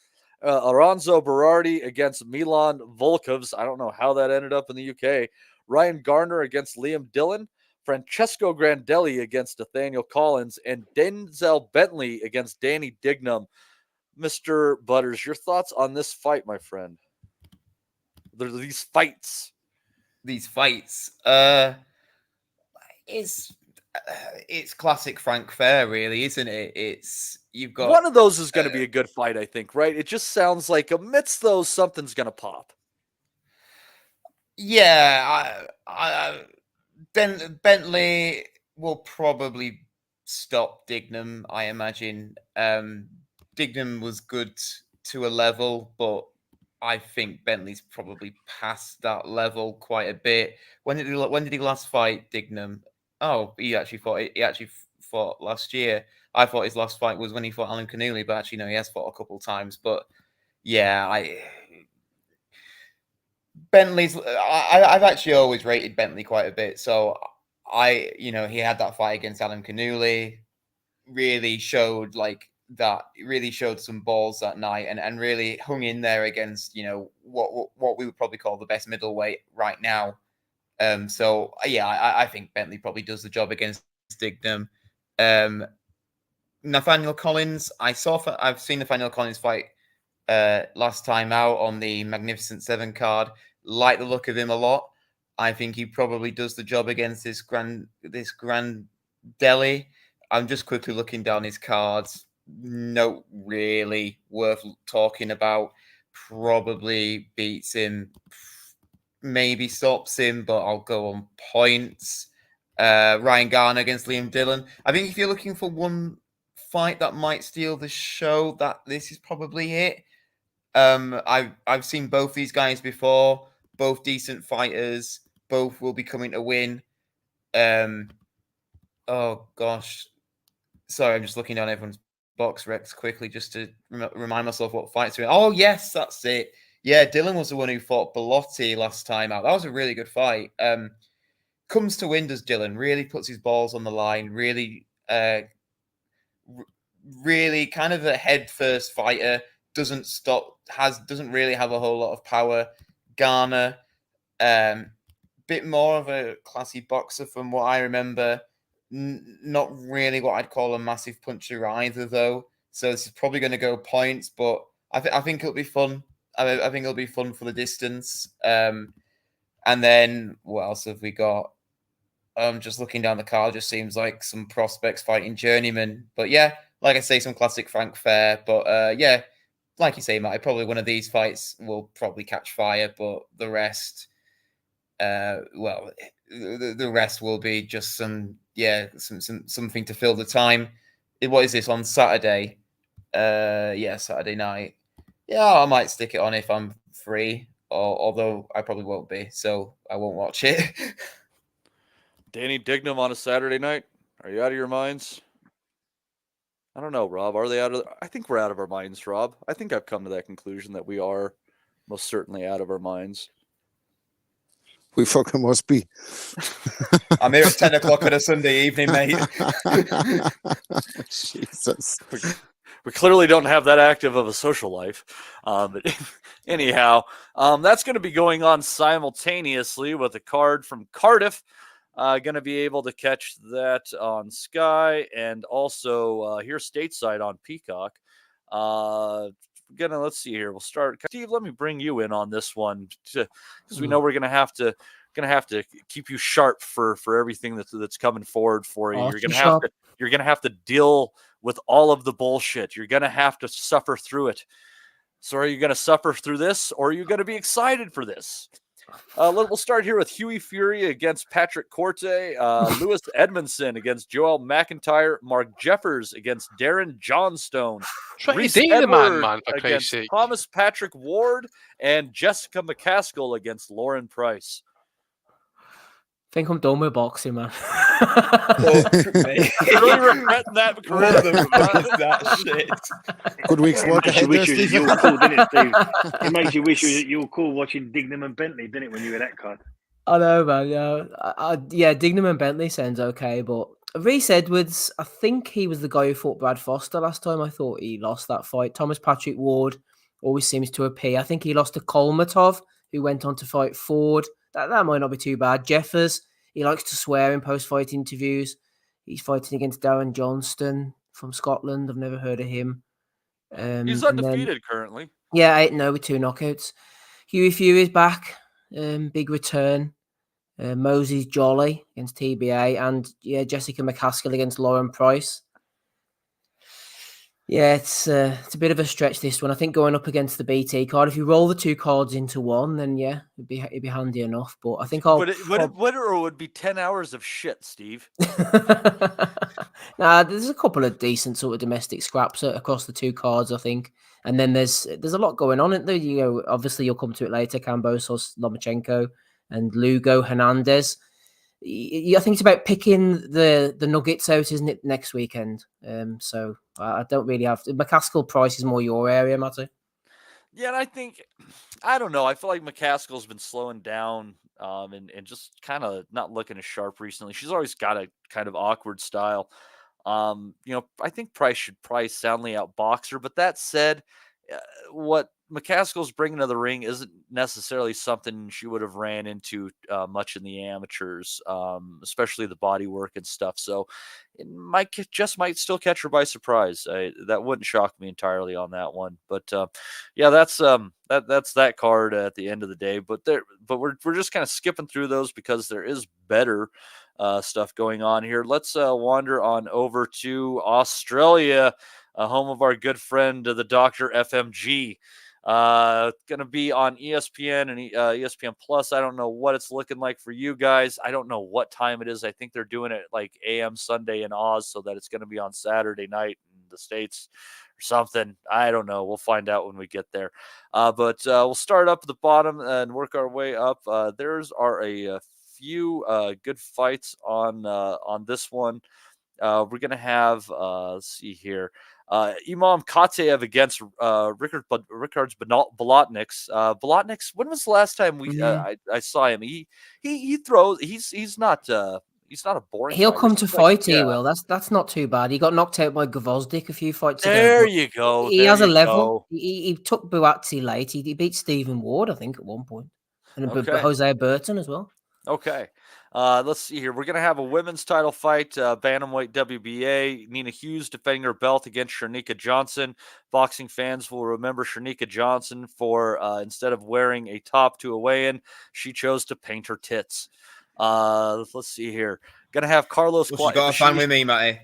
Aranzo Berardi against Milan Volkovs. I don't know how that ended up in the UK. Ryan Garner against Liam Dillon. Francesco Grandelli against Nathaniel Collins. And Denzel Bentley against Danny Dignam. Mr. Butters, your thoughts on this fight, my friend? These fights. It's classic Frank Fair, really, isn't it? You've got one of those is going to be a good fight, I think, right? It just sounds like amidst those, something's going to pop. Yeah, Bentley will probably stop Dignam, I imagine. Dignam was good to a level, but I think Bentley's probably past that level quite a bit. When did he last fight Dignam? Oh, he actually fought last year. I thought his last fight was when he fought Alan Canelo, but actually no, he has fought a couple of times. But yeah, I've actually always rated Bentley quite a bit. So he had that fight against Alan Canelo, really showed some balls that night and really hung in there against, what we would probably call the best middleweight right now. So yeah, I think Bentley probably does the job against Dignam. Nathaniel Collins, I've seen Nathaniel Collins fight last time out on the Magnificent Seven card. Like the look of him a lot. I think he probably does the job against this Grandelli. I'm just quickly looking down his cards. No, really worth talking about. Probably beats him. Maybe stops him, but I'll go on points. Ryan Garner against Liam Dillon. I think if you're looking for one fight that might steal the show, that this is probably it. I've seen both these guys before. Both decent fighters. Both will be coming to win. Oh gosh, sorry, I'm just looking down everyone's box recs quickly just to remind myself what fights are in. Oh yes, that's it. Yeah, Dillon was the one who fought Bellotti last time out. That was a really good fight. Comes to win, does Dillon. Really puts his balls on the line. Really kind of a head-first fighter. Doesn't really have a whole lot of power. Garner, bit more of a classy boxer from what I remember. Not really what I'd call a massive puncher either, though. So this is probably going to go points, but I think it'll be fun. I think it'll be fun for the distance. And then what else have we got? Just looking down the card, just seems like some prospects fighting journeyman. But yeah, like I say, some classic Frank Fair. But yeah, like you say, Matt, probably one of these fights will probably catch fire, but the rest, the rest will be just something to fill the time. What is this on Saturday? Saturday night. Yeah, I might stick it on if I'm free, although I probably won't be, so I won't watch it. Danny Dignam on a Saturday night? Are you out of your minds? I don't know, Rob. Are they out of? I think we're out of our minds, Rob. I think I've come to that conclusion that we are most certainly out of our minds. We fucking must be. I'm here at 10 o'clock on a Sunday evening, mate. Jesus. We clearly don't have that active of a social life. But anyhow, that's going to be going on simultaneously with a card from Cardiff. Going to be able to catch that on Sky and also here stateside on Peacock. Let's see here. We'll start. Steve, let me bring you in on this one because we know we're gonna have to keep you sharp for everything that's coming forward for you. You're gonna have to deal with all of the bullshit. You're gonna have to suffer through it. So are you gonna suffer through this, or are you gonna be excited for this? We'll start here with Hughie Fury against Patrick Corte, Lewis Edmondson against Joel McIntyre, Mark Jeffers against Darren Johnstone, Reese Edward against Thomas Patrick Ward, and Jessica McCaskill against Lauren Price. I think I'm done with boxing, man. Really regretting that career. that shit. Good week's work ahead there, Steve. You were cool, didn't it, Steve? It makes you wish you were cool watching Dignam and Bentley, didn't it, when you were that card? I know, man. Yeah, Dignam and Bentley sounds okay, but Reese Edwards, I think he was the guy who fought Brad Foster last time. I thought he lost that fight. Thomas Patrick Ward always seems to appear. I think he lost to Kolmatov, who went on to fight Ford. That might not be too bad. Jeffers, he likes to swear in post-fight interviews. He's fighting against Darren Johnston from Scotland. I've never heard of him. He's undefeated currently. Yeah, 8-0 with 2 knockouts. Hughie Fury's back. Big return. Moses Jolly against TBA. And Jessica McCaskill against Lauren Price. Yeah, it's a bit of a stretch, this one. I think going up against the BT card, if you roll the 2 cards into one, then yeah, it'd be handy enough. But I think would be 10 hours of shit, Steve. Nah, there's a couple of decent sort of domestic scraps across the 2 cards, I think. And then there's a lot going on. There, obviously you'll come to it later. Kambosos, Lomachenko, and Lugo Hernandez. I think it's about picking the nuggets out, isn't it, next weekend? So I don't really have to. McCaskill Price is more your area, Matty. Yeah, and I don't know. I feel like McCaskill's been slowing down and just kind of not looking as sharp recently. She's always got a kind of awkward style. I think Price should probably soundly outbox her. But that said, what McCaskill's bringing to the ring isn't necessarily something she would have ran into much in the amateurs, especially the body work and stuff. So it might still catch her by surprise. That wouldn't shock me entirely on that one. But that's that card at the end of the day. But we're just kind of skipping through those because there is better stuff going on here. Let's wander on over to Australia, home of our good friend, the Dr. FMG. Going to be on ESPN and ESPN Plus. I don't know what it's looking like for you guys. I don't know what time it is. I think they're doing it like AM Sunday in Oz, so that it's going to be on Saturday night in the States or something. I don't know. We'll find out when we get there. But we'll start up at the bottom and work our way up. There's a few good fights on this one. We're going to have, let's see here. Imam Kateev against Ricards Bolotniks. Bolotniks, when was the last time I saw him? He throws. He's not a boring. He'll fighter. come to fight. He will. That's not too bad. He got knocked out by Gvozdyk a few fights ago. There you go. He has a level. He took Buatsi late. He beat Stephen Ward, I think, at one point, and Jose Burton as well. Okay. Let's see here. We're going to have a women's title fight, Bantamweight WBA. Nina Hughes defending her belt against Shernika Johnson. Boxing fans will remember Shernika Johnson for instead of wearing a top to a weigh-in, she chose to paint her tits. Let's see here. Going to have Carlos. Well, she got a fan with me, Matty.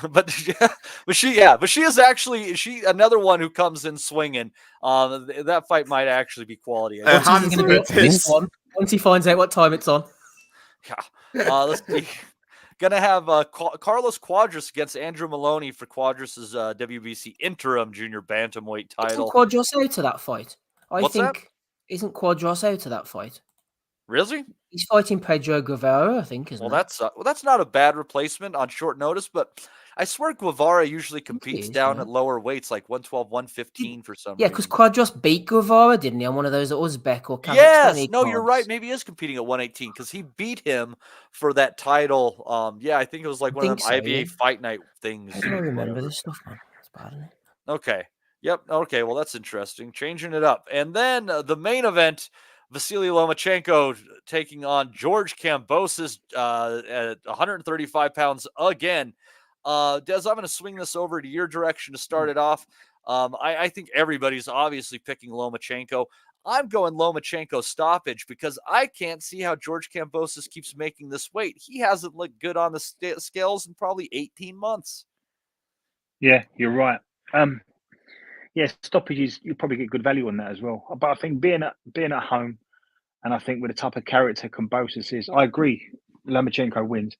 But she is actually another one who comes in swinging. That fight might actually be quality. Once he finds out what time it's on. Yeah. Let's see. Gonna have Carlos Quadras against Andrew Maloney for Quadras' WBC interim junior bantamweight title. Isn't Quadras out to that fight? That? Isn't Quadras out to that fight? Really? He's fighting Pedro Guevara, I think, isn't that's not a bad replacement on short notice, but I swear Guevara usually competes down at lower weights, like 112, 115 for some reason. Yeah, because Quadras beat Guevara, didn't he, on one of those Uzbek or Kazakhstani Yes, no, cards. you're right. Maybe he is competing at 118 because he beat him for that title. I think it was like one of them IBA Fight Night things. I don't remember this stuff, man. That's bad, isn't it? Okay. Yep. Okay. Well, that's interesting. Changing it up. And then the main event Vasily Lomachenko taking on George Kambosos at 135 pounds again. Des, I'm going to swing this over to your direction to start it off. I think everybody's obviously picking Lomachenko. I'm going Lomachenko stoppage because I can't see how George Kambosos keeps making this weight. He hasn't looked good on the scales in probably 18 months. Yeah, you're right. Yeah, stoppages, you probably get good value on that as well. But I think being at home, and I think with the type of character Kambosos is, I agree, Lomachenko wins.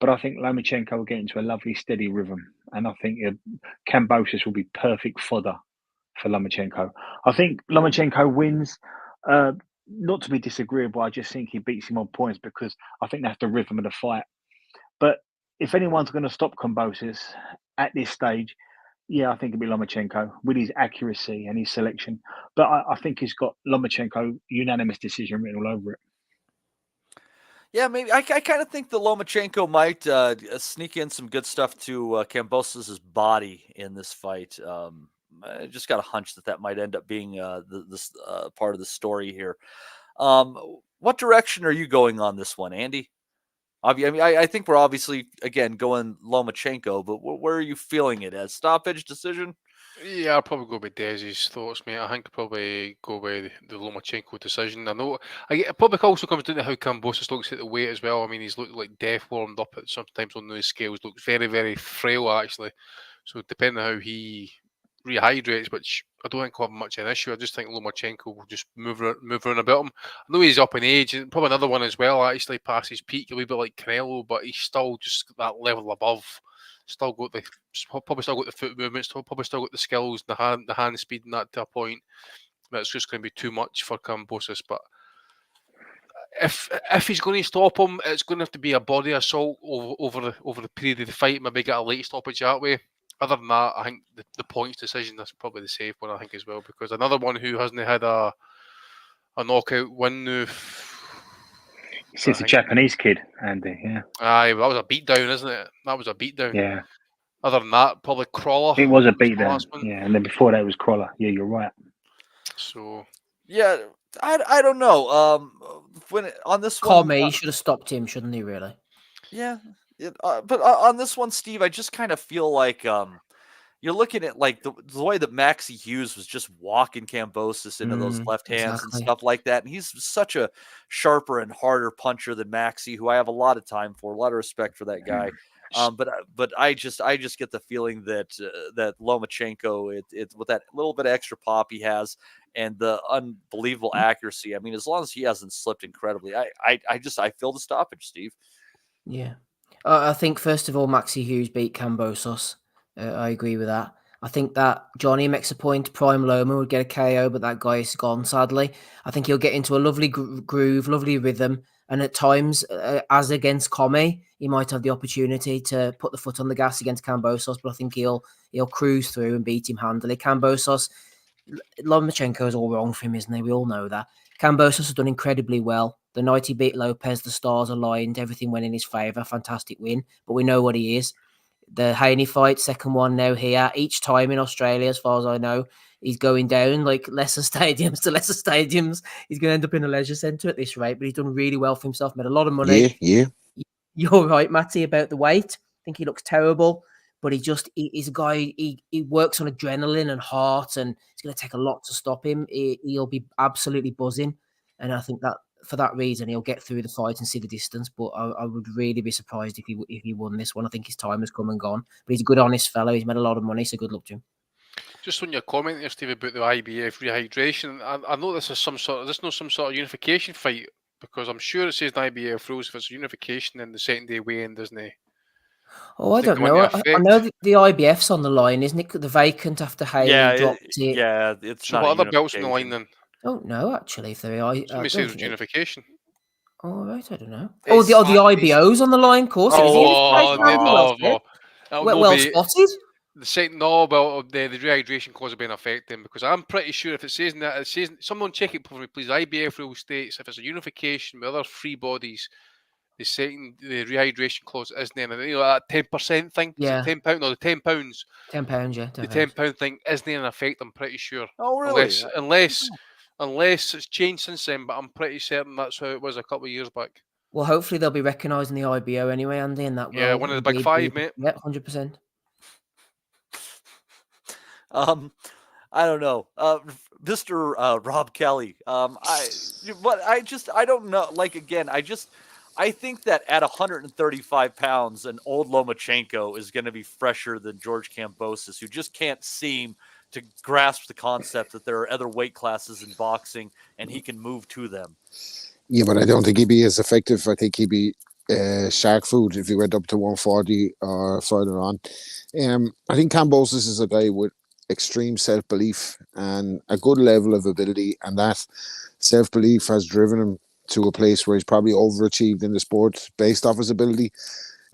But I think Lomachenko will get into a lovely, steady rhythm. And I think Kambosos will be perfect fodder for Lomachenko. I think Lomachenko wins, not to be disagreeable. I just think he beats him on points because I think that's the rhythm of the fight. But if anyone's going to stop Kambosos at this stage, yeah, I think it'll be Lomachenko with his accuracy and his selection. But I think he's got Lomachenko unanimous decision written all over it. Yeah, maybe I kind of think the Lomachenko might sneak in some good stuff to Kambosos' body in this fight. I just got a hunch that might end up being this part of the story here. What direction are you going on this one, Andy? I mean, I think we're obviously, again, going Lomachenko, but where are you feeling it as? Stoppage decision? Yeah, I'll probably go with Desi's thoughts, mate. I think I'll probably go with the Lomachenko decision. I know it probably also comes down to how Kambosos looks at the weight as well. I mean, he's looked like death warmed up at sometimes on those scales. Looks very, very frail, actually. So depending on how he rehydrates, which I don't think will have much of an issue. I just think Lomachenko will just move around about him. I know he's up in age, and probably another one as well, actually past his peak, a wee bit like Canelo, but he's still just that level above. Probably still got the foot movements, probably still got the skills, the hand speed, and that to a point. That's just going to be too much for Kambosos. But if he's going to stop him, it's going to have to be a body assault over the period of the fight. Maybe get a late stoppage that way. Other than that, I think the points decision is probably the safe one, I think, as well, because another one who hasn't had a knockout win. It's a Japanese kid, Andy. Yeah. Aye, well, that was a beatdown, isn't it? That was a beatdown. Yeah. Other than that, probably Crawler. It was a beatdown. Yeah, and then before that was Crawler. Yeah, you're right. So. Yeah, I don't know. On this one, Comey should have stopped him, shouldn't he? Really? Yeah. But on this one, Steve, I just kind of feel like you're looking at like the way that Maxie Hughes was just walking Kambosos into those left hands and stuff like that. And he's such a sharper and harder puncher than Maxie, who I have a lot of time for, a lot of respect for that guy. But I just get the feeling that that Lomachenko, it with that little bit of extra pop he has and the unbelievable accuracy. I mean, as long as he hasn't slipped incredibly, I feel the stoppage, Steve. Yeah. I think, first of all, Maxie Hughes beat Kambosos. I agree with that. I think that Johnny makes a point. Prime Loma would get a KO, but that guy is gone, sadly. I think he'll get into a lovely groove, lovely rhythm. And at times, as against Comey, he might have the opportunity to put the foot on the gas against Kambosos, but I think he'll cruise through and beat him handily. Kambosos, Lomachenko is all wrong for him, isn't he? We all know that. Kambosos has done incredibly well. The night he beat Lopez, the stars aligned, everything went in his favour. Fantastic win, but we know what he is. The Haney fight, second one now here. Each time in Australia, as far as I know, he's going down like lesser stadiums to lesser stadiums. He's going to end up in a leisure centre at this rate, but he's done really well for himself, made a lot of money. Yeah. You're right, Matty, about the weight. I think he looks terrible, but he's a guy, he works on adrenaline and heart, and it's going to take a lot to stop him. He'll be absolutely buzzing, and I think that for that reason, he'll get through the fight and see the distance. But I would really be surprised if he won this one. I think his time has come and gone. But he's a good, honest fellow. He's made a lot of money, so good luck to him. Just on your comment there, Steve, about the IBF rehydration, I know this is some sort of unification fight, because I'm sure it says the IBF rules if it's a unification, then the second day weigh-in, doesn't it? Oh, I don't know. I know the IBF's on the line, isn't it? The vacant after Haley dropped it. Yeah, it's so not. What other belts on the line then? Oh no, actually, if there are, somebody says it's unification. Oh right, I don't know. The IBO's on the line, of course. Well spotted. The second, no, well, the rehydration clause will be in effect then, because I'm pretty sure if it says that, it says, someone check it for me, please. IBF rule states if it's a unification with other free bodies, the rehydration clause isn't in, and that 10% thing. Yeah. Is it £10? No, the £10. £10, yeah. The £10 thing isn't in effect. I'm pretty sure. Oh, really? Unless unless it's changed since then. But I'm pretty certain that's how it was a couple of years back. Well, hopefully they'll be recognising the IBO anyway, Andy, and that Yeah, will one of the big indeed five, be, mate. Yeah, 100%. I don't know, Mr. Rob Kelly. I don't know. Like again, I think that at 135 pounds, an old Lomachenko is going to be fresher than George Kambosos, who just can't seem to grasp the concept that there are other weight classes in boxing and he can move to them. Yeah, but I don't think he'd be as effective. I think he'd be shark food if he went up to 140 or further on. I think Kambosos is a guy with extreme self-belief and a good level of ability, and that self-belief has driven him to a place where he's probably overachieved in the sport based off his ability.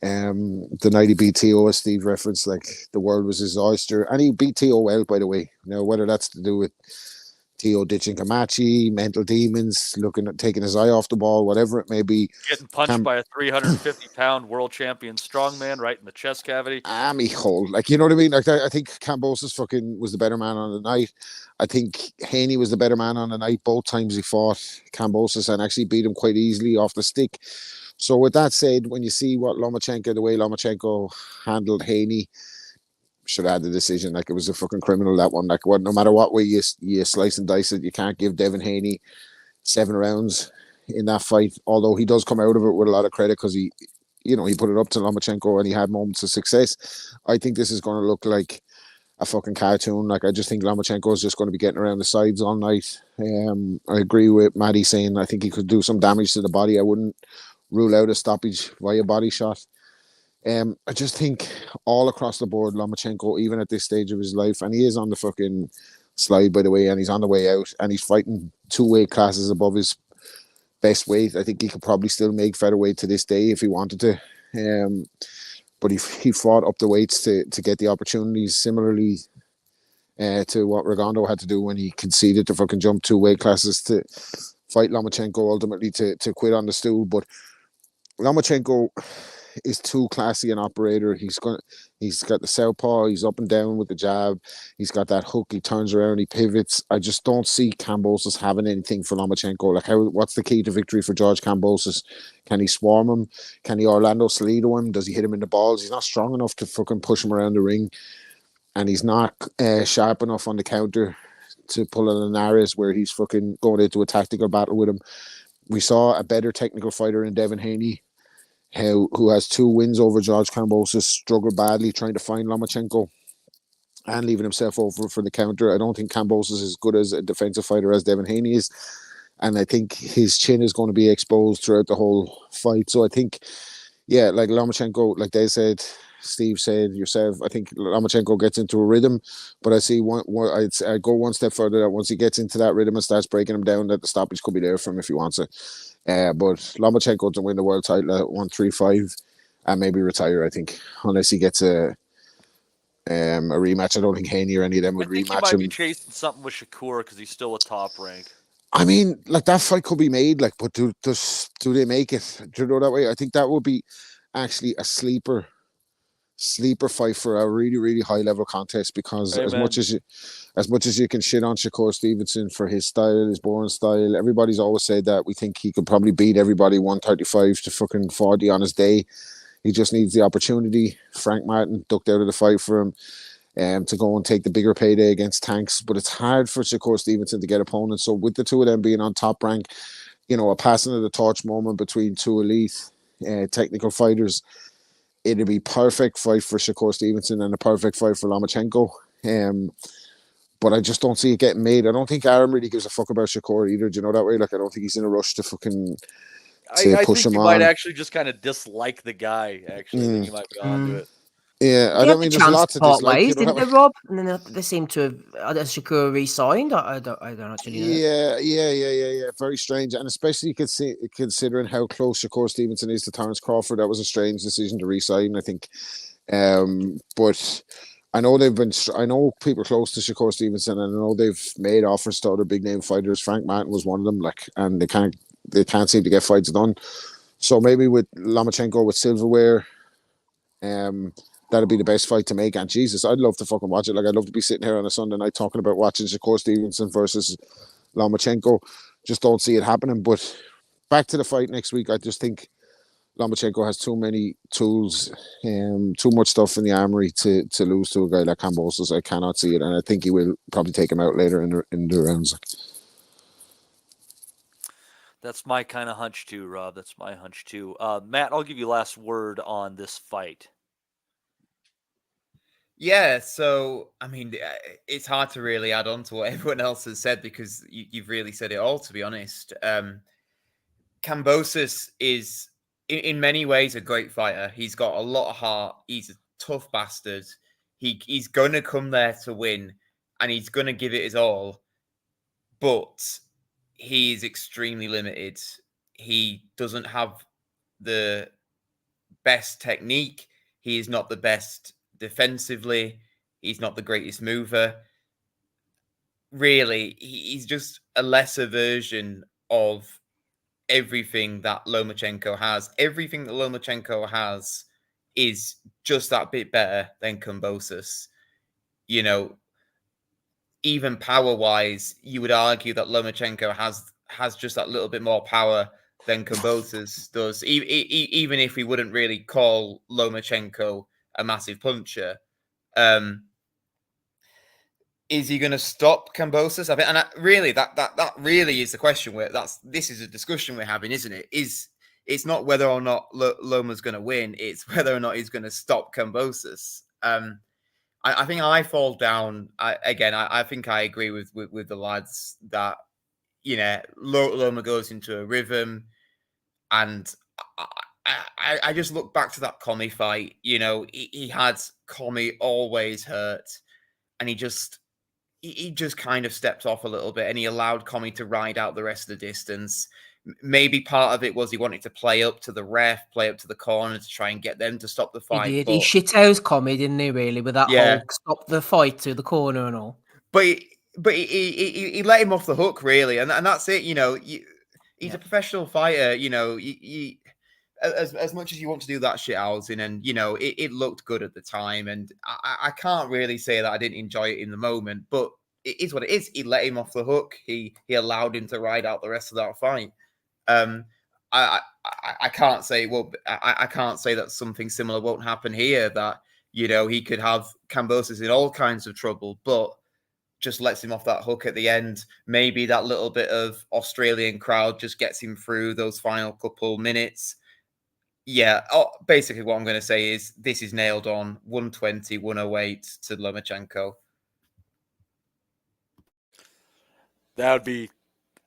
The night he beat T.O., as Steve referenced, like the world was his oyster, and he beat T.O. well, by the way. Now, whether that's to do with T.O. ditching Kamachi, mental demons, looking at taking his eye off the ball, whatever it may be. Getting punched by a 350-pound world champion strongman right in the chest cavity. Me hole. Like, you know what I mean? Like, I think Kambosos fucking was the better man on the night. I think Haney was the better man on the night. Both times he fought Kambosos and actually beat him quite easily off the stick. So with that said, when you see what the way Lomachenko handled Haney, should have had the decision. Like, it was a fucking criminal, that one. Like, no matter what way you slice and dice it, you can't give Devin Haney 7 rounds in that fight. Although he does come out of it with a lot of credit because he put it up to Lomachenko and he had moments of success. I think this is going to look like a fucking cartoon. Like, I just think Lomachenko is just going to be getting around the sides all night. I agree with Maddie saying I think he could do some damage to the body. I wouldn't rule out a stoppage via body shot. I just think all across the board, Lomachenko, even at this stage of his life, and he is on the fucking slide, by the way, and he's on the way out, and he's fighting 2 weight classes above his best weight. I think he could probably still make featherweight to this day if he wanted to. But he fought up the weights to get the opportunities, similarly to what Rigondeaux had to do when he conceded to fucking jump 2 weight classes to fight Lomachenko, ultimately to quit on the stool. But Lomachenko is too classy an operator. He's got the southpaw, he's up and down with the jab, he's got that hook, he turns around, he pivots. I just don't see Kambosos having anything for Lomachenko. Like, what's the key to victory for George Kambosos? Can he swarm him? Can he Orlando Salido him? Does he hit him in the balls? He's not strong enough to fucking push him around the ring, and he's not sharp enough on the counter to pull an Linares where he's fucking going into a tactical battle with him. We saw a better technical fighter in Devin Haney, who has 2 wins over George Kambosos, struggled badly trying to find Lomachenko and leaving himself over for the counter. I don't think Kambosos is as good as a defensive fighter as Devin Haney is, and I think his chin is going to be exposed throughout the whole fight. So I think, yeah, like Lomachenko, like they said, Steve said, yourself, I think Lomachenko gets into a rhythm, but I see I'd go one step further, that once he gets into that rhythm and starts breaking him down, that the stoppage could be there for him if he wants it. But Lomachenko to win the world title at 135 and maybe retire, I think, unless he gets a rematch. I don't think Haney or any of them would rematch him. He might be chasing something with Shakur because he's still a top rank. I mean, like, that fight could be made, like, but do they make it? Do you know that way? I think that would be actually a sleeper fight for a really, really high level contest, because as much as you can shit on Shakur Stevenson for his style, his boring style, everybody's always said that we think he could probably beat everybody 135 to fucking 40 on his day. He just needs the opportunity. Frank Martin ducked out of the fight for him to go and take the bigger payday against Tanks, but it's hard for Shakur Stevenson to get opponents. So with the 2 of them being on top rank, a passing of the torch moment between 2 elite technical fighters, it'd be perfect fight for Shakur Stevenson and a perfect fight for Lomachenko. But I just don't see it getting made. I don't think Aaron really gives a fuck about Shakur either. Do you know that way? Like, I don't think he's in a rush to fucking I push think him he on. might actually just kind of dislike the guy. Actually, I think he might be onto it. Yeah, I don't mean there's lots of part dislike. ways, didn't they, Rob? And then they seem to have Shakur re-signed. I don't actually know. Yeah. Very strange, and especially considering how close Shakur Stevenson is to Terence Crawford, that was a strange decision to re-sign, I think. But I know I know people close to Shakur Stevenson, and I know they've made offers to other big name fighters. Frank Martin was one of them, like, and they can't seem to get fights done. So maybe with Lomachenko with silverware, that'd be the best fight to make. And Jesus, I'd love to fucking watch it. Like, I'd love to be sitting here on a Sunday night talking about watching Shakur Stevenson versus Lomachenko. Just don't see it happening. But back to the fight next week, I just think Lomachenko has too many tools, too much stuff in the armory to lose to a guy like Kambosos. I cannot see it, and I think he will probably take him out later in the rounds. That's my kind of hunch too, Rob. That's my hunch too. Matt, I'll give you last word on this fight. Yeah, so, I mean, it's hard to really add on to what everyone else has said because you've really said it all, to be honest. Kambosos is, in many ways, a great fighter. He's got a lot of heart. He's a tough bastard. He's going to come there to win, and he's going to give it his all. But he is extremely limited. He doesn't have the best technique. He is not the best defensively. He's not the greatest mover. Really, he's just a lesser version of everything that Lomachenko has. Everything that Lomachenko has is just that bit better than Kambosos. You know, even power-wise, you would argue that Lomachenko has just that little bit more power than Kambosos does, even if we wouldn't really call Lomachenko a massive puncher. Is he going to stop Kambosos? I think, and really, that really is the question. This is a discussion we're having, isn't it? It's not whether or not Loma's going to win; it's whether or not he's going to stop Kambosos. I think I fall down again. I think I agree with the lads that Loma goes into a rhythm, and I just look back to that Commey fight. He had Commey always hurt, and he just kind of stepped off a little bit, and he allowed Commey to ride out the rest of the distance. Maybe part of it was he wanted to play up to the ref, play up to the corner to try and get them to stop the fight. He did. He shithoused Commey, didn't he? Really, with that whole stop the fight to the corner and all. But he let him off the hook, really, and that's it. He's a professional fighter. As much as you want to do that shit housing, and it looked good at the time, and I can't really say that I didn't enjoy it in the moment, but it is what it is. He let him off the hook. He allowed him to ride out the rest of that fight. I can't say I can't say that something similar won't happen here. That he could have Kambosos in all kinds of trouble, but just lets him off that hook at the end. Maybe that little bit of Australian crowd just gets him through those final couple minutes. Yeah, basically what I'm going to say is this is nailed on. 120, 108 to Lomachenko.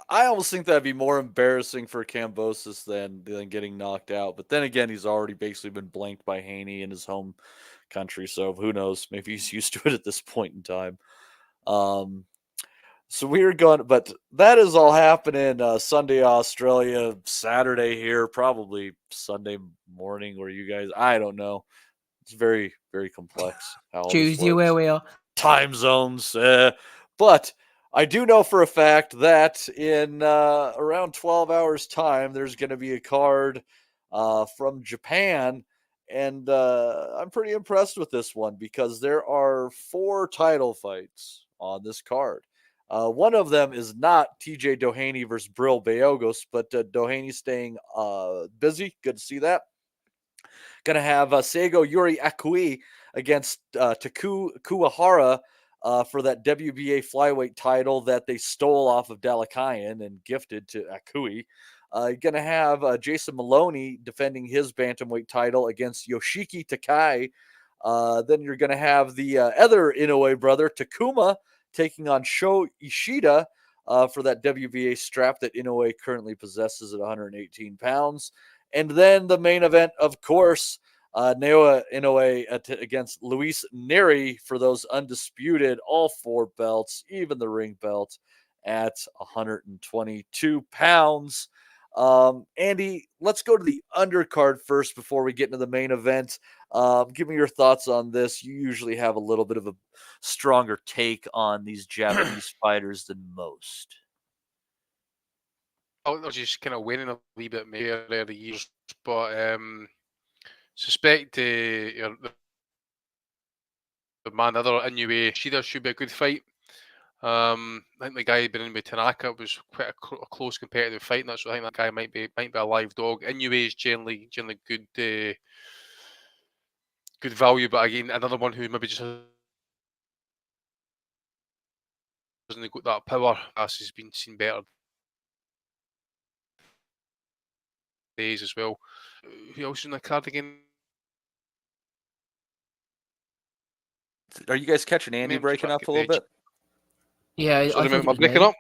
I almost think that'd be more embarrassing for Kambosos than getting knocked out. But then again, he's already basically been blanked by Haney in his home country. So who knows? Maybe he's used to it at this point in time. So we're going, but that is all happening Sunday, Australia, Saturday here, probably Sunday morning where you guys, I don't know. It's very, very complex. Tuesday where we are. Time zones. But I do know for a fact that in around 12 hours time, there's going to be a card from Japan. And I'm pretty impressed with this one because there are 4 title fights on this card. One of them is not TJ Doheny versus Brill Bayogos, but Doheny staying busy. Good to see that. Going to have Seigo Yuri Akui against Taku Kuwahara for that WBA flyweight title that they stole off of Dalakayan and gifted to Akui. Going to have Jason Maloney defending his bantamweight title against Yoshiki Takai. Then you're going to have the other Inoue brother, Takuma, taking on Sho Ishida for that WBA strap that Inoue currently possesses at 118 pounds. And then the main event, of course, Naoya Inoue against Luis Neri for those undisputed, all 4 belts, even the ring belt at 122 pounds. Andy, let's go to the undercard first before we get into the main event. Give me your thoughts on this. You usually have a little bit of a stronger take on these Japanese fighters than most. I was just kind of winning a wee bit maybe earlier the years, but suspect the man, other Inoue, Ishida should be a good fight. I think the guy who'd been in with Tanaka was quite a close competitive fight, and that's why I think that guy might be a live dog. Inoue is generally good good value, but again, another one who maybe just hasn't got that power. Has been seen better days as well. Who else is in the card again? Are you guys catching Andy breaking up a little bit? Yeah, Sorry, I am I breaking up?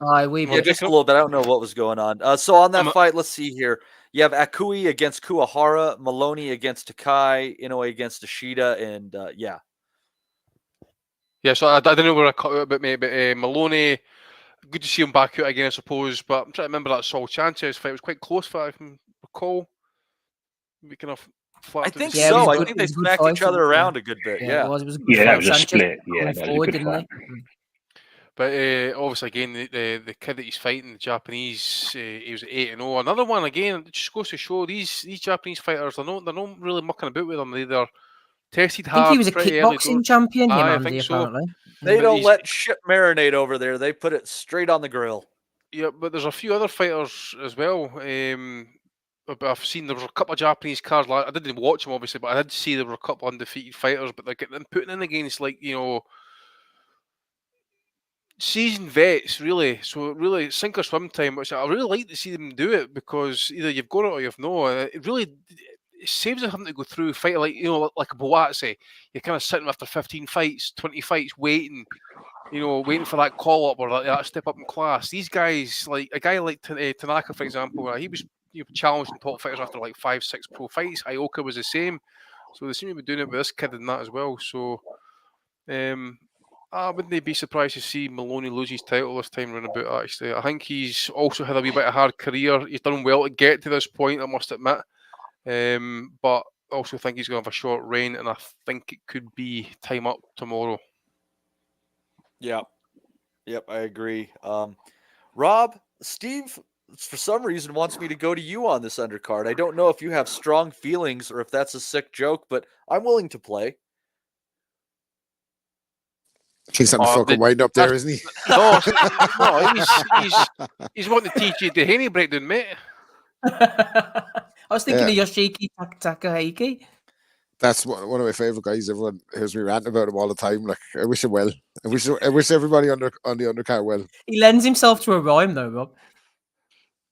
Yeah, just a little bit. I don't know what was going on. So on that fight, let's see here. You have Akui against Kuwahara, Maloney against Takai, Inoue against Ishida, and yeah. Yeah, so I don't know where I cut out a bit, mate, but Maloney, good to see him back out again, I suppose. But I'm trying to remember that Saul Sanchez fight. It was quite close, if I can recall. We kind of I think so. I think they smacked each other around a good bit. Yeah, it was a good Yeah, that fight. was a Sanchez split. Yeah, coming that was a forward, good didn't fight. they? But obviously, again, the kid that he's fighting, the Japanese, he was 8-0. Another one, again, it just goes to show these Japanese fighters, they're not really mucking about with them. They're tested hard. I think he was a pretty early kickboxing doors. champion, him, I Andy, think so. apparently. They But don't he's- let shit marinate over there. They put it straight on the grill. Yeah, but there's a few other fighters as well. But I've seen there was a couple of Japanese cards. I didn't watch them obviously, but I did see there were a couple of undefeated fighters. But they're getting putting in against seasoned vets, really. So really sink or swim time, which I really like to see them do it because either you've got it or you've not. It really saves it having to go through a fight like a Boatse. You're kind of sitting after 15 fights, 20 fights, waiting for that call up or that step up in class. These guys, like a guy like Tanaka, for example, he was challenging top fighters after like 5-6 pro fights. Ioka was the same, so they seem to be doing it with this kid and that as well. So, I wouldn't be surprised to see Maloney lose his title this time round about. Actually, I think he's also had a wee bit of hard career. He's done well to get to this point, I must admit. But I also think he's going to have a short reign, and I think it could be time up tomorrow. Yeah. Yep, I agree. Rob, Steve, for some reason, wants me to go to you on this undercard. I don't know if you have strong feelings or if that's a sick joke, but I'm willing to play. He's on the fucking wind up there, isn't he? No, he's wanting to teach you the Haney breakdown, mate. I was thinking of Yoshiki Takahiki. That's one of my favorite guys. Everyone hears me ranting about him all the time. Like, I wish him well. I wish everybody on the undercard well. He lends himself to a rhyme, though, Rob.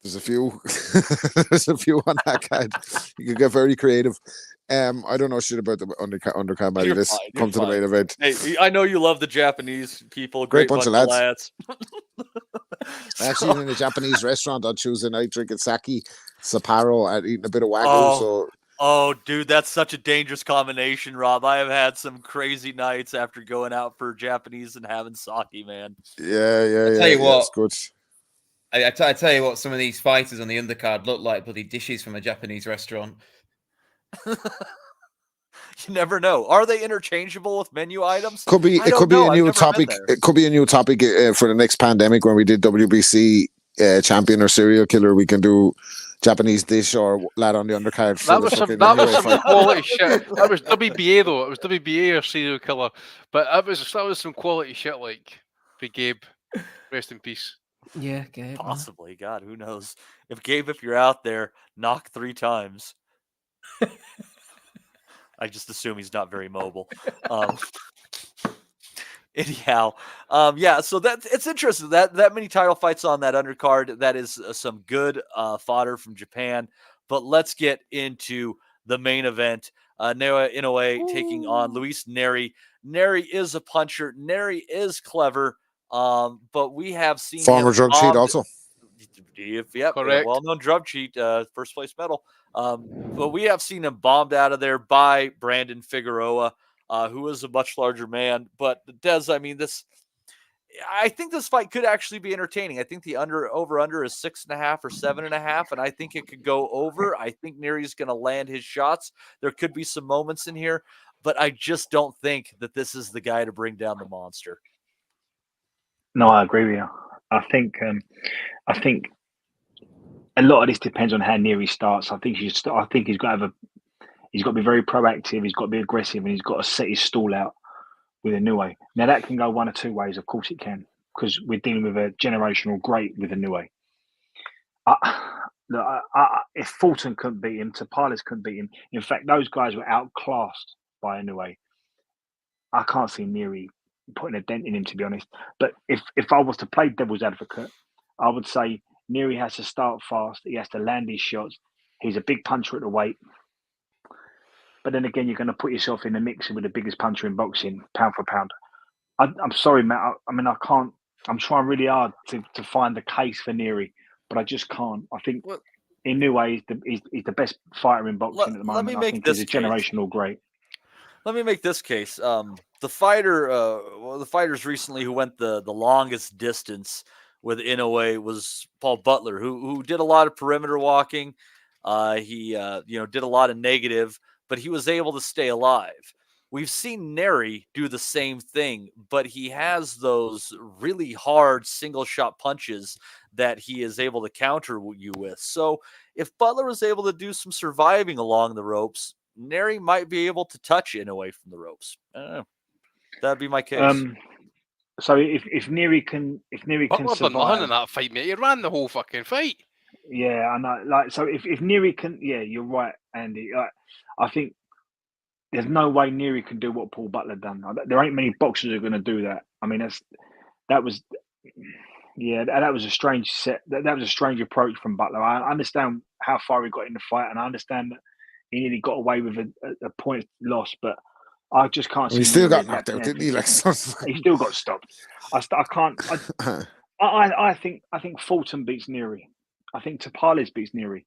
There's a few. There's a few on that card. You can get very creative. I don't know shit about the undercard match. Let's come to the main event. Hey, I know you love the Japanese people. Great bunch of lads. So, Actually, in a Japanese restaurant on Tuesday night, drinking sake, Sapporo, and eating a bit of wagyu. Oh, dude, that's such a dangerous combination, Rob. I have had some crazy nights after going out for Japanese and having sake, man. Yeah. I tell you what, it's good. I tell you what, some of these fighters on the undercard look like bloody dishes from a Japanese restaurant. You never know. Are they interchangeable with menu items? Could be. It could be a new topic. It could be a new topic for the next pandemic when we did WBC champion or serial killer. We can do Japanese dish or lad on the undercard. That was some quality shit. That was WBA though. It was WBA or serial killer, but that was some quality shit. Like Big Gabe, rest in peace. Yeah, Gabe. Possibly. God, who knows? If Gabe, if you're out there, knock 3 times. I just assume he's not very mobile. Anyhow, yeah. So it's interesting that many title fights on that undercard. That is some good fodder from Japan. But let's get into the main event. Inoue taking on Luis Neri. Neri is a puncher. Neri is clever. But we have seen former drug cheat also. Yep, correct. Well-known drug cheat, first place medal. But we have seen him bombed out of there by Brandon Figueroa, who is a much larger man. But Des, I mean, I think this fight could actually be entertaining. I think the over-under is 6.5 or 7.5, and I think it could go over. I think Neri's going to land his shots. There could be some moments in here, but I just don't think that this is the guy to bring down the monster. No, I agree with you. I think a lot of this depends on how Neri starts. I think he's got to be very proactive. He's got to be aggressive, and he's got to set his stall out with Inoue. Now that can go one or two ways. Of course, it can. because we're dealing with a generational great with Inoue. If Fulton couldn't beat him, Tapales couldn't beat him. In fact, those guys were outclassed by Inoue. I can't see Neri putting a dent in him, to be honest. But if I was to play devil's advocate, I would say Neri has to start fast. He has to land his shots. He's a big puncher at the weight. But then again, you're going to put yourself in the mix with the biggest puncher in boxing, pound for pound. I'm sorry, Matt. I mean, I can't. I'm trying really hard to find the case for Neri, but I just can't. I think Inoue is the best fighter in boxing at the moment. I think he's a generational great. Let me make this case. The fighters recently who went the longest distance with Inoue was Paul Butler, who did a lot of perimeter walking. He did a lot of negative, but he was able to stay alive. We've seen Nery do the same thing, but he has those really hard single shot punches that he is able to counter you with. So if Butler was able to do some surviving along the ropes, Nery might be able to touch Inoue from the ropes. I don't know. That'd be my case. So if Nery can Butler done nothing survive in that fight, mate. He ran the whole fucking fight. Yeah, I know. Like, so if Neri can, yeah, you're right, Andy. I think there's no way Neri can do what Paul Butler done. There ain't many boxers who are going to do that. I mean, that was a strange set. That was a strange approach from Butler. I understand how far he got in the fight, and I understand that he nearly got away with a point loss, but I just can't see. He still got knocked out, didn't he? Like, he still got stopped. I can't. I think Fulton beats Neri. I think Tapales beats Neri.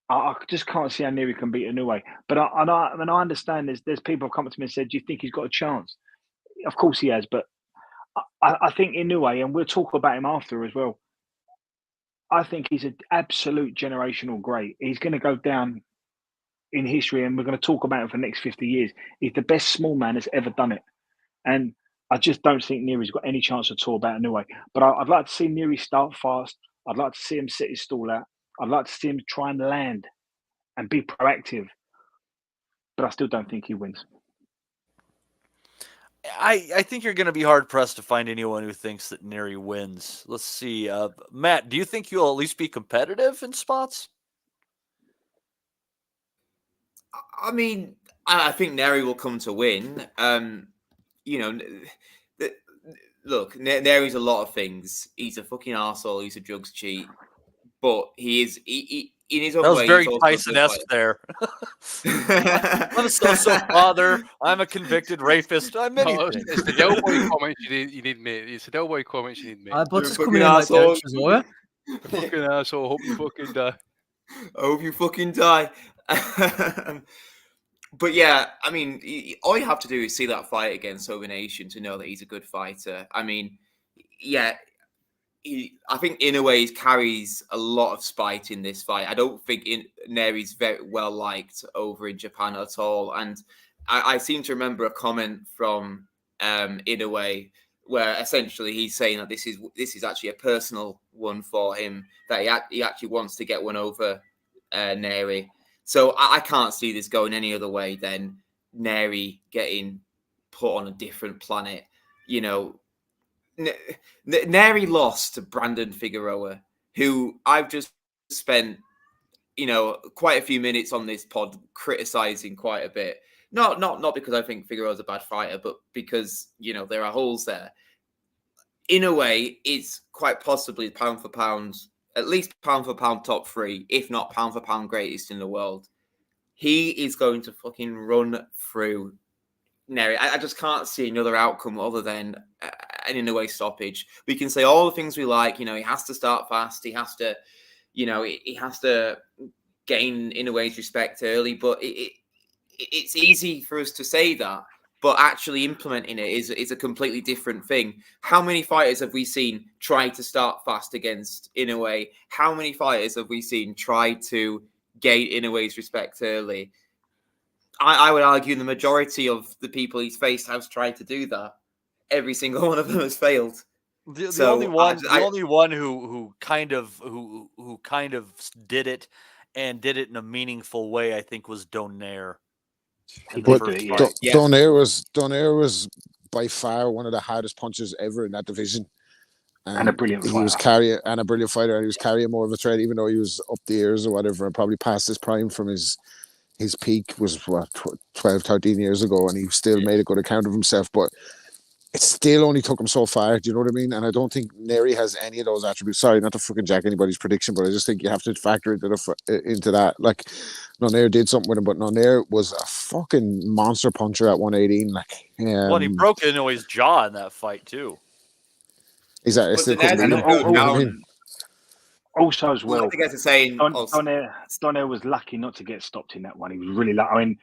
I just can't see how Neri can beat Inoue. But I understand there's people have come up to me and said, "Do you think he's got a chance?" Of course he has, but I think Inoue, and we'll talk about him after as well. I think he's an absolute generational great. He's going to go down in history, and we're going to talk about him for the next 50 years. He's the best small man that's ever done it, and I just don't think Neri's got any chance at all about Inoue. But I'd like to see Neri start fast. I'd like to see him sit his stall out. I'd like to see him try and land and be proactive. But I still don't think he wins. I think you're going to be hard-pressed to find anyone who thinks that Neri wins. Let's see. Matt, do you think you'll at least be competitive in spots? I mean, I think Neri will come to win. Look, Neri's a lot of things. He's a fucking arsehole. He's a drugs cheat. But he is, in his own way. That was very Tyson-esque there. I'm a so father. I'm a convicted rapist. I'm anything. It's the Del Boy comments you need, mate. It's the Del Boy comments you need, mate. But it's coming in like coaches, are fucking asshole. Hope you fucking die. I hope you fucking die. But yeah, I mean, all you have to do is see that fight against Sober Nation to know that he's a good fighter. I mean, yeah, I think Inoue carries a lot of spite in this fight. I don't think Neri's very well liked over in Japan at all. And I seem to remember a comment from Inoue where essentially he's saying that this is actually a personal one for him, that he actually wants to get one over Neri. So I can't see this going any other way than Neri getting put on a different planet. You know, Neri lost to Brandon Figueroa, who I've just spent, quite a few minutes on this pod criticizing quite a bit. Not because I think Figueroa's a bad fighter, but because, there are holes there. Inoue is quite possibly pound for pound, at least pound for pound top 3, if not pound for pound greatest in the world. He is going to fucking run through Neri. I just can't see another outcome other than an Inoue stoppage. We can say all the things we like. He has to start fast. He has to, he has to gain Inoue's respect early. But it's easy for us to say that. But actually implementing it is a completely different thing. How many fighters have we seen try to start fast against Inoue? How many fighters have we seen try to gain Inoue's respect early? I would argue the majority of the people he's faced has tried to do that. Every single one of them has failed. The only one who kind of did it and did it in a meaningful way, I think, was Donaire. But Donaire was by far one of the hardest punchers ever in that division. And a brilliant He was fighter. and a brilliant fighter, and he was carrying more of a threat, even though he was up the years or whatever, and probably past his prime from his peak was what 12, 13 years ago, and he still made a good account of himself. But it still only took him so far. Do you know what I mean? And I don't think Nery has any of those attributes. Sorry, not to fucking jack anybody's prediction, but I just think you have to factor into that. Like, Nuthouse did something with him, but Nuthouse was a fucking monster puncher at 118. Like, well, he broke Inoue's jaw in that fight too. Exactly. But also, as well, Donaire was lucky not to get stopped in that one. He was really lucky. I mean,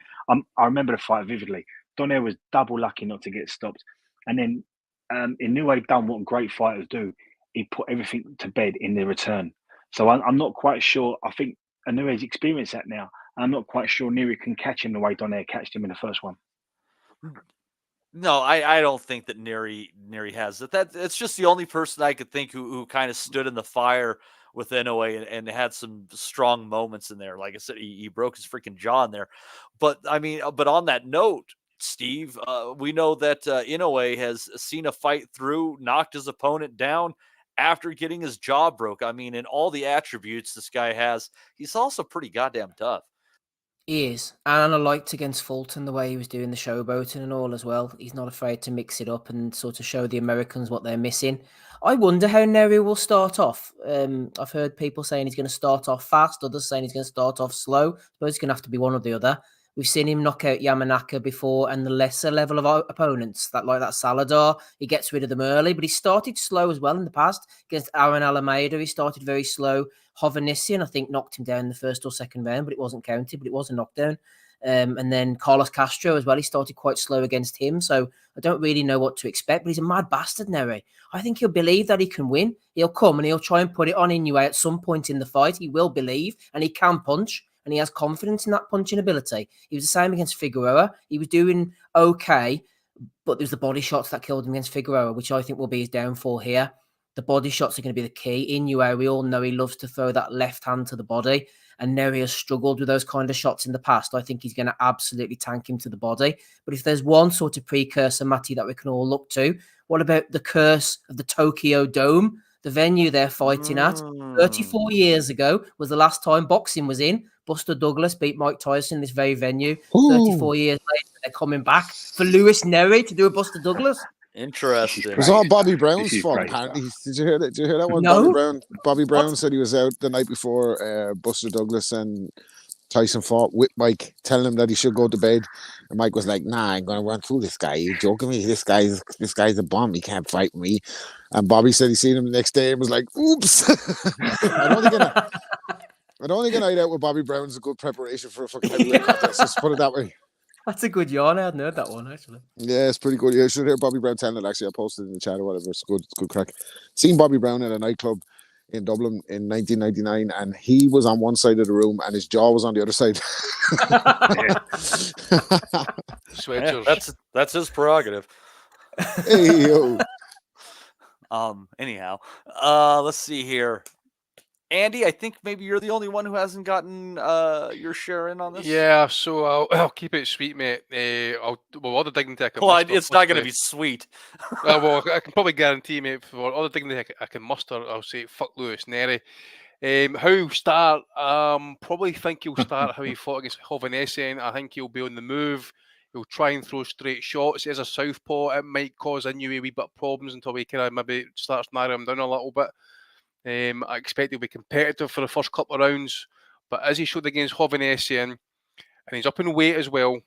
I remember the fight vividly. Donaire was double lucky not to get stopped. And then Inoue done what great fighters do. He put everything to bed in the return. So I'm not quite sure. I think Inoue's experienced that now. I'm not quite sure Neri can catch him the way Donaire catched him in the first one. No, I don't think that Neri has it. It's just the only person I could think who kind of stood in the fire with Inoue and had some strong moments in there. Like I said, he broke his freaking jaw in there. But I mean, but on that note, Steve, we know that Inoue has seen a fight through, knocked his opponent down after getting his jaw broke. I mean, in all the attributes this guy has, he's also pretty goddamn tough. He is. And I liked against Fulton the way he was doing the showboating and all as well. He's not afraid to mix it up and sort of show the Americans what they're missing. I wonder how Nery will start off. I've heard people saying he's going to start off fast, others saying he's going to start off slow. I suppose it's going to have to be one or the other. We've seen him knock out Yamanaka before, and the lesser level of opponents, like that Saladar, he gets rid of them early, but he started slow as well in the past. Against Aaron Alameda, he started very slow. Hovhannissian, I think, knocked him down in the first or second round, but it wasn't counted, but it was a knockdown. And then Carlos Castro as well, he started quite slow against him, so I don't really know what to expect, but he's a mad bastard, Nery. I think he'll believe that he can win. He'll come and he'll try and put it on Inoue at some point in the fight. He will believe, and he can punch. And he has confidence in that punching ability. He was the same against Figueroa. He was doing okay, but there's the body shots that killed him against Figueroa, which I think will be his downfall here. The body shots are going to be the key. Inoue, we all know he loves to throw that left hand to the body, and Nery has struggled with those kind of shots in the past. I think he's going to absolutely tank him to the body. But if there's one sort of precursor, Matty, that we can all look to, what about the curse of the Tokyo Dome? The venue they're fighting at 34 years ago was the last time boxing was in. Buster Douglas beat Mike Tyson in this very venue. 34 years later, they're coming back for Lewis Nery to do a Buster Douglas. Interesting. It was all Bobby Brown's fault, apparently. Did you hear that? Did you hear that one? No. Bobby Brown said he was out the night before Buster Douglas and Tyson fought with Mike, telling him that he should go to bed. And Mike was like, "Nah, I'm gonna run through this guy. You joking me? This guy's a bum. He can't fight me." And Bobby said he seen him the next day and was like, "Oops." I don't think a night out with Bobby Brown is a good preparation for a fucking heavyweight contest. Let's put it that way. That's a good yarn. I hadn't heard that one, actually. Yeah, it's pretty good. Yeah, you should hear Bobby Brown telling it. Actually, I posted in the chat or whatever. It's good. It's good crack. Seen Bobby Brown at a nightclub in Dublin in 1999, and he was on one side of the room and his jaw was on the other side. Yeah, that's his prerogative. Hey, yo. Anyhow, let's see here. Andy, I think maybe you're the only one who hasn't gotten your share in on this. Yeah, so I'll keep it sweet, mate. All the dignity I can muster. It's not going to be sweet. Well, I can probably guarantee, mate, for all the dignity I can muster, I'll say fuck Lewis Nery. How he'll start? Probably think he'll start how he fought against Hovhannissian. I think he'll be on the move. He'll try and throw straight shots. As a southpaw, it might cause Inoue a wee bit of problems until he kind of maybe starts narrowing him down a little bit. I expect he'll be competitive for the first couple of rounds, but as he showed against Hovhannissian, and he's up in weight as well,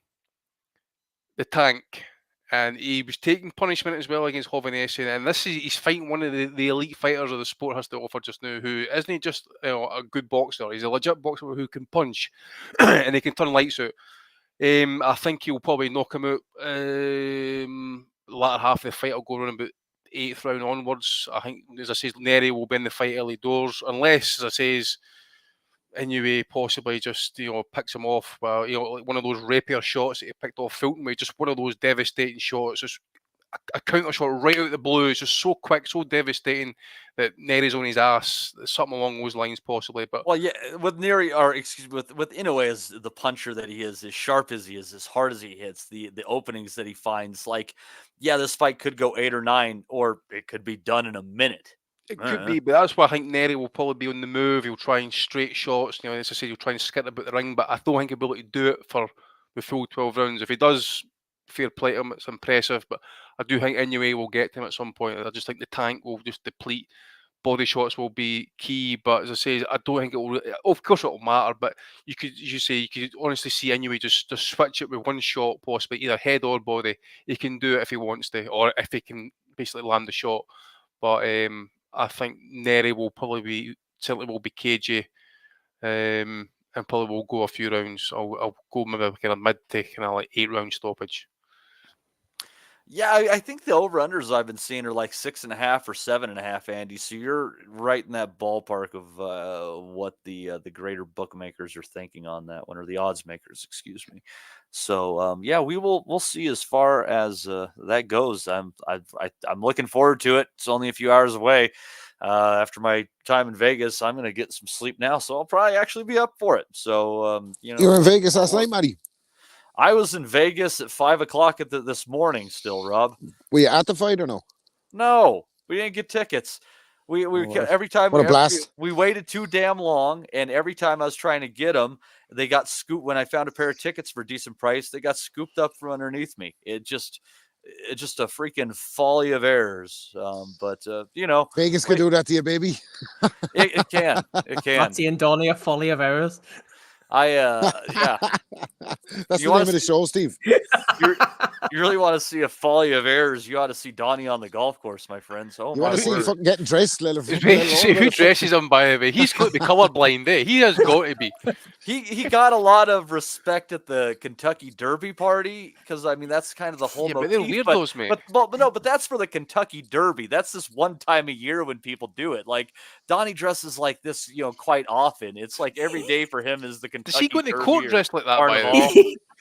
the tank, and he was taking punishment as well against Hovhannissian, and he's fighting one of the elite fighters of the sport has to offer just now, who isn't just a good boxer, he's a legit boxer who can punch, and he can turn lights out. I think he'll probably knock him out. The latter half of the fight will go around about 8th round onwards. I think, as I say, Nery will be in the fight early doors, unless, as I say, Inoue possibly just picks him off. Well, like one of those rapier shots that he picked off Fulton, with just one of those devastating shots. Just a counter shot right out the blue. It's just so quick, so devastating that Nery's on his ass. Something along those lines, possibly. But well, yeah, with Neri, or excuse me, with Inoue as the puncher that he is, as sharp as he is, as hard as he hits, the openings that he finds, like, yeah, this fight could go 8 or 9, or it could be done in a minute. It could be, but that's why I think Nery will probably be on the move. He'll try and straight shots. You know, as I say, he'll try and skirt about the ring, but I don't think he'll be able to do it for the full 12 rounds. If he does, fair play to him, it's impressive, but I do think Inoue will get to him at some point. I just think the tank will just deplete. Body shots will be key, but as I say, I don't think it will. Of course, it will matter, but you could honestly see Inoue just switch it with one shot, possibly either head or body. He can do it if he wants to, or if he can basically land the shot. But I think Nery will certainly will be cagey, and probably will go a few rounds. I'll go maybe kind of mid to kind of like 8-round stoppage. Yeah, I think the over-unders I've been seeing are like 6.5 or 7.5, Andy. So you're right in that ballpark of what the greater bookmakers are thinking on that one, or the odds makers, excuse me. So yeah, we'll see as far as that goes. I'm looking forward to it. It's only a few hours away. After my time in Vegas, I'm going to get some sleep now, so I'll probably actually be up for it. So you were in Vegas last night, Matty? I was in Vegas at 5 o'clock this morning. Still, Rob. Were you at the fight or no? No, we didn't get tickets. We every time what a blast. We waited too damn long, and every time I was trying to get them, they got scooped. When I found a pair of tickets for a decent price, they got scooped up from underneath me. It's just a freaking folly of errors. But you know, Vegas can do that to you, baby. It can. Matty and Donnie, a folly of errors. Yeah. That's the name of the show, Steve. You really want to see a folly of errors? You ought to see Donnie on the golf course, my friends. Oh, you want to see him fucking getting dressed? Who dresses him, by the way? He's got to be colorblind, eh? He has got to be. He got a lot of respect at the Kentucky Derby party, because I mean that's kind of the whole. Yeah, motif, but they're weirdos, man. But that's for the Kentucky Derby. That's this one time a year when people do it. Like Donnie dresses like this, quite often. It's like every day for him is the Kentucky. Does he go in the Derby court dressed like that?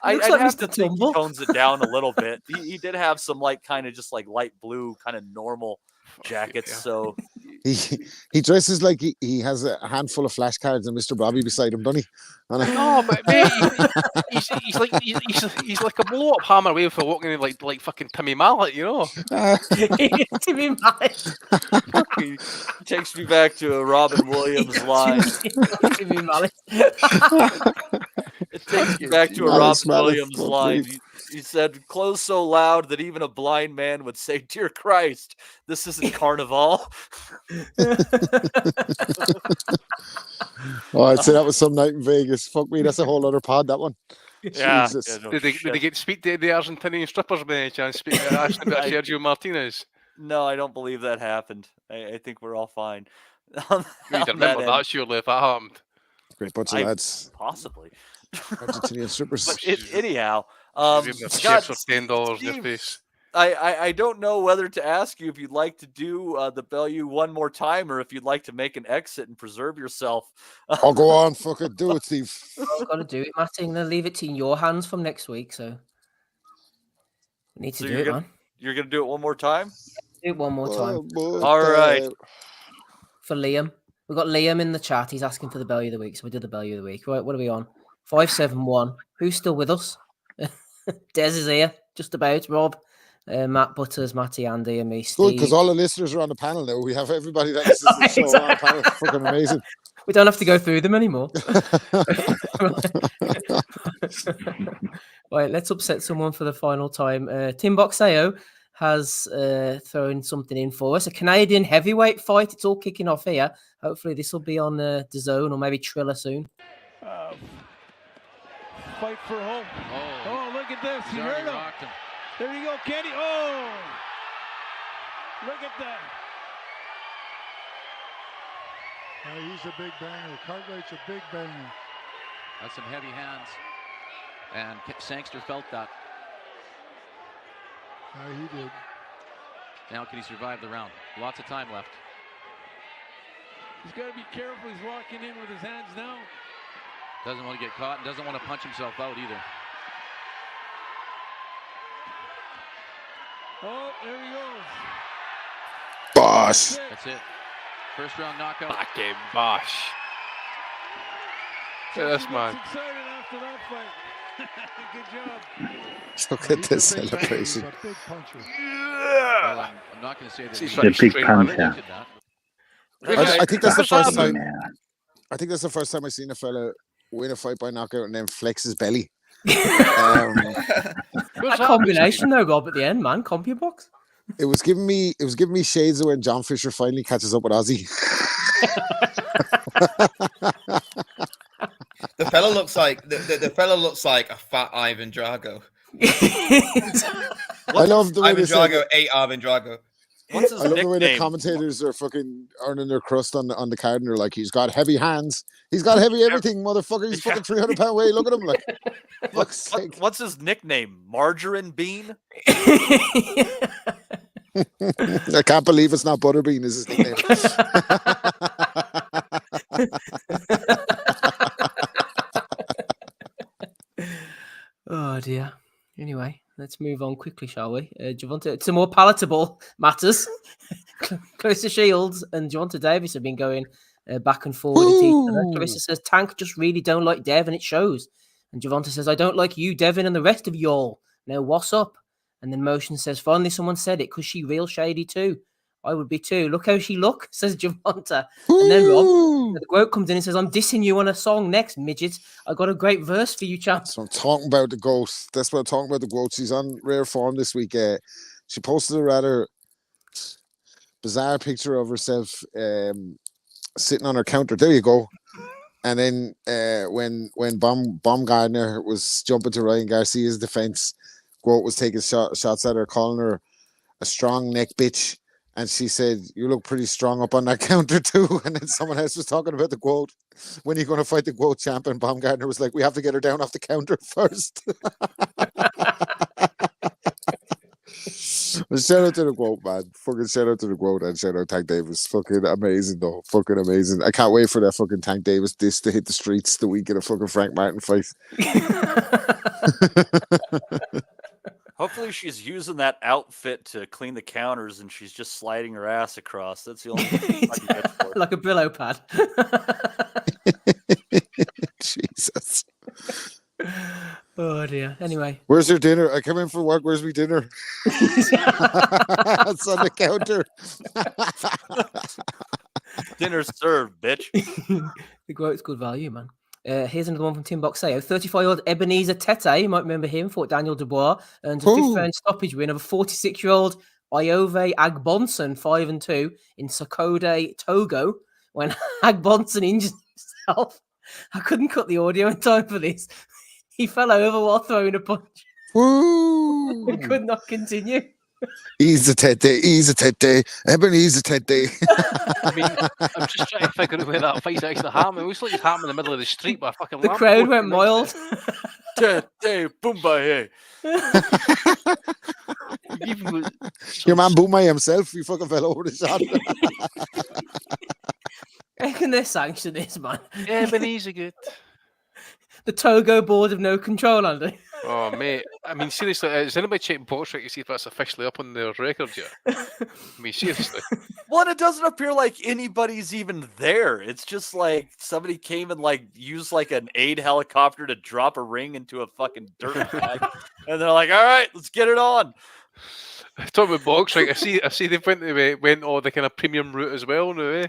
I'd like have Mr. to think he Tumble. tones it down a little bit. He did have some kind of just like light blue, kind of normal jackets. Yeah. So he dresses like he has a handful of flashcards and Mr. Bobby beside him, doesn't he? No, but mate, he's like a blow up hammer away for walking in like fucking Timmy Mallet, you know. Timmy Mallet. He takes me back to a Robin Williams line. Timmy Mallet. It takes me back to a Robin Williams line. He said, "Clothes so loud that even a blind man would say, 'Dear Christ, this isn't Carnival.'" Oh, I'd say that was some night in Vegas. Fuck me, that's a whole other pod, that one. Yeah. Jesus. Did they get to speak to the Argentinian strippers by any chance? Speak to Sergio Martinez? No, I don't believe that happened. I think we're all fine. You remember that surely if that happened. Great bunch of lads. Possibly. Argentinian strippers. But anyhow, chefs for $10 in your face. I don't know whether to ask you if you'd like to do the Bellew one more time, or if you'd like to make an exit and preserve yourself. I'll go on, fucking do it, Steve. I've got to do it, Matty. I'm going to leave it in your hands from next week, so we need to do it, man. You're going to do it one more time? Do it one more time. All right. For Liam. We've got Liam in the chat. He's asking for the Bellew of the week, so we did the Bellew of the week. Right, what are we on? 571. Who's still with us? Des is here, just about. Rob, Matt Butters, Matty, Andy, and me, Steve. Good, because all the listeners are on the panel now. We have everybody that listens to the show on the panel. Fucking amazing. We don't have to go through them anymore. Right, let's upset someone for the final time. Tim Boxeo has thrown something in for us. A Canadian heavyweight fight. It's all kicking off here. Hopefully this will be on the Zone or maybe Triller soon. Fight for home. Oh, look at this. You heard him. There you go, Kenny. Oh, look at that. He's a big banger. Cartwright's a big banger. That's some heavy hands. And Sangster felt that. He did. Now can he survive the round? Lots of time left. He's got to be careful. He's walking in with his hands down. Doesn't want to get caught and doesn't want to punch himself out either. Oh, there he goes. Bosh. That's it. First round knockout. Fucking bosh. Look at this man. Excited after that fight. Good job. Look at this celebration. Well, I'm not going to say that He's The big puncher. I think that's the first time. Yeah. I think that's the first time I've seen a fella win a fight by knockout and then flex his belly. That combination though, Rob, at the end, man, CompuBox. It was giving me shades of when John Fisher finally catches up with Ozzy. The fella looks like the fella looks like a fat Ivan Drago. I love the way Ivan they say Drago ate Ivan Drago. What's his I love the way the nickname? commentators are fucking earning their crust on the card, and they're like, he's got heavy hands, he's got heavy everything, motherfucker. He's fucking 300-pound weight. Look at him, like. What's his nickname? Margarine Bean? I can't believe it's not Butterbean is his nickname. Oh dear. Anyway, let's move on quickly, shall we? Javonte, to more palatable matters. Clarissa Shields and Javonte Davis have been going back and forward at each other. Clarissa says, Tank just really don't like Dev and it shows. And Javonte says, I don't like you, Devin, and the rest of y'all. Now, what's up? And then Motion says, finally someone said it, because she real shady too. I would be too. Look how she look, says Javonte. And then Rob, the quote comes in and says, I'm dissing you on a song next, midget. I got a great verse for you, champ. So I'm talking about the GOAT. That's what I'm talking about, the GOAT. She's on rare form this week. She posted a rather bizarre picture of herself sitting on her counter. There you go. And then when Baumgartner was jumping to Ryan Garcia's defense, GOAT was taking shots at her, calling her a strong neck bitch. And she said, you look pretty strong up on that counter too. And then someone else was talking about the GOAT. When are you going to fight the GOAT champ? And Baumgartner was like, we have to get her down off the counter first. Shout out to the GOAT, man. Fucking shout out to the GOAT and shout out Tank Davis. Fucking amazing, though. Fucking amazing. I can't wait for that fucking Tank Davis diss to hit the streets the week of the fucking Frank Martin fight. Hopefully she's using that outfit to clean the counters and she's just sliding her ass across. That's the only thing I can get for it. Like a Brillo pad. Jesus. Oh dear. Anyway. Where's your dinner? I come in for work. Where's my dinner? It's on the counter. Dinner's served, bitch. The GOAT's good value, man. Here's another one from Tim Boxeo. 35-year-old Ebenezer Tete, you might remember him, fought Daniel Dubois, earned a 5th-round stoppage win over 46-year-old Inoue Agbonson, 5-2, in Sokode, Togo, when Agbonson injured himself. I couldn't cut the audio in time for this. He fell over while throwing a punch. Woo! He could not continue. Easy Tete, Ebenezer Tete. I mean, I'm just trying to figure out where that fight's actually happening. It looks like it's happening in the middle of the street by a fucking The crowd went wild. Tete, Boomba, Your man Boomay himself, he fucking fell over the shot. How can they sanction this, man? Ebenezer good. The Togo board of no control, Andy. Oh, mate. I mean, seriously, is anybody checking box rec to see if that's officially up on their record yet? I mean, seriously. Well, it doesn't appear like anybody's even there. It's just like somebody came and like used like an aid helicopter to drop a ring into a fucking dirt bag. And they're like, all right, let's get it on. Talking about box rec, I see they went all the kind of premium route as well now, eh?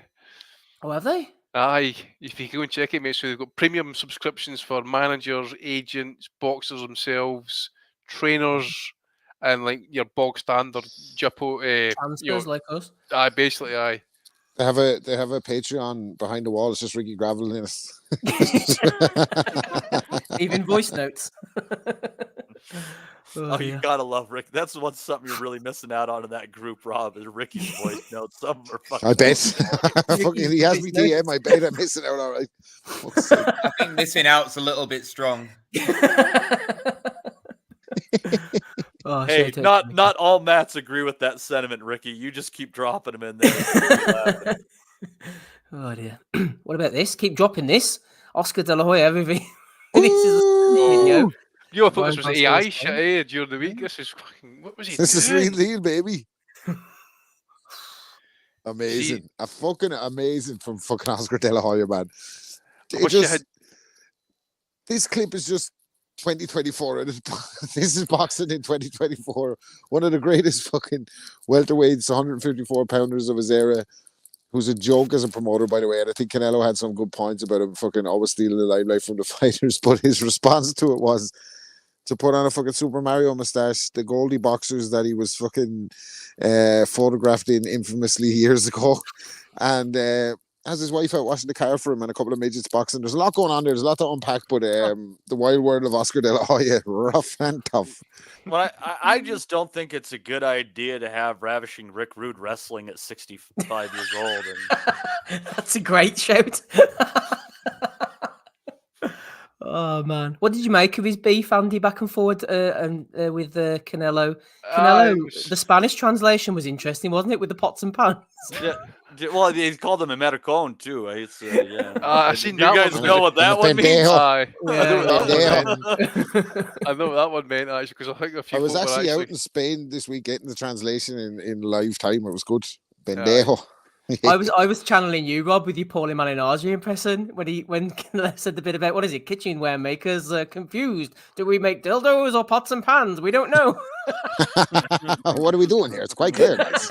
Oh, have they? Aye, if you go and check it, mate, so they've got premium subscriptions for managers, agents, boxers themselves, trainers, and like your bog standard Japo. Transfers like us. Aye, basically, aye. They have a Patreon behind the wall. It's just Ricky Gravel in it. Even voice notes. Oh, you gotta love Rick. That's what's something you're really missing out on in that group, Rob, is Ricky's voice notes. Some are fucking. I bet. Fucking, he has me DM. I bet I'm missing out. All right. I think missing out's a little bit strong. Oh, hey, not all Mats agree with that sentiment, Ricky. You just keep dropping them in there. Oh dear. What about this? Keep dropping this. Oscar De La Hoya. This is a video. You all thought this Ryan was Gosling AI was shit, fine. during the week. This is fucking. What was he This is doing? real deal, baby. See, Amazing. A fucking amazing from fucking Oscar De La Hoya, man. I It wish you just, had. this clip is just 2024. And this is boxing in 2024. One of the greatest fucking welterweights, 154 pounders of his era, who's a joke as a promoter, by the way. And I think Canelo had some good points about him fucking always stealing the limelight from the fighters. But his response to it was to put on a fucking Super Mario mustache, the Goldie boxers that he was fucking photographed in infamously years ago, and has his wife out washing the car for him and a couple of midgets boxing. There's a lot going on there. There's a lot to unpack, but the wild world of Oscar De La Hoya, rough and tough. Well, I just don't think it's a good idea to have Ravishing Rick Rude wrestling at 65 years old. And That's a great shout. Oh man, what did you make of his beef, Andy, back and forward with Canelo? Canelo, the Spanish translation was interesting, wasn't it, with the pots and pans? yeah, well, they called him a Americone too. It's yeah. I seen you that guys one. know what that one means? Aye. Yeah, I know what that one meant actually, because I think a few. I was folk were actually out in Spain this week getting the translation in live time. It was good. Pendejo. I was channeling you, Rob, with your Paulie Malignaggi impression when Canelo said the bit about, what is it, kitchenware makers confused. Do we make dildos or pots and pans? We don't know. What are we doing here? It's quite clear, guys.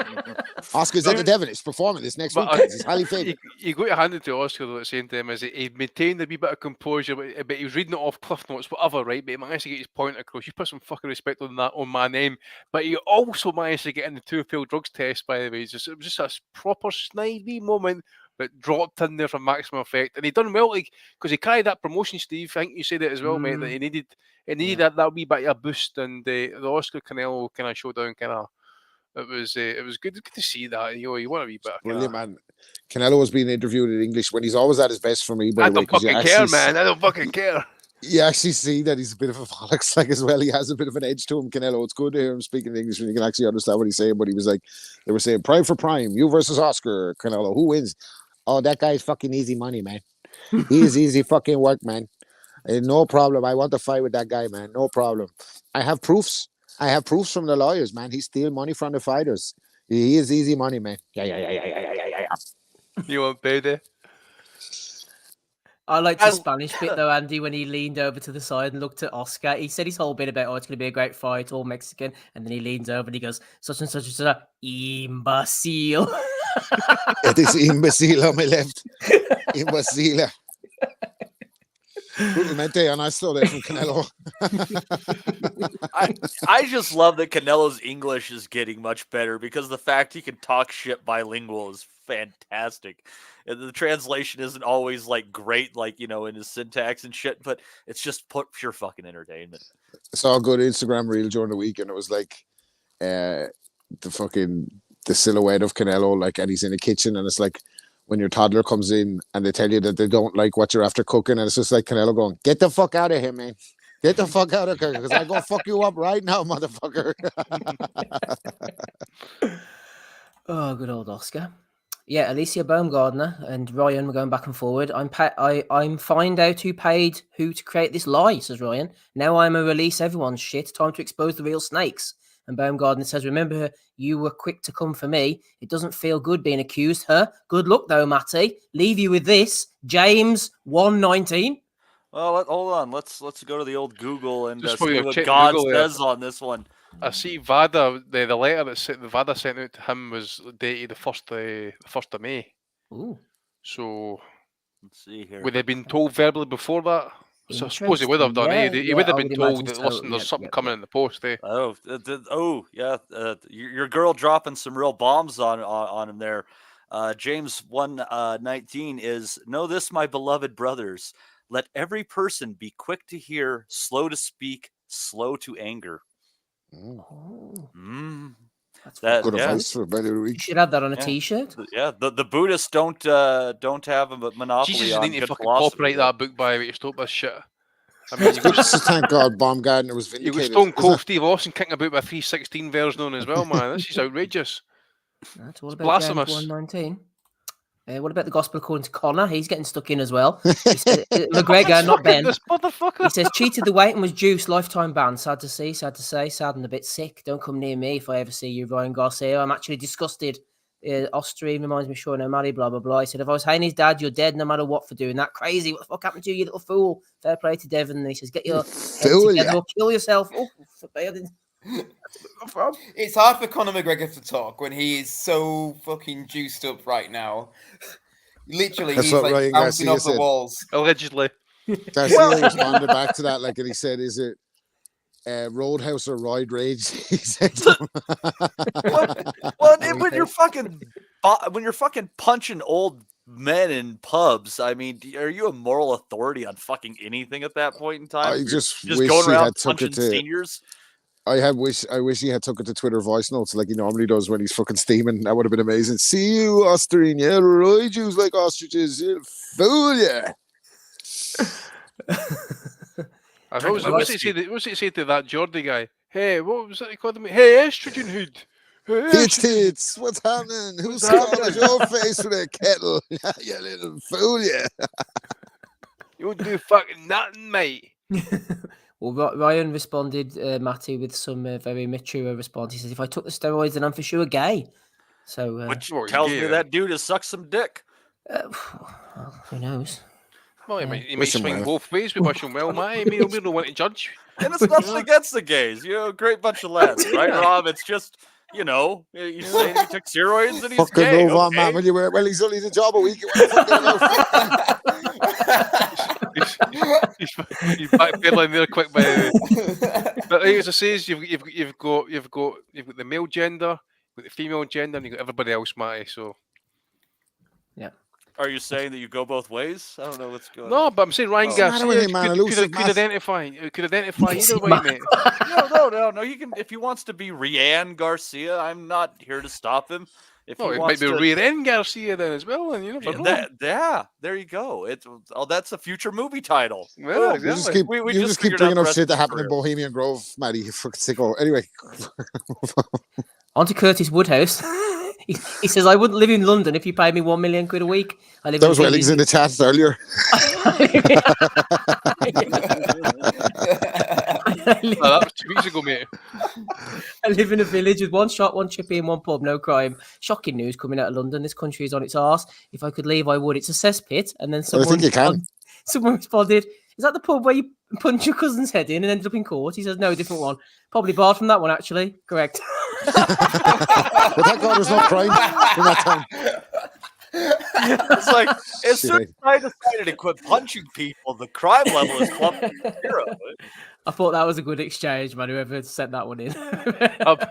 Oscar's at the Devon. He's performing this next week, guys. He's highly favoured. You got to hand it to Oscar, though, at the same time, is he maintained a wee bit of composure, but he was reading it off cliff notes, whatever, right? But he managed to get his point across. You put some fucking respect on that, on my name. But he also managed to get in the two-failed drugs test, by the way. It was just a proper snidey moment, but dropped in there for maximum effect. And he done well, like, because he carried that promotion, Steve. I think you said it as well, mate, that he needed that wee bit of a boost, and the Oscar Canelo kind of showdown kind of. It was good to see that. You want to be better. Brilliant, man. Canelo was being interviewed in English when he's always at his best for me. By I the way, don't fucking care, man. I don't fucking care. You actually see that he's a bit of a bollocks, like, as well. He has a bit of an edge to him, Canelo. It's good to hear him speaking English when you can actually understand what he's saying. But he was like, they were saying, prime for prime, you versus Oscar, Canelo. Who wins? Oh, that guy's fucking easy money, man. He is easy fucking work, man. No problem. I want to fight with that guy, man. No problem. I have proofs. I have proofs from the lawyers, man. He steals money from the fighters. He is easy money, man. Yeah. You want payday? I liked the Spanish bit though, Andy, when he leaned over to the side and looked at Oscar. He said his whole bit about, it's going to be a great fight, all Mexican. And then he leans over and he goes, such and such and such, imbecile. It is imbecile on my left. Imbecile. Brutalmente, and I stole that from Canelo. I just love that Canelo's English is getting much better, because the fact he can talk shit bilingual is fantastic. And the translation isn't always like great, like, you know, in his syntax and shit, but it's just pure fucking entertainment. I saw a good Instagram reel during the week, and it was like the silhouette of Canelo, like, and he's in the kitchen, and it's like when your toddler comes in and they tell you that they don't like what you're after cooking, and it's just like Canelo going, get the fuck out of here, man. Get the fuck out of here, because I'm going to fuck you up right now, motherfucker. Oh, good old Oscar. Yeah, Alicia Baumgardner and Ryan were going back and forward. I'm find out who paid who to create this lie, says Ryan. Now I'm a release everyone's shit. Time to expose the real snakes. And Baumgardner says, remember, you were quick to come for me. It doesn't feel good being accused. Good luck, though, Matty. Leave you with this. James 119. Well, hold on. Let's go to the old Google and Just see what God Google, says on this one. I see Vada, the letter that Vada sent out to him was dated the 1st of May. Ooh. So, let's see here. Would they have been told verbally before that? So I suppose he would have done. He would have been told that, listen, there's something coming in the post. Yeah. Your girl dropping some real bombs on him there. James 1:19 is, know this, my beloved brothers. Let every person be quick to hear, slow to speak, slow to anger. That's good advice for a better week. You should have that on a t-shirt. Yeah, the Buddhists don't have a monopoly Jesus, on need to good fucking philosophy. copyright that book, by the way, to stop this shit. I mean, Thank God Baumgardner was you vindicated. got Stone Cold Steve Austin kicking about with a 316 version on as well, man. This is outrageous. That's all about blasphemous. James 119. What about the gospel according to Connor? He's getting stuck in as well. He said, McGregor, not Ben. This motherfucker. He says, cheated the weight and was juiced. Lifetime ban. Sad to see, sad to say. Sad and a bit sick. Don't come near me if I ever see you, Ryan Garcia. I'm actually disgusted. Austrian reminds me, Sean O'Malley, blah, blah, blah. He said, if I was hanging his dad, you're dead no matter what for doing that. Crazy. What the fuck happened to you, you little fool? Fair play to Devon. And he says, get your head together or kill yourself. Oh, It's hard for Conor McGregor to talk when he is so fucking juiced up right now. Literally, That's he's what like Ryan bouncing Garcia off the said. walls. Allegedly. Garcia responded back to that, like, and he said, "Is it Roadhouse or Ride Rage?" He said, Well, when you're fucking punching old men in pubs, I mean, are you a moral authority on fucking anything at that point in time? I just You're wish going he around had took punching it to. seniors. I wish he had took it to Twitter voice notes like he normally does when he's fucking steaming. That would have been amazing. See you, Austrian. Yeah, ride yous like ostriches. Fool ya. What's it say to that Geordie guy? Hey, what was that he called me? Hey, estrogen hood. Hey, Tits. What's happening? Who's calling your face with a kettle? You little fool ya. You won't do fucking nothing, mate. Well, Ryan responded, Matty, with some very mature response. He says, if I took the steroids, then I'm for sure gay. So, Which tells me that dude has sucked some dick. Well, who knows? Well, he might swing both ways with wishing well, mate. We don't want to judge. And it's nothing against the gays. You know, great bunch of lads, right, Rob? It's just, you know, he's saying he took steroids and he's fucking gay. move on, man. When you wear, well, he's only the job a week. He's backpedaling there quick, by the way. But as I says, you've got the male gender, you've got the female gender, and you've got everybody else, Matty. So, yeah. Are you saying that you go both ways? I don't know what's going on. No, but I'm saying Ryan Garcia could identify either way, mate. No. He can if he wants to be Ryan Garcia. I'm not here to stop him. If it wants might be to... Ryan Garcia then as well, and you never know. There you go. That's a future movie title. Yeah, exactly. You just keep bringing up shit that happened in Bohemian Grove, Matty. You fucking sicko. Anyway. On to Curtis Woodhouse. He says, I wouldn't live in London if you paid me £1 million a week. That was Wellings in the chat earlier. That was 2 weeks ago, mate. I live in a village with one shop, one chippy, and one pub. No crime. Shocking news coming out of London. This country is on its arse. If I could leave, I would. It's a cesspit. And then someone, I think you can. Someone responded, is that the pub where you punch your cousin's head in and ended up in court? He says, no, different one. Probably barred from that one, actually. Correct. But thank God there's no crime in that time. It's like, as soon as I decided to quit punching people, the crime level is plumping to 0. I thought that was a good exchange, man. Whoever sent that one in. The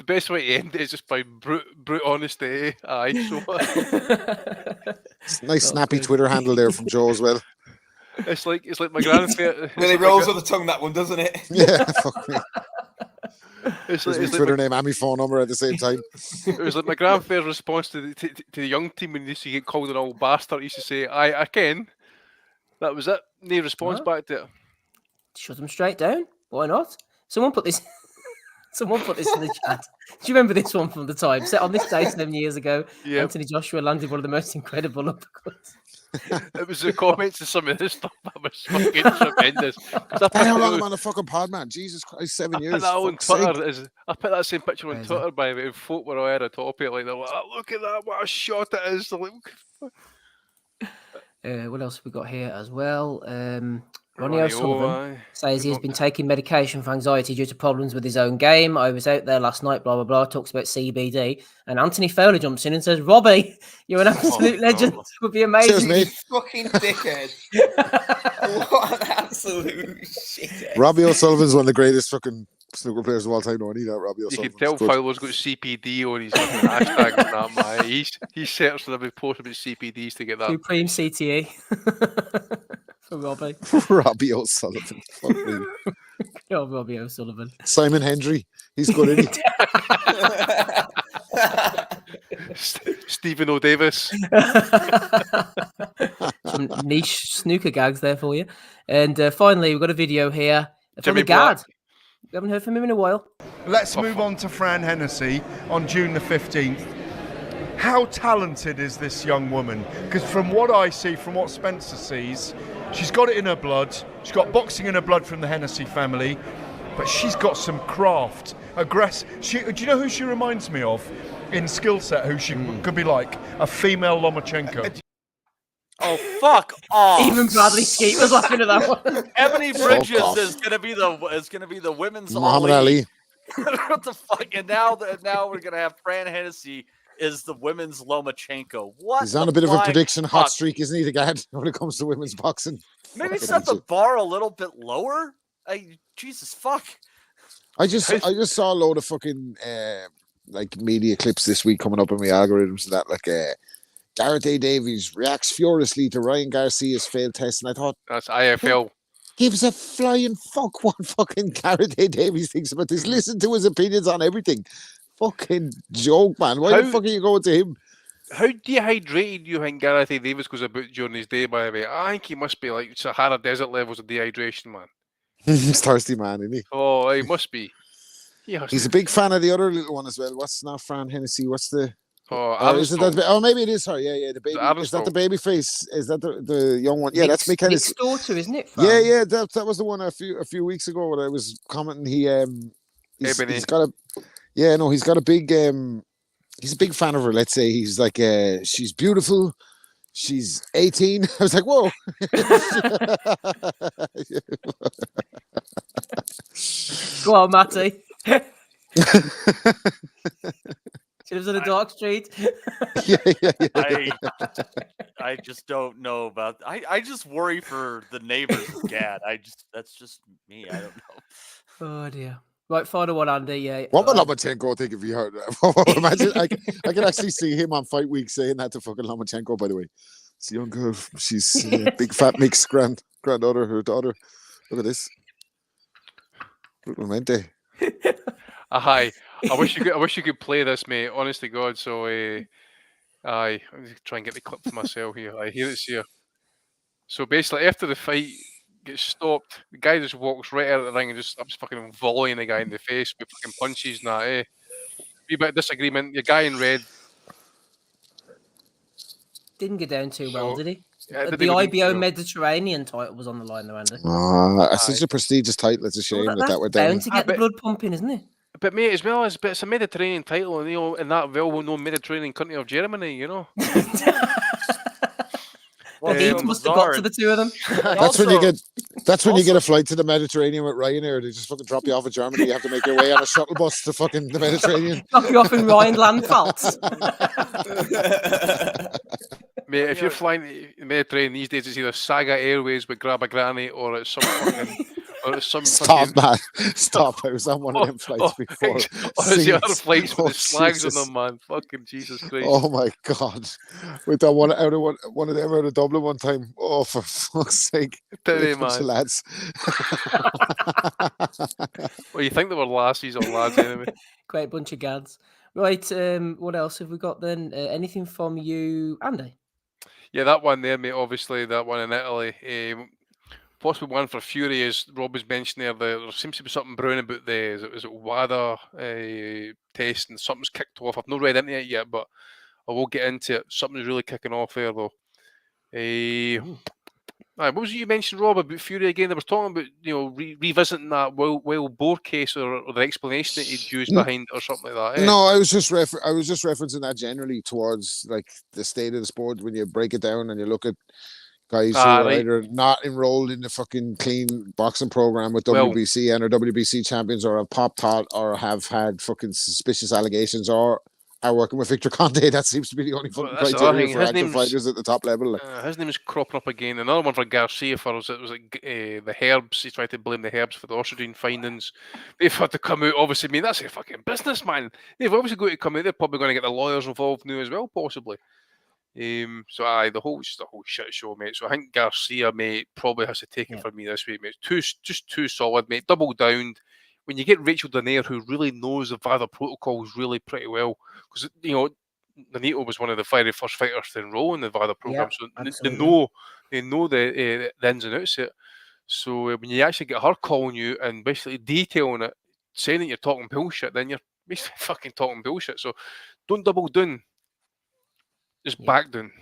best way to end it is just by brute honesty. Aye, so. Nice snappy Twitter handle there from Joe as well. It's like my grandfather. Really rolls with the tongue, that one, doesn't it? Yeah, fuck me. It's Twitter name and my phone number at the same time. It was like my grandfather's response to the young team when he used to get called an old bastard. He used to say, I can. That was it. No response back to it. Shut them straight down. Why not? Someone put this in the chat. Do you remember this one from the time? Set on this day 7 years ago, yep. Anthony Joshua landed one of the most incredible uppercuts. It was the comments to some of this stuff that was fucking tremendous. How long am I on the fucking pod, man? Jesus Christ, 7 years. I put that same picture on Twitter, by the way, and folk were all at the top of it, like, oh, look at that, what a shot it is. What else have we got here as well? Ronnie O'Sullivan says he has been taking medication for anxiety due to problems with his own game. I was out there last night, blah, blah, blah. Talks about CBD. And Anthony Fowler jumps in and says, Robbie, you're an absolute legend. It would be amazing. You fucking dickhead. What an absolute shithead. Robbie O'Sullivan's one of the greatest fucking snooker players of all time. No, I need that, Robbie O'Sullivan. You can tell Fowler's got CPD on his hashtags and that, man. He searched every post about CPDs to get that. Supreme CTE. For Robbie. Robbie O'Sullivan. Fuck me. Oh, Robbie O'Sullivan. Simon Hendry. He's good, isn't he? Stephen O'Davis. Some niche snooker gags there for you. And finally, we've got a video here from Jimmy the Guard. Black. We haven't heard from him in a while. Let's move on to Fran Hennessy on June the 15th. How talented is this young woman? Because from what I see, from what Spencer sees, she's got it in her blood. She's got boxing in her blood from the Hennessy family, but she's got some craft, do you know who she reminds me of in skill set? Who she could be like a female Lomachenko. Oh, fuck off! Even Bradley Skeet was laughing at that one. Ebony Bridges is gonna be the women's Muhammad Ali. What the fuck? And now we're gonna have Fran Hennessy is the women's Lomachenko. What? He's on a bit of a prediction hot streak, isn't he, the guy, when it comes to women's boxing? Maybe set the bar a little bit lower. Jesus fuck. I just saw a load of fucking like media clips this week coming up in my algorithms and that, like Gareth A. Davies reacts furiously to Ryan Garcia's failed test, and I thought that's IFL. Gives a flying fuck what fucking Gareth A. Davies thinks about this. Listen to his opinions on everything. Fucking joke, man. Why the fuck are you going to him? How dehydrated do you think Gareth A. Davies goes about during his day, by the way? I think he must be like Sahara Desert levels of dehydration, man. He's thirsty, man, isn't he? Oh, he must be. He's a big fan of the other little one as well. What's not Fran Hennessy? What's the... is it that, maybe it is her. Yeah, the baby. Is that the baby face? Is that the young one? Yeah, that's Mick Hennessy. Nick's daughter, isn't it? Fran? Yeah. That was the one a few weeks ago when I was commenting. He's got a big he's a big fan of her. Let's say he's like she's beautiful. She's 18. I was like, whoa. Go on, Matty. She lives on a dark street. Yeah. I just don't know about. I just worry for the neighbors of Gad. That's just me. I don't know. Oh dear. Right, final one, Andy. Yeah. What would Lomachenko think if you heard that? Imagine, I can actually see him on Fight Week saying that to fucking Lomachenko. By the way, it's a young girl. She's big fat mixed granddaughter, her daughter. Look at this. Realmente. Hi. I wish you could play this, mate. Honest to God. So, I'm try and get the clip for myself here. Here it's here. So basically, after the fight gets stopped, the guy just walks right out of the ring and just starts fucking volleying the guy in the face with fucking punches and that. Wee bit of disagreement. Your guy in red didn't get down too well, did he? Yeah, the IBO Mediterranean title was on the line, though, Andy. It's such a prestigious title. It's a shame that went down. Bound to get the blood pumping, isn't it? But mate, as well as it's a Mediterranean title, and in that well-known Mediterranean country of Germany, you know. The heat must have got to the two of them. That's when you get a flight to the Mediterranean with Ryanair. They just fucking drop you off in Germany. You have to make your way on a shuttle bus to fucking the Mediterranean. Drop you off in Rhineland-Pfalz. Mate, if you're flying the Mediterranean these days, it's either Saga Airways with Grab a Granny or it's some fucking... Stop, man. Stop. I was on one of them flights before. Or it's the other flights with the slags on them, man. Fucking Jesus Christ. Oh, my God. We done one of them out of Dublin one time. Oh, for fuck's sake. Man. Lads. Well, you think they were lassies or lads anyway. Great bunch of gads. Right, what else have we got then? Anything from you, Andy? Yeah, that one there, mate. Obviously, that one in Italy. Possibly one for Fury, as Rob was mentioning there. There seems to be something brewing about is it WADA test, and something's kicked off. I've not read into it yet, but I will get into it. Something's really kicking off there, though. What was it you mentioned, Rob, about Fury again? They were talking about revisiting that wild boar case or the explanation that he'd used behind it or something like that. No, I was just referencing that generally towards like the state of the sport when you break it down and you look at guys who are either not enrolled in the fucking clean boxing program with WBC and are WBC champions, or have popped out, or have had fucking suspicious allegations, or are working with Victor Conte. That seems to be the only fucking criteria for active fighters at the top level. His name is cropping up again. Another one for Garcia it was like the herbs. He tried to blame the herbs for the Osterdean findings. They've had to come out. Obviously, I mean, that's a fucking business, man. They've obviously got to come out. They're probably going to get the lawyers involved now as well, possibly. The whole shit show, mate. So I think Garcia, mate, probably has to take it for me this week, mate. Just too solid, mate. Double down. When you get Rachel Denier, who really knows the VADA protocols really pretty well, because Nonito was one of the very first fighters to enroll in the VADA program, so they know the ins and outs of it. So when you actually get her calling you and basically detailing it, saying that you're talking bullshit, then you're basically fucking talking bullshit. So don't double down. Just back down.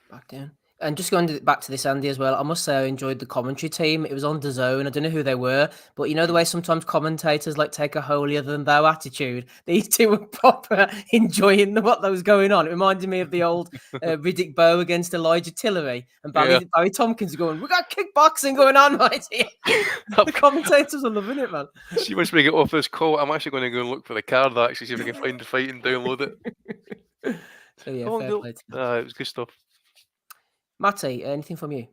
Back down. And just going back to this, Andy, as well, I must say I enjoyed the commentary team. It was on DAZN. I don't know who they were, but you know the way sometimes commentators like take a holier than thou attitude. These two were proper enjoying what was going on. It reminded me of the old Riddick Bowe against Elijah Tillery, and Barry Tompkins going, "We got kickboxing going on right here." The commentators are loving it, man. See, once we get off this call, I'm actually going to go and look for the card actually, see if I can find the fight and download it. So yeah, fair play to them. It was good stuff. Matty, anything from you?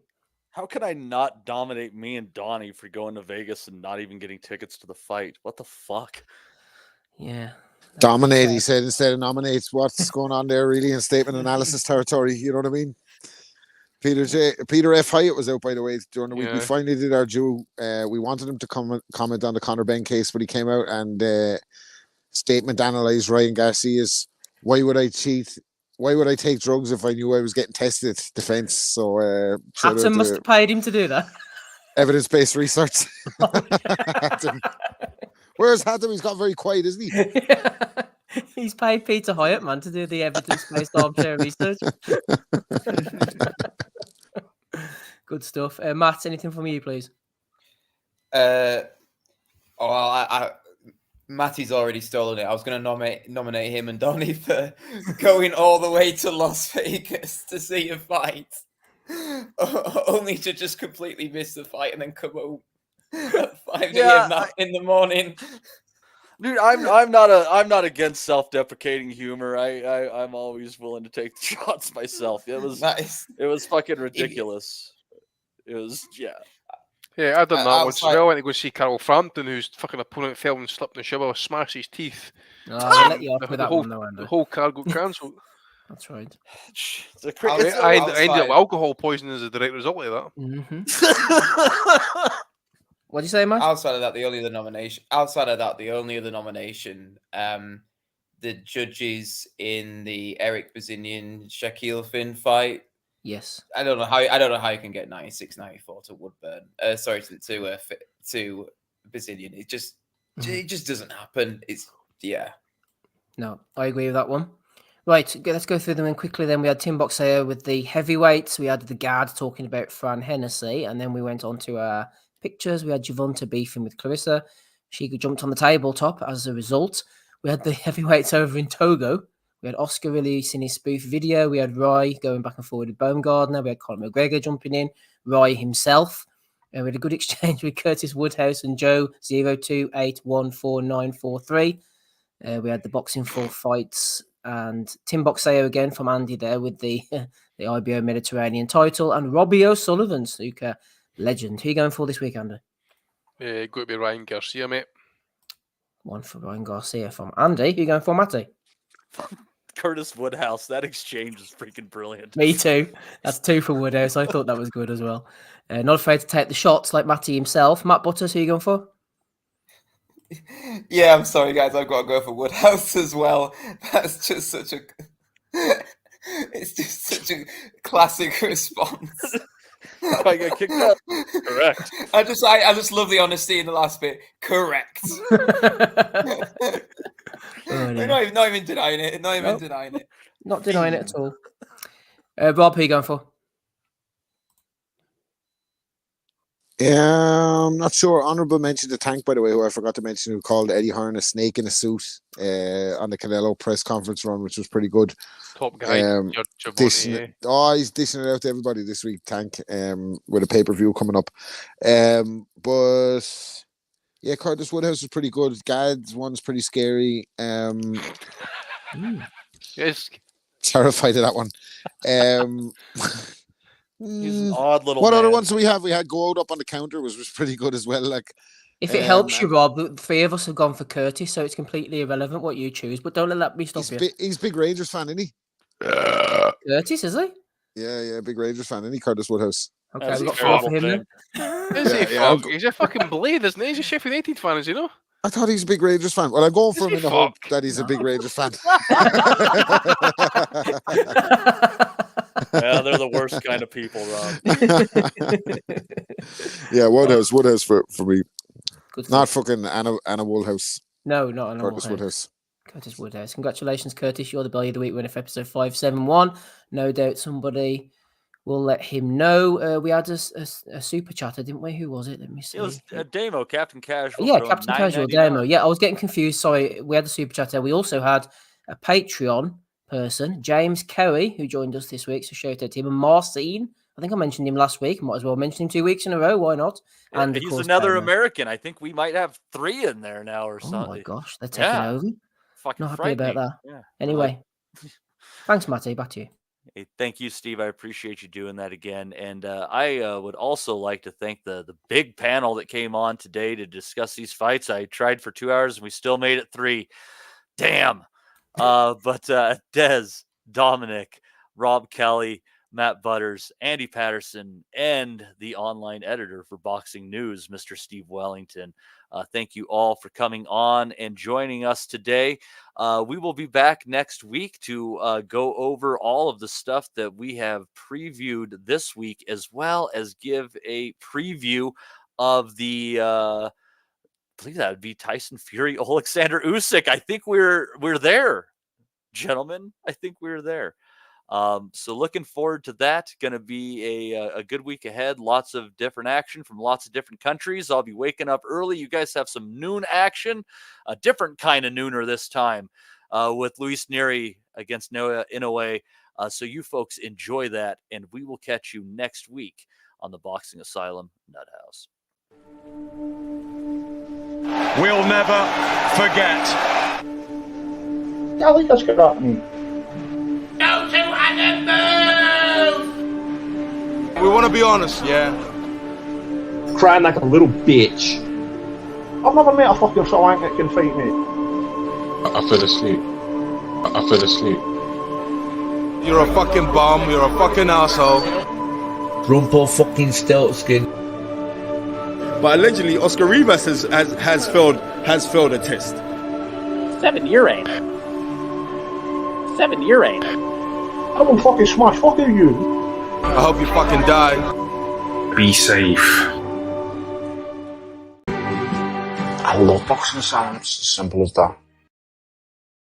How could I not dominate me and Donnie for going to Vegas and not even getting tickets to the fight? What the fuck? Yeah. Dominate, he said, instead of nominate. What's going on there, really, in statement analysis territory? You know what I mean? Peter F. Hyatt was out, by the way, during the week. We finally did our due. We wanted him to comment on the Conor Benn case, but he came out and statement analysed Ryan Garcia's "Why would I cheat? Why would I take drugs if I knew I was getting tested?" defense. So Hatton must have paid him to do that. Evidence-based research. Where's Hatton? He's got very quiet, isn't he? He's paid Peter Hyatt, man, to do the evidence-based armchair research. Good stuff. Matt, anything from you, please? Matty's already stolen it. I was going to nominate him and Donnie for going all the way to Las Vegas to see a fight, only to just completely miss the fight and then come home at 5 a.m. in the morning. Dude, I'm not against self-deprecating humor. I'm always willing to take the shots myself. It was fucking ridiculous. It was Yeah, I done that once as well. I went to go see Carol Frampton, whose fucking opponent fell and slipped in the shower, smashed his teeth. I'll let you off with that one, though, Andrew. The whole card got cancelled. That's right. I ended up with alcohol poisoning as a direct result of that. Mm-hmm. What'd you say, man? Outside of that, the only other nomination, the judges in the Eric Bazinian Shaquille Finn fight. Yes. I don't know how you can get 96-94 to Woodburn. To Bazinian. It just doesn't happen. No, I agree with that one. Right, let's go through them in quickly. Then we had Tim Boxeo with the heavyweights. We had the guard talking about Fran Hennessy, and then we went on to our pictures. We had Javonta beefing with Clarissa. She jumped on the tabletop as a result. We had the heavyweights over in Togo. We had Oscar releasing his spoof video. We had Roy going back and forward with Baumgardner. We had Conor McGregor jumping in. Roy himself. We had a good exchange with Curtis Woodhouse and Joe 02814943. We had the boxing full fights and Tim Boxeo again from Andy there with the IBO Mediterranean title and Robbie O'Sullivan, snooker legend. Who are you going for this week, Andy? Going to be Ryan Garcia, mate. One for Ryan Garcia from Andy. Who are you going for, Matty? Curtis Woodhouse. That exchange is freaking brilliant. Me too. That's 2 for Woodhouse. I thought that was good as well. Not afraid to take the shots like Matty himself. Matt Butters, who are you going for? Yeah, I'm sorry, guys. I've got to go for Woodhouse as well. That's just such a... It's just such a classic response. I get kicked out. Correct. I just love the honesty in the last bit. Correct. Not even denying it. Not denying it at all. Rob, who are you going for? I'm not sure. Honourable mention to Tank, by the way, who I forgot to mention, who called Eddie Hearn a snake in a suit on the Canelo press conference run, which was pretty good. Top guy. He's dishing it out to everybody this week, Tank, with a pay-per-view coming up. But yeah, Curtis Woodhouse is pretty good. Gad's one's pretty scary. Yes. Terrified of that one. He's an odd little What man. other ones do we have? We had Go Out Up on the Counter was pretty good as well. Like, if it helps you, Rob, the 3 of us have gone for Curtis, so it's completely irrelevant what you choose. But don't let me stop you. He's a big Rangers fan, isn't he? Curtis, is he? Yeah, big Rangers fan, isn't he? Curtis Woodhouse. Okay, we've got 4 for him then. He's a fucking blade, isn't he? He's a Sheffield United fan, is he, know? I thought he's a big Rangers fan. Well, I'm going for him in the hope that he's a big Rangers fan. Yeah, they're the worst kind of people, Rob. Yeah, Woodhouse for me. Good Not fucking Anna Woolhouse. No, not Anna Curtis Woodhouse. Curtis Woodhouse. Congratulations, Curtis. You're the Belly of the Week winner for episode 571. No doubt somebody will let him know. We had a super chatter, didn't we? Who was it? Let me see. It was Damo, Captain Casual. Yeah, Captain Casual, Damo. Yeah, I was getting confused. Sorry, we had the super chatter. We also had a Patreon person, James Kerry, who joined us this week. So shout out to him. And Marcin, I think I mentioned him last week. Might as well mention him 2 weeks in a row. Why not? And he's another American. I think we might have 3 in there now or something. Oh my gosh, they're taking over. Fucking Not happy about that. Yeah. Anyway, thanks, Matty. Back to you. Hey, thank you, Steve. I appreciate you doing that again. And I would also like to thank the big panel that came on today to discuss these fights. I tried for 2 hours and we still made it 3. Damn. But Dez, Dominic, Rob Kelly, Matt Butters, Andy Patterson, and the online editor for Boxing News, Mr. Steve Wellington. Thank you all for coming on and joining us today. We will be back next week to go over all of the stuff that we have previewed this week, as well as give a preview of the I believe that would be Tyson Fury, Alexander Usyk. I think we're there, gentlemen. I think we're there. So looking forward to that. Going to be a good week ahead. Lots of different action from lots of different countries. I'll be waking up early. You guys have some noon action, a different kind of nooner this time with Luis Nery against Inoue. So you folks enjoy that, and we will catch you next week on the Boxing Asylum Nuthouse. We'll never forget. I think that's good at me. Go to and move! We want to be honest, yeah? Crying like a little bitch. I've never met a fucking Sri that can fight me. I fell asleep. I fell asleep. You're a fucking bum, you're a fucking asshole. Rumpo fucking Steltskin. But allegedly, Oscar Rivas has failed a test. 7-year aim. 7-year aim. I will fucking smash fucking you. I hope you fucking die. Be safe. I love Boxing Asylum. It's as simple as that.